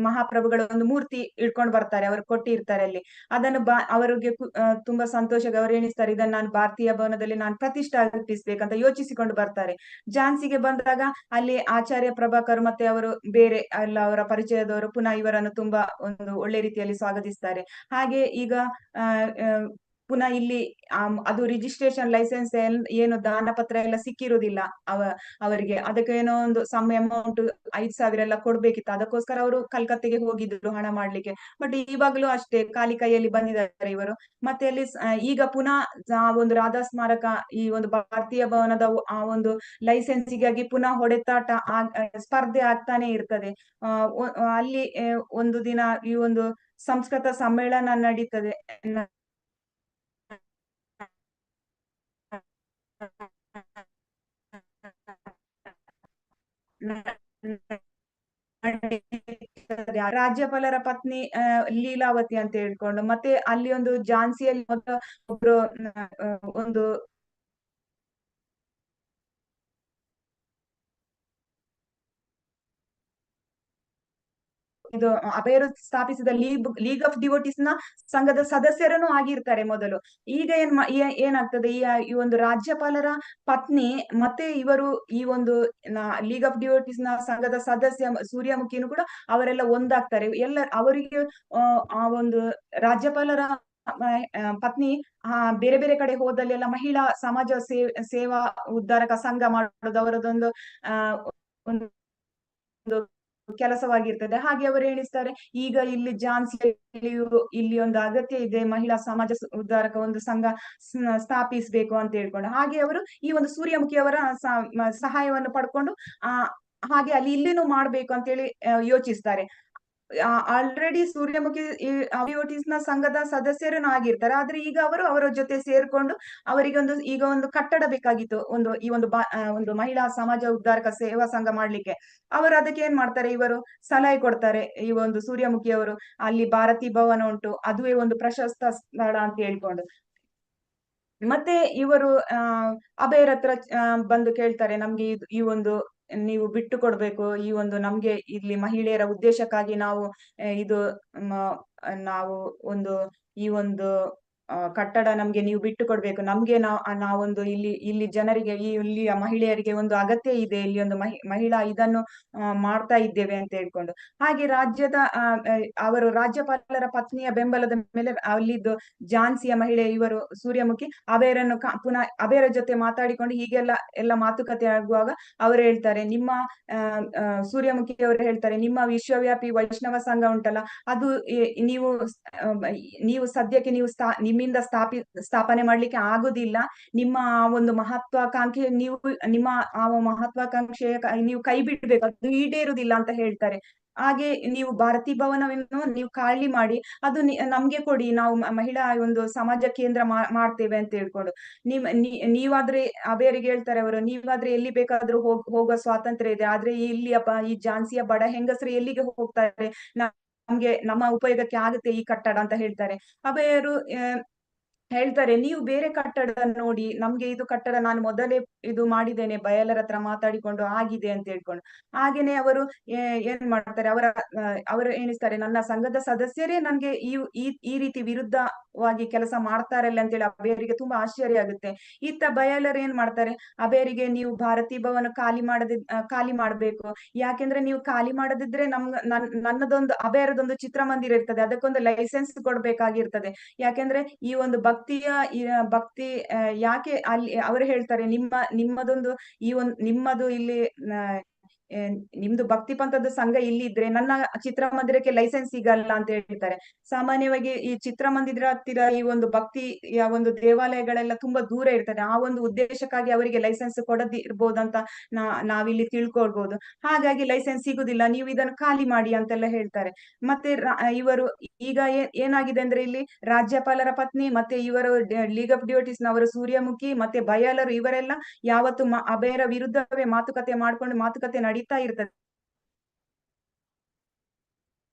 S2: ಮಹಾಪ್ರಭುಗಳ ಒಂದು ಮೂರ್ತಿ ಇಟ್ಕೊಂಡು ಬರ್ತಾರೆ, ಅವರು ಕೊಟ್ಟಿರ್ತಾರೆ ಅಲ್ಲಿ. ಅದನ್ನು ಅವರಿಗೆ ತುಂಬಾ ಸಂತೋಷ, ಅವರು ಎಣಿಸ್ತಾರೆ ಇದನ್ನು ನಾನು ಭಾರತೀಯ ಭವನದಲ್ಲಿ ನಾನು ಪ್ರತಿಷ್ಠಾಪಿಸ್ಬೇಕಂತ ಯೋಚಿಸಿಕೊಂಡು ಬರ್ತಾರೆ. ಝಾನ್ಸಿಗೆ ಬಂದಾಗ ಅಲ್ಲಿ ಆಚಾರ್ಯ ಪ್ರಭಾಕರ್ ಮತ್ತೆ ಅವರು ಬೇರೆ ಎಲ್ಲ ಅವರ ಪರಿಚಯದವರು ಪುನಃ ಇವರನ್ನು ತುಂಬಾ ಒಂದು ಒಳ್ಳೆ ರೀತಿಯಲ್ಲಿ ಸ್ವಾಗತಿಸ್ತಾರೆ. ಹಾಗೆ ಈಗ ಪುನಃ ಇಲ್ಲಿ ಅದು ರಿಜಿಸ್ಟ್ರೇಷನ್ ಲೈಸೆನ್ಸ್ ಏನು ದಾನ ಪತ್ರ ಎಲ್ಲ ಸಿಕ್ಕಿರುವುದಿಲ್ಲ ಅವರಿಗೆ. ಅದಕ್ಕೆ ಏನೋ ಒಂದು ಅಮೌಂಟ್ 5,000 ಎಲ್ಲ ಕೊಡ್ಬೇಕಿತ್ತು. ಅದಕ್ಕೋಸ್ಕರ ಅವರು ಕಲ್ಕತ್ತೆಗೆ ಹೋಗಿದ್ರು ಹಣ ಮಾಡ್ಲಿಕ್ಕೆ. ಬಟ್ ಇವಾಗ್ಲೂ ಅಷ್ಟೇ ಖಾಲಿ ಕೈಯಲ್ಲಿ ಬಂದಿದ್ದಾರೆ ಇವರು. ಮತ್ತೆ ಅಲ್ಲಿ ಈಗ ಪುನಃ ಒಂದು ರಾಧಾ ಸ್ಮಾರಕ, ಈ ಒಂದು ಭಾರತೀಯ ಭವನದ ಆ ಒಂದು ಲೈಸೆನ್ಸಿಗಾಗಿ ಪುನಃ ಹೊಡೆತಾಟ ಸ್ಪರ್ಧೆ ಆಗ್ತಾನೆ ಇರ್ತದೆ. ಅಲ್ಲಿ ಒಂದು ದಿನ ಈ ಒಂದು ಸಂಸ್ಕೃತ ಸಮ್ಮೇಳನ ನಡೀತದೆ. ರಾಜ್ಯಪಾಲರ ಪತ್ನಿ ಲೀಲಾವತಿ ಅಂತ ಹೇಳ್ಕೊಂಡು, ಮತ್ತೆ ಅಲ್ಲಿ ಒಂದು ಝಾನ್ಸಿಯಲ್ಲಿ ಒಬ್ರು ಒಂದು ಇದು ಅಭಯರು ಸ್ಥಾಪಿಸಿದ ಲೀಗ್ ಆಫ್ ಡಿವೋಟೀಸ್ ನ ಸಂಘದ ಸದಸ್ಯರನ್ನು ಆಗಿರ್ತಾರೆ ಮೊದಲು. ಈಗ ಏನಾಗ್ತದೆ, ಈ ಒಂದು ರಾಜ್ಯಪಾಲರ ಪತ್ನಿ ಮತ್ತೆ ಇವರು ಈ ಒಂದು ಲೀಗ್ ಆಫ್ ಡಿವೋಟೀಸ್ ನ ಸಂಘದ ಸದಸ್ಯ ಸೂರ್ಯಮುಖಿನೂ ಕೂಡ ಅವರೆಲ್ಲ ಒಂದಾಗ್ತಾರೆ. ಅವರಿಗೆ ಆ ಒಂದು ರಾಜ್ಯಪಾಲರ ಪತ್ನಿ ಬೇರೆ ಬೇರೆ ಕಡೆ ಹೋದಲ್ಲಿ ಎಲ್ಲ ಮಹಿಳಾ ಸಮಾಜ ಸೇವಾ ಉದ್ಧಾರಕ ಸಂಘ ಮಾಡೋದು ಅವರದೊಂದು ಒಂದು ಕೆಲಸವಾಗಿರ್ತದೆ. ಹಾಗೆ ಅವರು ಎಣಿಸ್ತಾರೆ, ಈಗ ಇಲ್ಲಿ ಇಲ್ಲಿ ಒಂದು ಅಗತ್ಯ ಇದೆ, ಮಹಿಳಾ ಸಮಾಜ ಉದ್ಧಾರಕ ಒಂದು ಸಂಘ ಸ್ಥಾಪಿಸ್ಬೇಕು ಅಂತ ಹೇಳ್ಕೊಂಡು. ಹಾಗೆ ಅವರು ಈ ಒಂದು ಸೂರ್ಯಮುಖಿ ಅವರ ಸಹಾಯವನ್ನು ಪಡ್ಕೊಂಡು ಹಾಗೆ ಇಲ್ಲಿನೂ ಮಾಡ್ಬೇಕು ಅಂತ ಹೇಳಿ ಯೋಚಿಸ್ತಾರೆ. ಆಲ್ರೆಡಿ ಸೂರ್ಯಮುಖಿ ಡಿವೋಟೀಸ್ ನ ಸಂಘದ ಸದಸ್ಯರನ್ನು ಆಗಿರ್ತಾರೆ. ಆದ್ರೆ ಈಗ ಅವರ ಜೊತೆ ಸೇರ್ಕೊಂಡು ಅವರಿಗೆ ಈಗ ಒಂದು ಕಟ್ಟಡ ಬೇಕಾಗಿತ್ತು, ಈ ಒಂದು ಮಹಿಳಾ ಸಮಾಜ ಉದ್ಧಾರಕ ಸೇವಾ ಸಂಘ ಮಾಡ್ಲಿಕ್ಕೆ. ಅವರು ಅದಕ್ಕೆ ಏನ್ ಮಾಡ್ತಾರೆ, ಇವರು ಸಲಹೆ ಕೊಡ್ತಾರೆ. ಈ ಒಂದು ಸೂರ್ಯಮುಖಿ ಅವರು ಅಲ್ಲಿ ಭಾರತೀ ಭವನ ಉಂಟು, ಅದುವೇ ಒಂದು ಪ್ರಶಸ್ತ ಸ್ಥಳ ಅಂತ ಹೇಳ್ಕೊಂಡು. ಮತ್ತೆ ಇವರು ಅಭಯರ ಹತ್ರ ಬಂದು ಕೇಳ್ತಾರೆ, ನಮ್ಗೆ ಈ ಒಂದು ನೀವು ಬಿಟ್ಟು ಕೊಡ್ಬೇಕು, ಈ ಒಂದು ನಮ್ಗೆ ಇಲ್ಲಿ ಮಹಿಳೆಯರ ಉದ್ದೇಶಕ್ಕಾಗಿ ನಾವು ಒಂದು ಈ ಒಂದು ಕಟ್ಟಡ ನಮ್ಗೆ ನೀವು ಬಿಟ್ಟು ಕೊಡ್ಬೇಕು, ನಮ್ಗೆ ನಾವೊಂದು ಇಲ್ಲಿ ಜನರಿಗೆ ಇಲ್ಲಿಯ ಮಹಿಳೆಯರಿಗೆ ಒಂದು ಅಗತ್ಯ ಇದೆ, ಇಲ್ಲಿ ಒಂದು ಮಹಿಳಾ ಇದನ್ನು ಮಾಡ್ತಾ ಇದ್ದೇವೆ ಅಂತ ಹೇಳ್ಕೊಂಡು. ಹಾಗೆ ಅವರು ರಾಜ್ಯಪಾಲರ ಪತ್ನಿಯ ಬೆಂಬಲದ ಮೇಲೆ ಅಲ್ಲಿದ್ದು ಝಾನ್ಸಿಯ ಮಹಿಳೆ ಇವರು ಸೂರ್ಯಮುಖಿ ಅಬೇರನ್ನು ಪುನಃ ಅಬೇರ ಜೊತೆ ಮಾತಾಡಿಕೊಂಡು ಎಲ್ಲ ಮಾತುಕತೆ ಆಗುವಾಗ ಅವರು ಹೇಳ್ತಾರೆ, ನಿಮ್ಮ ಸೂರ್ಯಮುಖಿ ಅವರು ಹೇಳ್ತಾರೆ, ನಿಮ್ಮ ವಿಶ್ವವ್ಯಾಪಿ ವೈಷ್ಣವ ಸಂಘ ಉಂಟಲ್ಲ, ಅದು ನೀವು ಸದ್ಯಕ್ಕೆ ನಿಮ್ಮಿಂದ ಸ್ಥಾಪನೆ ಮಾಡ್ಲಿಕ್ಕೆ ಆಗುದಿಲ್ಲ, ನಿಮ್ಮ ಆ ಒಂದು ಮಹತ್ವಾಕಾಂಕ್ಷೆ ನಿಮ್ಮ ಆ ಮಹತ್ವಾಕಾಂಕ್ಷೆಯ ನೀವು ಕೈ ಬಿಡ್ಬೇಕು, ಅದು ಈಡೇರುದಿಲ್ಲ ಅಂತ ಹೇಳ್ತಾರೆ. ಹಾಗೆ ನೀವು ಭಾರತೀ ಭವನವನ್ನು ನೀವು ಖಾಲಿ ಮಾಡಿ ಅದು ನಮ್ಗೆ ಕೊಡಿ, ನಾವು ಮಹಿಳಾ ಒಂದು ಸಮಾಜ ಕೇಂದ್ರ ಮಾಡ್ತೇವೆ ಅಂತ ಹೇಳ್ಕೊಂಡು. ನೀವಾದ್ರೆ ಅಬೇರಿಗೆ ಹೇಳ್ತಾರೆ ಅವರು, ನೀವಾದ್ರೆ ಎಲ್ಲಿ ಬೇಕಾದ್ರೂ ಹೋಗುವ ಸ್ವಾತಂತ್ರ್ಯ ಇದೆ, ಆದ್ರೆ ಇಲ್ಲಿ ಈ ಝಾನ್ಸಿಯ ಬಡ ಹೆಂಗಸರು ಎಲ್ಲಿಗೆ ಹೋಗ್ತಾರೆ, ನಮ್ಗೆ ನಮ್ಮ ಉಪಯೋಗಕ್ಕೆ ಆಗುತ್ತೆ ಈ ಕಟ್ಟಡ ಅಂತ ಹೇಳ್ತಾರೆ. ಅಭಯರು ಹೇಳ್ತಾರೆ, ನೀವು ಬೇರೆ ಕಟ್ಟಡ ನೋಡಿ, ನಮ್ಗೆ ಇದು ಕಟ್ಟಡ ನಾನು ಮೊದಲೇ ಇದು ಮಾಡಿದ್ದೇನೆ, ಬಯಲರ ಹತ್ರ ಮಾತಾಡಿಕೊಂಡು ಆಗಿದೆ ಅಂತ ಹೇಳ್ಕೊಂಡು. ಹಾಗೇನೆ ಅವರು ಏನ್ ಮಾಡ್ತಾರೆ, ಅವರು ಎಣಿಸ್ತಾರೆ, ನನ್ನ ಸಂಘದ ಸದಸ್ಯರೇ ನನ್ಗೆ ಈ ರೀತಿ ವಿರುದ್ಧವಾಗಿ ಕೆಲಸ ಮಾಡ್ತಾರಲ್ಲ ಅಂತೇಳಿ ಅಬೇರಿಗೆ ತುಂಬಾ ಆಶ್ಚರ್ಯ ಆಗುತ್ತೆ. ಇತ್ತ ಬಯಲರು ಏನ್ ಮಾಡ್ತಾರೆ, ಅಬೇರಿಗೆ ನೀವು ಭಾರತೀ ಭವನ ಖಾಲಿ ಮಾಡ್ಬೇಕು, ಯಾಕೆಂದ್ರೆ ನೀವು ಖಾಲಿ ಮಾಡದಿದ್ರೆ ನನ್ನದೊಂದು ಅಬೇರದೊಂದು ಚಿತ್ರಮಂದಿರ ಇರ್ತದೆ, ಅದಕ್ಕೊಂದು ಲೈಸೆನ್ಸ್ ಕೊಡ್ಬೇಕಾಗಿರ್ತದೆ. ಯಾಕೆಂದ್ರೆ ಈ ಒಂದು ಭಕ್ತಿ ಯಾಕೆ ಅಲ್ಲಿ ಅವರು ಹೇಳ್ತಾರೆ, ನಿಮ್ಮದೊಂದು ನಿಮ್ಮದು ಇಲ್ಲಿ ನಿಮ್ದು ಭಕ್ತಿ ಪಂಥದ ಸಂಘ ಇಲ್ಲಿ ಇದ್ರೆ ನನ್ನ ಚಿತ್ರಮಂದಿರಕ್ಕೆ ಲೈಸೆನ್ಸ್ ಸಿಗಲ್ಲ ಅಂತ ಹೇಳ್ತಾರೆ. ಸಾಮಾನ್ಯವಾಗಿ ಈ ಚಿತ್ರಮಂದಿರ ಹತ್ತಿರ ಈ ಒಂದು ಭಕ್ತಿಯ ಒಂದು ದೇವಾಲಯಗಳೆಲ್ಲ ತುಂಬಾ ದೂರ ಇರ್ತದೆ, ಆ ಒಂದು ಉದ್ದೇಶಕ್ಕಾಗಿ ಅವರಿಗೆ ಲೈಸೆನ್ಸ್ ಕೊಡದಿರ್ಬೋದಂತ ನಾವಿಲ್ಲಿ ತಿಳ್ಕೊಳ್ಬಹುದು. ಹಾಗಾಗಿ ಲೈಸೆನ್ಸ್ ಸಿಗುದಿಲ್ಲ, ನೀವು ಇದನ್ನು ಖಾಲಿ ಮಾಡಿ ಅಂತೆಲ್ಲ ಹೇಳ್ತಾರೆ. ಮತ್ತೆ ಇವರು ಈಗ ಏನಾಗಿದೆ ಅಂದ್ರೆ, ಇಲ್ಲಿ ರಾಜ್ಯಪಾಲರ ಪತ್ನಿ ಮತ್ತೆ ಇವರು ಲೀಗ್ ಆಫ್ ಡಿವೋಟೀಸ್ ನವರು ಸೂರ್ಯಮುಖಿ ಮತ್ತೆ ಬಯಲರು ಇವರೆಲ್ಲ ಯಾವತ್ತು ಅಭಯರ ವಿರುದ್ಧವೇ ಮಾತುಕತೆ ನಡೀತಾ ಇರ್ತದೆ.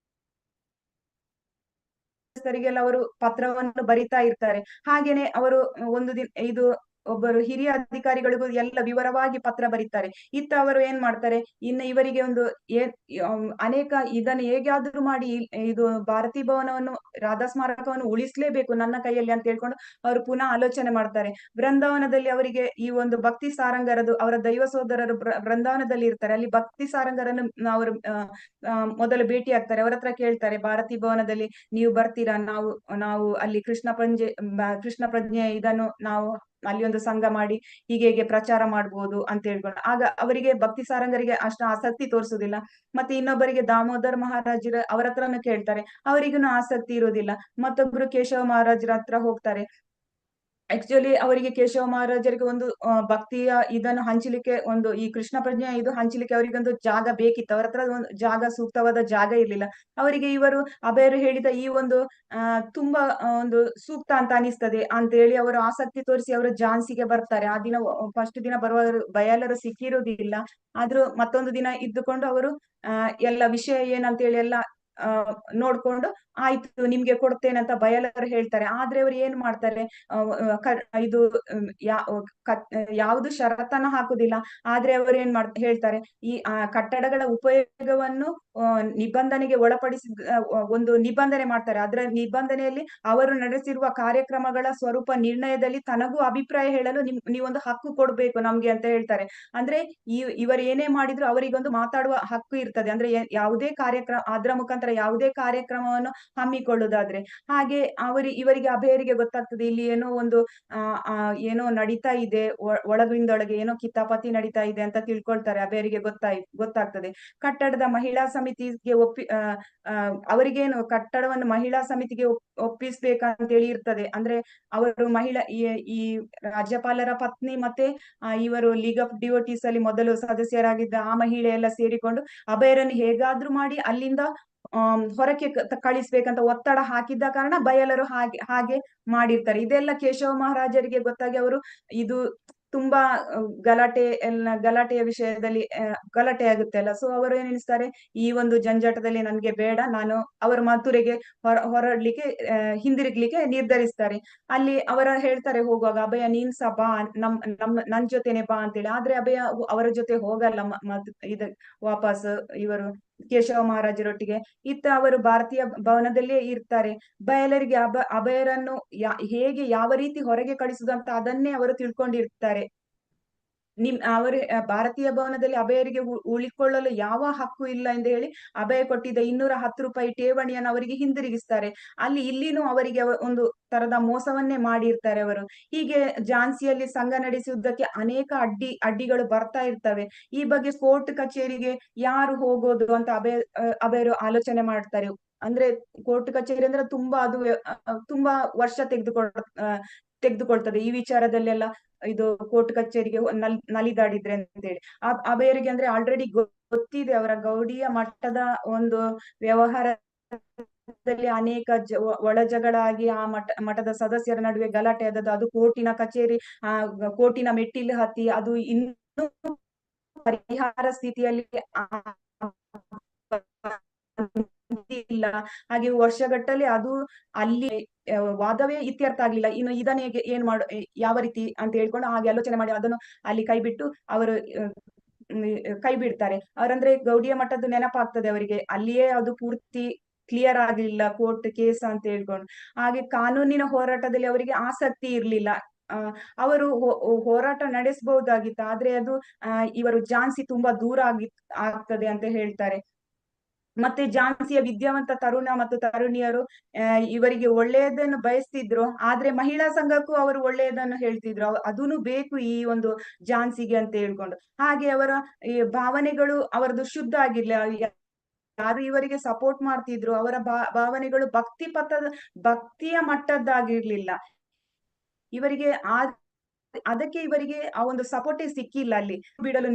S2: ಅವರು ಪತ್ರವನ್ನು ಬರಿತಾ ಇರ್ತಾರೆ. ಹಾಗೇನೆ ಅವರು ಒಂದು ದಿನ ಒಬ್ಬರು ಹಿರಿಯ ಅಧಿಕಾರಿಗಳಿಗೂ ಎಲ್ಲ ವಿವರವಾಗಿ ಪತ್ರ ಬರೀತಾರೆ. ಇತ್ತ ಅವರು ಏನ್ ಮಾಡ್ತಾರೆ, ಇನ್ನು ಇವರಿಗೆ ಒಂದು ಅನೇಕ ಇದನ್ನು ಹೇಗಾದ್ರೂ ಮಾಡಿ ಇದು ಭಾರತೀ ಭವನವನ್ನು ರಾಧಾ ಸ್ಮಾರಕವನ್ನು ಉಳಿಸ್ಲೇಬೇಕು ನನ್ನ ಕೈಯಲ್ಲಿ ಅಂತ ಹೇಳ್ಕೊಂಡು ಅವರು ಪುನಃ ಆಲೋಚನೆ ಮಾಡ್ತಾರೆ. ಬೃಂದಾವನದಲ್ಲಿ ಅವರಿಗೆ ಈ ಒಂದು ಭಕ್ತಿ ಸಾರಂಗರದು ಅವರ ದೈವ ಸೋದರರು ಬೃಂದಾವನದಲ್ಲಿ ಇರ್ತಾರೆ, ಅಲ್ಲಿ ಭಕ್ತಿ ಸಾರಂಗರನ್ನು ಅವರು ಮೊದಲು ಭೇಟಿ ಆಗ್ತಾರೆ. ಅವರ ಹತ್ರ ಕೇಳ್ತಾರೆ, ಭಾರತೀ ಭವನದಲ್ಲಿ ನೀವು ಬರ್ತೀರಾ, ನಾವು ಅಲ್ಲಿ ಕೃಷ್ಣ ಪ್ರಜ್ಞೆ ಇದನ್ನು ನಾವು ಅಲ್ಲಿ ಒಂದು ಸಂಘ ಮಾಡಿ ಹೀಗೆ ಪ್ರಚಾರ ಮಾಡ್ಬೋದು ಅಂತ ಹೇಳ್ಕೊಂಡು. ಆಗ ಅವರಿಗೆ ಭಕ್ತಿ ಸಾರಂಗರಿಗೆ ಅಷ್ಟು ಆಸಕ್ತಿ ತೋರಿಸುದಿಲ್ಲ. ಮತ್ತೆ ಇನ್ನೊಬ್ಬರಿಗೆ ದಾಮೋದರ್ ಮಹಾರಾಜರ ಅವರ ಹತ್ರನು ಕೇಳ್ತಾರೆ, ಅವರಿಗೂ ಆಸಕ್ತಿ ಇರುವುದಿಲ್ಲ. ಮತ್ತೊಬ್ರು ಕೇಶವ ಮಹಾರಾಜರ ಹತ್ರ ಹೋಗ್ತಾರೆ. ಆಕ್ಚುಲಿ ಅವರಿಗೆ ಕೇಶವ ಮಹಾರಾಜರಿಗೆ ಒಂದು ಭಕ್ತಿಯ ಇದನ್ನು ಹಂಚಲಿಕ್ಕೆ ಒಂದು ಈ ಕೃಷ್ಣ ಪ್ರಜ್ಞೆ ಇದು ಹಂಚಲಿಕ್ಕೆ ಅವರಿಗೆ ಒಂದು ಜಾಗ ಬೇಕಿತ್ತು, ಅವರ ಹತ್ರ ಒಂದು ಜಾಗ ಸೂಕ್ತವಾದ ಜಾಗ ಇರ್ಲಿಲ್ಲ. ಅವರಿಗೆ ಇವರು ಅಭಯರು ಹೇಳಿದ ಈ ಒಂದು ತುಂಬಾ ಒಂದು ಸೂಕ್ತ ಅಂತ ಅನಿಸ್ತದೆ ಅಂತ ಹೇಳಿ ಅವರು ಆಸಕ್ತಿ ತೋರಿಸಿ ಅವರು ಝಾನ್ಸಿಗೆ ಬರ್ತಾರೆ. ಆ ದಿನ ಫಸ್ಟ್ ದಿನ ಬರುವವರು ಬಯಲರು ಸಿಕ್ಕಿರುವುದಿಲ್ಲ, ಆದ್ರೂ ಮತ್ತೊಂದು ದಿನ ಇದ್ದುಕೊಂಡು ಅವರು ಎಲ್ಲ ವಿಷಯ ಏನಂತ ಹೇಳಿ ಎಲ್ಲ ನೋಡ್ಕೊಂಡು ಆಯ್ತು ನಿಮ್ಗೆ ಕೊಡ್ತೇನೆ ಅಂತ ಬಯಲರು ಹೇಳ್ತಾರೆ. ಆದ್ರೆ ಅವ್ರು ಏನ್ ಮಾಡ್ತಾರೆ, ಇದು ಯಾವುದು ಷರತ್ತನ್ನ ಹಾಕುದಿಲ್ಲ. ಆದ್ರೆ ಅವರು ಏನ್ ಹೇಳ್ತಾರೆ, ಈ ಕಟ್ಟಡಗಳ ಉಪಯೋಗವನ್ನು ನಿಬಂಧನೆಗೆ ಒಳಪಡಿಸಿದ ಒಂದು ನಿಬಂಧನೆ ಮಾಡ್ತಾರೆ. ಅದರ ನಿಬಂಧನೆಯಲ್ಲಿ ಅವರು ನಡೆಸಿರುವ ಕಾರ್ಯಕ್ರಮಗಳ ಸ್ವರೂಪ ನಿರ್ಣಯದಲ್ಲಿ ತನಗೂ ಅಭಿಪ್ರಾಯ ಹೇಳಲು ನೀವೊಂದು ಹಕ್ಕು ಕೊಡ್ಬೇಕು ನಮ್ಗೆ ಅಂತ ಹೇಳ್ತಾರೆ. ಅಂದ್ರೆ ಇವರು ಏನೇ ಮಾಡಿದ್ರು ಅವರಿಗೊಂದು ಮಾತಾಡುವ ಹಕ್ಕು ಇರ್ತದೆ. ಅಂದ್ರೆ ಯಾವುದೇ ಕಾರ್ಯಕ್ರಮ ಅದರ ಮುಖಾಂತರ ಯಾವುದೇ ಕಾರ್ಯಕ್ರಮವನ್ನು ಹಮ್ಮಿಕೊಳ್ಳುವುದಾದ್ರೆ. ಹಾಗೆ ಇವರಿಗೆ ಅಭಯರಿಗೆ ಗೊತ್ತಾಗ್ತದೆ, ಇಲ್ಲಿ ಏನೋ ನಡೀತಾ ಇದೆ, ಒಳಗಿಂದೊಳಗೆ ಏನೋ ಕಿತಾಪತಿ ನಡೀತಾ ಇದೆ ಅಂತ ತಿಳ್ಕೊಳ್ತಾರೆ. ಅಭಯರಿಗೆ ಗೊತ್ತಾಗ್ತದೆ. ಕಟ್ಟಡದ ಮಹಿಳಾ ಸಮಿತಿಗೆ ಅವರಿಗೇನು ಕಟ್ಟಡವನ್ನು ಮಹಿಳಾ ಸಮಿತಿಗೆ ಒಪ್ಪಿಸ್ಬೇಕಂತೇಳಿ ಇರ್ತದೆ. ಅಂದ್ರೆ ಅವರು ಈ ರಾಜ್ಯಪಾಲರ ಪತ್ನಿ ಮತ್ತೆ ಇವರು ಲೀಗ್ ಆಫ್ ಡಿವೋಟೀಸ್ ಅಲ್ಲಿ ಮೊದಲು ಸದಸ್ಯರಾಗಿದ್ದ ಆ ಮಹಿಳೆ ಎಲ್ಲ ಸೇರಿಕೊಂಡು ಅಭಯರನ್ನು ಹೇಗಾದ್ರೂ ಮಾಡಿ ಅಲ್ಲಿಂದ ಹೊರಕ್ಕೆ ಕಳಿಸ್ಬೇಕಂತ ಒತ್ತಡ ಹಾಕಿದ್ದ ಕಾರಣ ಬಯಲರು ಹಾಗೆ ಮಾಡಿರ್ತಾರೆ. ಇದೆಲ್ಲ ಕೇಶವ ಮಹಾರಾಜರಿಗೆ ಗೊತ್ತಾಗಿ ಅವರು ಇದು ತುಂಬಾ ಗಲಾಟೆಯ ವಿಷಯದಲ್ಲಿ ಗಲಾಟೆ ಆಗುತ್ತೆ ಅಲ್ಲ. ಸೊ ಅವರು ಏನ್ ಎಣಿಸ್ತಾರೆ, ಈ ಒಂದು ಜಂಜಾಟದಲ್ಲಿ ನನ್ಗೆ ಬೇಡ, ನಾನು ಅವರ ಮಥುರೆಗೆ ಹೊರಡ್ಲಿಕ್ಕೆ ಹಿಂದಿರುಗ್ಲಿಕ್ಕೆ ನಿರ್ಧರಿಸ್ತಾರೆ. ಅಲ್ಲಿ ಅವರ ಹೇಳ್ತಾರೆ ಹೋಗುವಾಗ, ಅಭಯ ನೀನ್ ಸಹ ಬಾ, ನನ್ ಜೊತೆನೆ ಬಾ ಅಂತೇಳಿ. ಆದ್ರೆ ಅಭಯ ಅವರ ಜೊತೆ ಹೋಗಲ್ಲ ವಾಪಸ್. ಇವರು ಕೇಶವ ಮಹಾರಾಜರೊಟ್ಟಿಗೆ. ಇತ್ತ ಅವರು ಭಾರತೀಯ ಭವನದಲ್ಲೇ ಇರ್ತಾರೆ. ಬಯಲರಿಗೆ ಅಭಯರನ್ನು ಹೇಗೆ ಯಾವ ರೀತಿ ಹೊರಗೆ ಕಳಿಸುದು ಅಂತ ಅದನ್ನೇ ಅವರು ತಿಳ್ಕೊಂಡಿರ್ತಾರೆ. ಅವರೇ ಭಾರತೀಯ ಭವನದಲ್ಲಿ ಅಭಯರಿಗೆ ಉಳಿಕೊಳ್ಳಲು ಯಾವ ಹಕ್ಕು ಇಲ್ಲ ಎಂದು ಹೇಳಿ ಅಭಯ ಕೊಟ್ಟಿದ್ದ 210 ರೂಪಾಯಿ ಠೇವಣಿಯನ್ನು ಅವರಿಗೆ ಹಿಂದಿರುಗಿಸ್ತಾರೆ. ಇಲ್ಲಿನೂ ಅವರಿಗೆ ಒಂದು ತರದ ಮೋಸವನ್ನೇ ಮಾಡಿರ್ತಾರೆ ಅವರು. ಹೀಗೆ ಝಾನ್ಸಿಯಲ್ಲಿ ಸಂಘ ನಡೆಸುವುದಕ್ಕೆ ಅನೇಕ ಅಡ್ಡಿಗಳು ಬರ್ತಾ ಇರ್ತವೆ. ಈ ಬಗ್ಗೆ ಕೋರ್ಟ್ ಕಚೇರಿಗೆ ಯಾರು ಹೋಗೋದು ಅಂತ ಅಭಯರು ಆಲೋಚನೆ ಮಾಡ್ತಾರೆ. ಅಂದ್ರೆ ಕೋರ್ಟ್ ಕಚೇರಿ ಅಂದ್ರೆ ತುಂಬಾ ವರ್ಷ ತೆಗೆದುಕೊಳ್ತದೆ ಈ ವಿಚಾರದಲ್ಲೆಲ್ಲ. ಇದು ಕೋರ್ಟ್ ಕಚೇರಿಗೆ ನಲಿದಾಡಿದ್ರೆ ಅಂತೇಳಿ ಅಭಯರಿಗೆ ಅಂದ್ರೆ ಆಲ್ರೆಡಿ ಗೊತ್ತಿದೆ ಅವರ ಗೌಡಿಯ ಮಟ್ಟದ ಒಂದು ವ್ಯವಹಾರದಲ್ಲಿ ಅನೇಕ ಒಳ ಜಗಳ ಆಗಿ ಆ ಮಠದ ಸದಸ್ಯರ ನಡುವೆ ಗಲಾಟೆ ಆದದ್ದು, ಅದು ಕೋರ್ಟಿನ ಕಚೇರಿ ಕೋರ್ಟಿನ ಮೆಟ್ಟಿಲು ಹತ್ತಿ ಅದು ಇನ್ನೂ ಪರಿಹಾರ ಸ್ಥಿತಿಯಲ್ಲಿ ಇಲ್ಲ. ಹಾಗೆ ವರ್ಷಗಟ್ಟಲೆ ಅದು ಅಲ್ಲಿ ವಾದವೇ ಇತ್ಯರ್ಥ ಆಗ್ಲಿಲ್ಲ. ಇನ್ನು ಇದನ್ನ ಯಾವ ರೀತಿ ಅಂತ ಹೇಳ್ಕೊಂಡು ಹಾಗೆ ಆಲೋಚನೆ ಮಾಡಿ ಅದನ್ನು ಅಲ್ಲಿ ಕೈಬಿಟ್ಟು ಅವರು ಕೈ ಬಿಡ್ತಾರೆ. ಅವರಂದ್ರೆ ಗೌಡಿಯ ಮಠದ್ದು ನೆನಪಾಗ್ತದೆ ಅವರಿಗೆ. ಅಲ್ಲಿಯೇ ಅದು ಪೂರ್ತಿ ಕ್ಲಿಯರ್ ಆಗ್ಲಿಲ್ಲ ಕೋರ್ಟ್ ಕೇಸ್ ಅಂತ ಹೇಳ್ಕೊಂಡು. ಹಾಗೆ ಕಾನೂನಿನ ಹೋರಾಟದಲ್ಲಿ ಅವರಿಗೆ ಆಸಕ್ತಿ ಇರ್ಲಿಲ್ಲ. ಅವರು ಹೋರಾಟ ನಡೆಸಬಹುದಾಗಿತ್ತು, ಆದ್ರೆ ಅದು ಇವರು ಝಾನ್ಸಿ ತುಂಬಾ ದೂರ ಆಗ್ತದೆ ಅಂತ ಹೇಳ್ತಾರೆ. ಮತ್ತೆ ಝಾನ್ಸಿಯ ವಿದ್ಯಾವಂತ ತರುಣ ಮತ್ತು ತರುಣಿಯರು ಇವರಿಗೆ ಒಳ್ಳೆಯದನ್ನು ಬಯಸ್ತಿದ್ರು, ಆದ್ರೆ ಮಹಿಳಾ ಸಂಘಕ್ಕೂ ಅವರು ಒಳ್ಳೆಯದನ್ನು ಹೇಳ್ತಿದ್ರು. ಅದೂನು ಬೇಕು ಈ ಒಂದು ಝಾನ್ಸಿಗೆ ಅಂತ ಹೇಳ್ಕೊಂಡು. ಹಾಗೆ ಅವರ ಈ ಭಾವನೆಗಳು ಅವರದ್ದು ಶುದ್ಧ ಆಗಿರ್ಲಿಲ್ಲ. ಯಾರು ಇವರಿಗೆ ಸಪೋರ್ಟ್ ಮಾಡ್ತಿದ್ರು ಅವರ ಭಾವನೆಗಳು ಭಕ್ತಿಯ ಮಟ್ಟದ್ದಾಗಿರ್ಲಿಲ್ಲ. ಇವರಿಗೆ ಅದಕ್ಕೆ ಇವರಿಗೆ ಆ ಒಂದು ಸಪೋರ್ಟೇ ಸಿಕ್ಕಿಲ್ಲ. ಅಲ್ಲಿ ಬಿಡಲು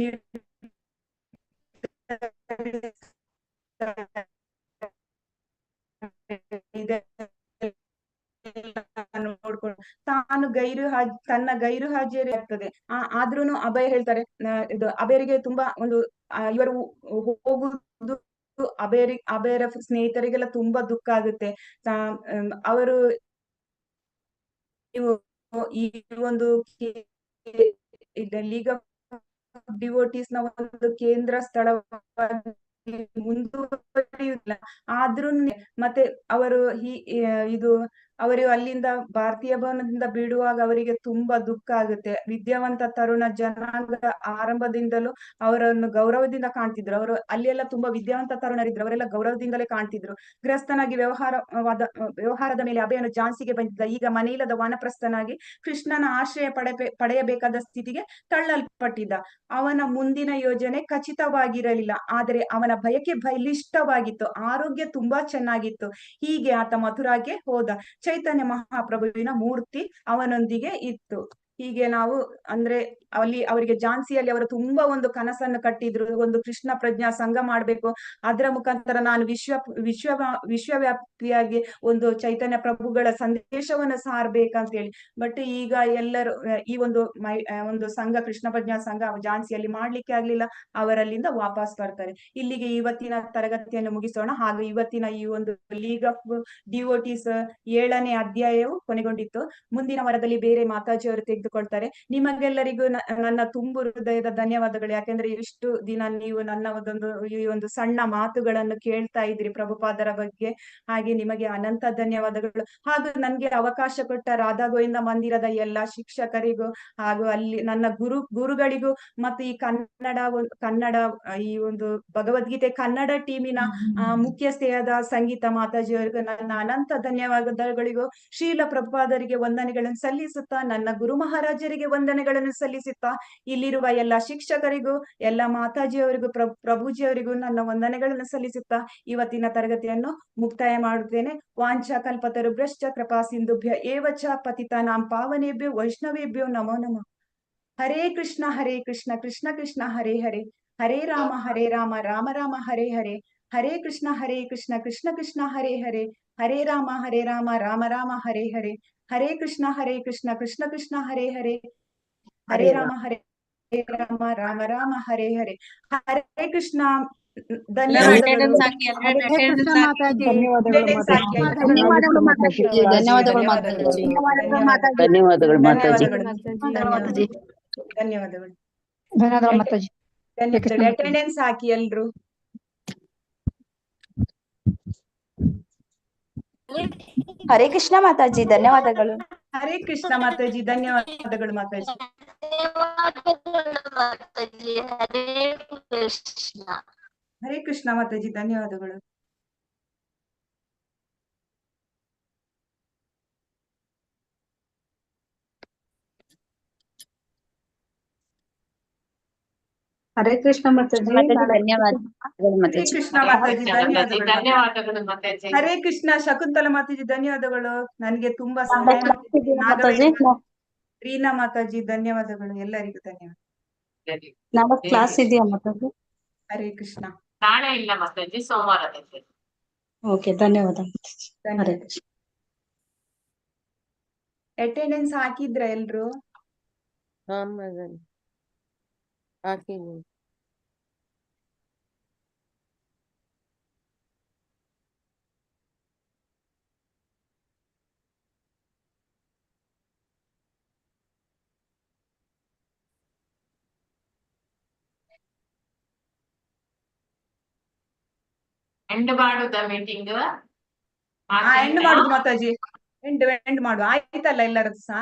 S2: ನೋಡ್ಕೊಂಡು ತನ್ನ ಗೈರು ಹಾಜರಿ ಆಗ್ತದೆ. ಆದ್ರೂನು ಅಭಯ ಹೇಳ್ತಾರೆ, ಇದು ಅಭಯರಿಗೆ ತುಂಬಾ ಒಂದು ಇವರು ಹೋಗುದು ಅಭಯರ ಸ್ನೇಹಿತರಿಗೆಲ್ಲ ತುಂಬಾ ದುಃಖ ಆಗುತ್ತೆ. ಅವರು ಈ ಒಂದು ಲೀಗ್ ಆಫ್ ಡಿವೋಟೀಸ್ ನ ಒಂದು ಕೇಂದ್ರ ಸ್ಥಳವಾಗಿ ಮುಂದುವರಿಯುತ್ತಿಲ್ಲ. ಆದ್ರೂ ಮತ್ತೆ ಅವರು ಅವರು ಅಲ್ಲಿಂದ ಭಾರತೀಯ ಭವನದಿಂದ ಬಿಡುವಾಗ ಅವರಿಗೆ ತುಂಬಾ ದುಃಖ ಆಗುತ್ತೆ. ವಿದ್ಯಾವಂತ ತರುಣ ಜನಾಂಗ ಆರಂಭದಿಂದಲೂ ಅವರನ್ನು ಗೌರವದಿಂದ ಕಾಣ್ತಿದ್ರು. ಅವರು ಅಲ್ಲೆಲ್ಲ ತುಂಬಾ ವಿದ್ಯಾವಂತ ತರುಣರಿದ್ರು, ಅವರೆಲ್ಲ ಗೌರವದಿಂದಲೇ ಕಾಣ್ತಿದ್ರು. ಗೃಹಸ್ಥನಾಗಿ ವ್ಯವಹಾರದ ಮೇಲೆ ಅಭಯನು ಝಾನ್ಸಿಗೆ ಬಂದಿದ್ದ. ಈಗ ಮನೆಯಿಲ್ಲದ ವಾನಪ್ರಸ್ಥನಾಗಿ ಕೃಷ್ಣನ ಆಶ್ರಯ ಪಡೆಯಬೇಕಾದ ಸ್ಥಿತಿಗೆ ತಳ್ಳಲ್ಪಟ್ಟಿದ್ದ. ಅವನ ಮುಂದಿನ ಯೋಜನೆ ಖಚಿತವಾಗಿರಲಿಲ್ಲ, ಆದರೆ ಅವನ ಬಯಕೆ ಬಲಿಷ್ಠವಾಗಿತ್ತು. ಆರೋಗ್ಯ ತುಂಬಾ ಚೆನ್ನಾಗಿತ್ತು. ಹೀಗೆ ಆತ ಮಥುರಾಗೆ ಹೋದ. ಚೈತನ್ಯ ಮಹಾಪ್ರಭುವಿನ ಮೂರ್ತಿ ಅವನೊಂದಿಗೆ ಇತ್ತು. ಹೀಗೆ ನಾವು ಅಂದ್ರೆ ಅವರಿಗೆ ಝಾನ್ಸಿಯಲ್ಲಿ ಅವರು ತುಂಬಾ ಒಂದು ಕನಸನ್ನು ಕಟ್ಟಿದ್ರು, ಒಂದು ಕೃಷ್ಣ ಪ್ರಜ್ಞಾ ಸಂಘ ಮಾಡ್ಬೇಕು, ಅದರ ಮುಖಾಂತರ ನಾನು ವಿಶ್ವವ್ಯಾಪಿಯಾಗಿ ಒಂದು ಚೈತನ್ಯ ಪ್ರಭುಗಳ ಸಂದೇಶವನ್ನು ಸಾರ್ಬೇಕಂತ ಹೇಳಿ. ಬಟ್ ಈಗ ಎಲ್ಲರೂ ಈ ಒಂದು ಸಂಘ, ಕೃಷ್ಣ ಪ್ರಜ್ಞಾ ಸಂಘ ಝಾನ್ಸಿಯಲ್ಲಿ ಮಾಡ್ಲಿಕ್ಕೆ ಆಗ್ಲಿಲ್ಲ. ಅವರಲ್ಲಿಂದ ವಾಪಸ್ ಬರ್ತಾರೆ. ಇಲ್ಲಿಗೆ ಇವತ್ತಿನ ತರಗತಿಯನ್ನು ಮುಗಿಸೋಣ. ಹಾಗೂ ಇವತ್ತಿನ ಈ ಒಂದು ಲೀಗ್ ಆಫ್ ಡಿವೋಟೀಸ್ 7ನೇ ಅಧ್ಯಾಯವು ಕೊನೆಗೊಂಡಿತ್ತು. ಮುಂದಿನ ವಾರದಲ್ಲಿ ಬೇರೆ ಮಾತಾಜಿಯವರು ತೆಗೆದುಕೊಳ್ತಾರೆ. ನಿಮಗೆಲ್ಲರಿಗೂ ನನ್ನ ತುಂಬು ಹೃದಯದ ಧನ್ಯವಾದಗಳು. ಯಾಕೆಂದ್ರೆ ಇಷ್ಟು ದಿನ ನೀವು ನನ್ನ ಈ ಒಂದು ಸಣ್ಣ ಮಾತುಗಳನ್ನು ಕೇಳ್ತಾ ಇದ್ರಿ ಪ್ರಭುಪಾದರ ಬಗ್ಗೆ. ಹಾಗೆ ನಿಮಗೆ ಅನಂತ ಧನ್ಯವಾದಗಳು. ಹಾಗೂ ನನ್ಗೆ ಅವಕಾಶ ಕೊಟ್ಟ ರಾಧಾ ಗೋವಿಂದ ಮಂದಿರದ ಎಲ್ಲಾ ಶಿಕ್ಷಕರಿಗೂ ಹಾಗೂ ಅಲ್ಲಿ ನನ್ನ ಗುರುಗಳಿಗೂ ಮತ್ತು ಈ ಕನ್ನಡ ಈ ಒಂದು ಭಗವದ್ಗೀತೆ ಕನ್ನಡ ಟೀಮಿನ ಮುಖ್ಯಸ್ಥೆಯಾದ ಸಂಗೀತ ಮಾತಾಜಿಯವರಿಗೂ ನನ್ನ ಅನಂತ ಧನ್ಯವಾದಗಳಿಗೂ, ಶ್ರೀಲ ಪ್ರಭುಪಾದರಿಗೆ ವಂದನೆಗಳನ್ನು ಸಲ್ಲಿಸುತ್ತಾ, ನನ್ನ ಗುರು ಮಹಾರಾಜರಿಗೆ ವಂದನೆಗಳನ್ನು ಸಲ್ಲಿಸುತ್ತಾ, ಇಲ್ಲಿರುವ ಎಲ್ಲ ಶಿಕ್ಷಕರಿಗೂ ಎಲ್ಲ ಮಾತಾಜಿಯವರಿಗೂ ಪ್ರಭುಜಿಯವರಿಗೂ ನನ್ನ ವಂದನೆಗಳನ್ನು ಸಲ್ಲಿಸುತ್ತಾ ಇವತ್ತಿನ ತರಗತಿಯನ್ನು ಮುಕ್ತಾಯ ಮಾಡುತ್ತೇನೆ. ವಾಂಛಾ ಕಲ್ಪತರು ಭ್ರಷ್ಟ ಕೃಪಾ ಸಿಂಧುಭ್ಯ ಏವಚ ಪತಿತಾನಾಂ ಪಾವನೇಭ್ಯೋ ವೈಷ್ಣವೇಭ್ಯೋ ನಮೋ ನಮಃ. ಹರೇ ಕೃಷ್ಣ ಕೃಷ್ಣ ಕೃಷ್ಣ ಹರೇ ಹರೇ, ಹರೇ ರಾಮ ರಾಮ ರಾಮ ಹರೇ ಹರೇ, ಹರೇ ಕೃಷ್ಣ ಕೃಷ್ಣ ಕೃಷ್ಣ ಹರೇ ಹರೇ, ಹರೇ ರಾಮ ರಾಮ ರಾಮ ಹರೇ ಹರೇ, ಹರೇ ಕೃಷ್ಣ ಕೃಷ್ಣ ಕೃಷ್ಣ ಹರೇ ಹರೇ, ಹರೇ ರಾಮ ರಾಮ ರಾಮ ಹರೇ ಹರೇ. ಹರೇ ಕೃಷ್ಣ. ಧನ್ಯವಾದಗಳು.
S6: ಧನ್ಯವಾದಗಳು ಮಾತಾಜಿ.
S2: ಧನ್ಯವಾದಗಳು. ಅಟೆಂಡೆನ್ಸ್ ಹಾಕಿ ಎಲ್ರು.
S4: ಹರೇ ಕೃಷ್ಣ ಮಾತಾಜಿ, ಧನ್ಯವಾದಗಳು.
S2: ಹರೇ ಕೃಷ್ಣ ಮಾತಾಜಿ, ಧನ್ಯವಾದಗಳು ಮಾತಾಜಿ. ಹರೇ ಕೃಷ್ಣ ಮಾತಾಜಿ, ಧನ್ಯವಾದಗಳು.
S4: ಹರೇ ಕೃಷ್ಣ ಮಾತಾಜಿ,
S6: ಧನ್ಯವಾದಗಳು
S2: ಹರೇ
S6: ಮಾತಾಜಿ.
S2: ಕೃಷ್ಣ ಮಾತಾಜಿ, ಧನ್ಯವಾದಗಳು.
S1: ಧನ್ಯವಾದಗಳು ಮಾತಾಜಿ.
S2: ಹರೇ ಕೃಷ್ಣ ಶಕುಂತಲ ಮಾತಾಜಿ, ಧನ್ಯವಾದಗಳು. ನನ್ಗೆ ತುಂಬಾ
S4: ನಾಳೆ
S2: ಸಹಾಯ
S4: ಕ್ಲಾಸ್
S2: ಮಾಡಿದ್ದೀರಿ.
S4: ಇದೆಯಾ ಮಾತಾಜಿ?
S2: ರೀನಾ ಮಾತಾಜಿ, ಧನ್ಯವಾದಗಳು. ಎಲ್ಲರಿಗೂ ಧನ್ಯವಾದ.
S4: ನಾಳೆ ಕ್ಲಾಸ್ ಇದೆಯಾ ಮಾತಾಜಿ?
S2: ಹರೇ ಕೃಷ್ಣ.
S1: ನಾಳೆ ಇಲ್ಲ ಮಾತಾಜಿ, ಸೋಮವಾರದಲ್ಲಿ.
S4: ಓಕೆ, ಧನ್ಯವಾದ ಮಾತಾಜಿ. ಹರೇ ಕೃಷ್ಣ.
S2: ಅಟೆಂಡೆನ್ಸ್ ಹಾಕಿದ್ರ ಎಲ್ರು?
S9: ಹಾ ಮಗನ್ ಹಾಕಿದ್ದೀನಿ.
S1: ಎಂಡ್ ಮಾಡುದ ಮೀಟಿಂಗ್?
S2: ಎಂಡ್ ಮಾಡುದು ಮಾತಾಜಿ, ಎಂಡ್ ಮಾಡು. ಆಯ್ತಲ್ಲ ಎಲ್ಲರದ್ದು ಸಹ?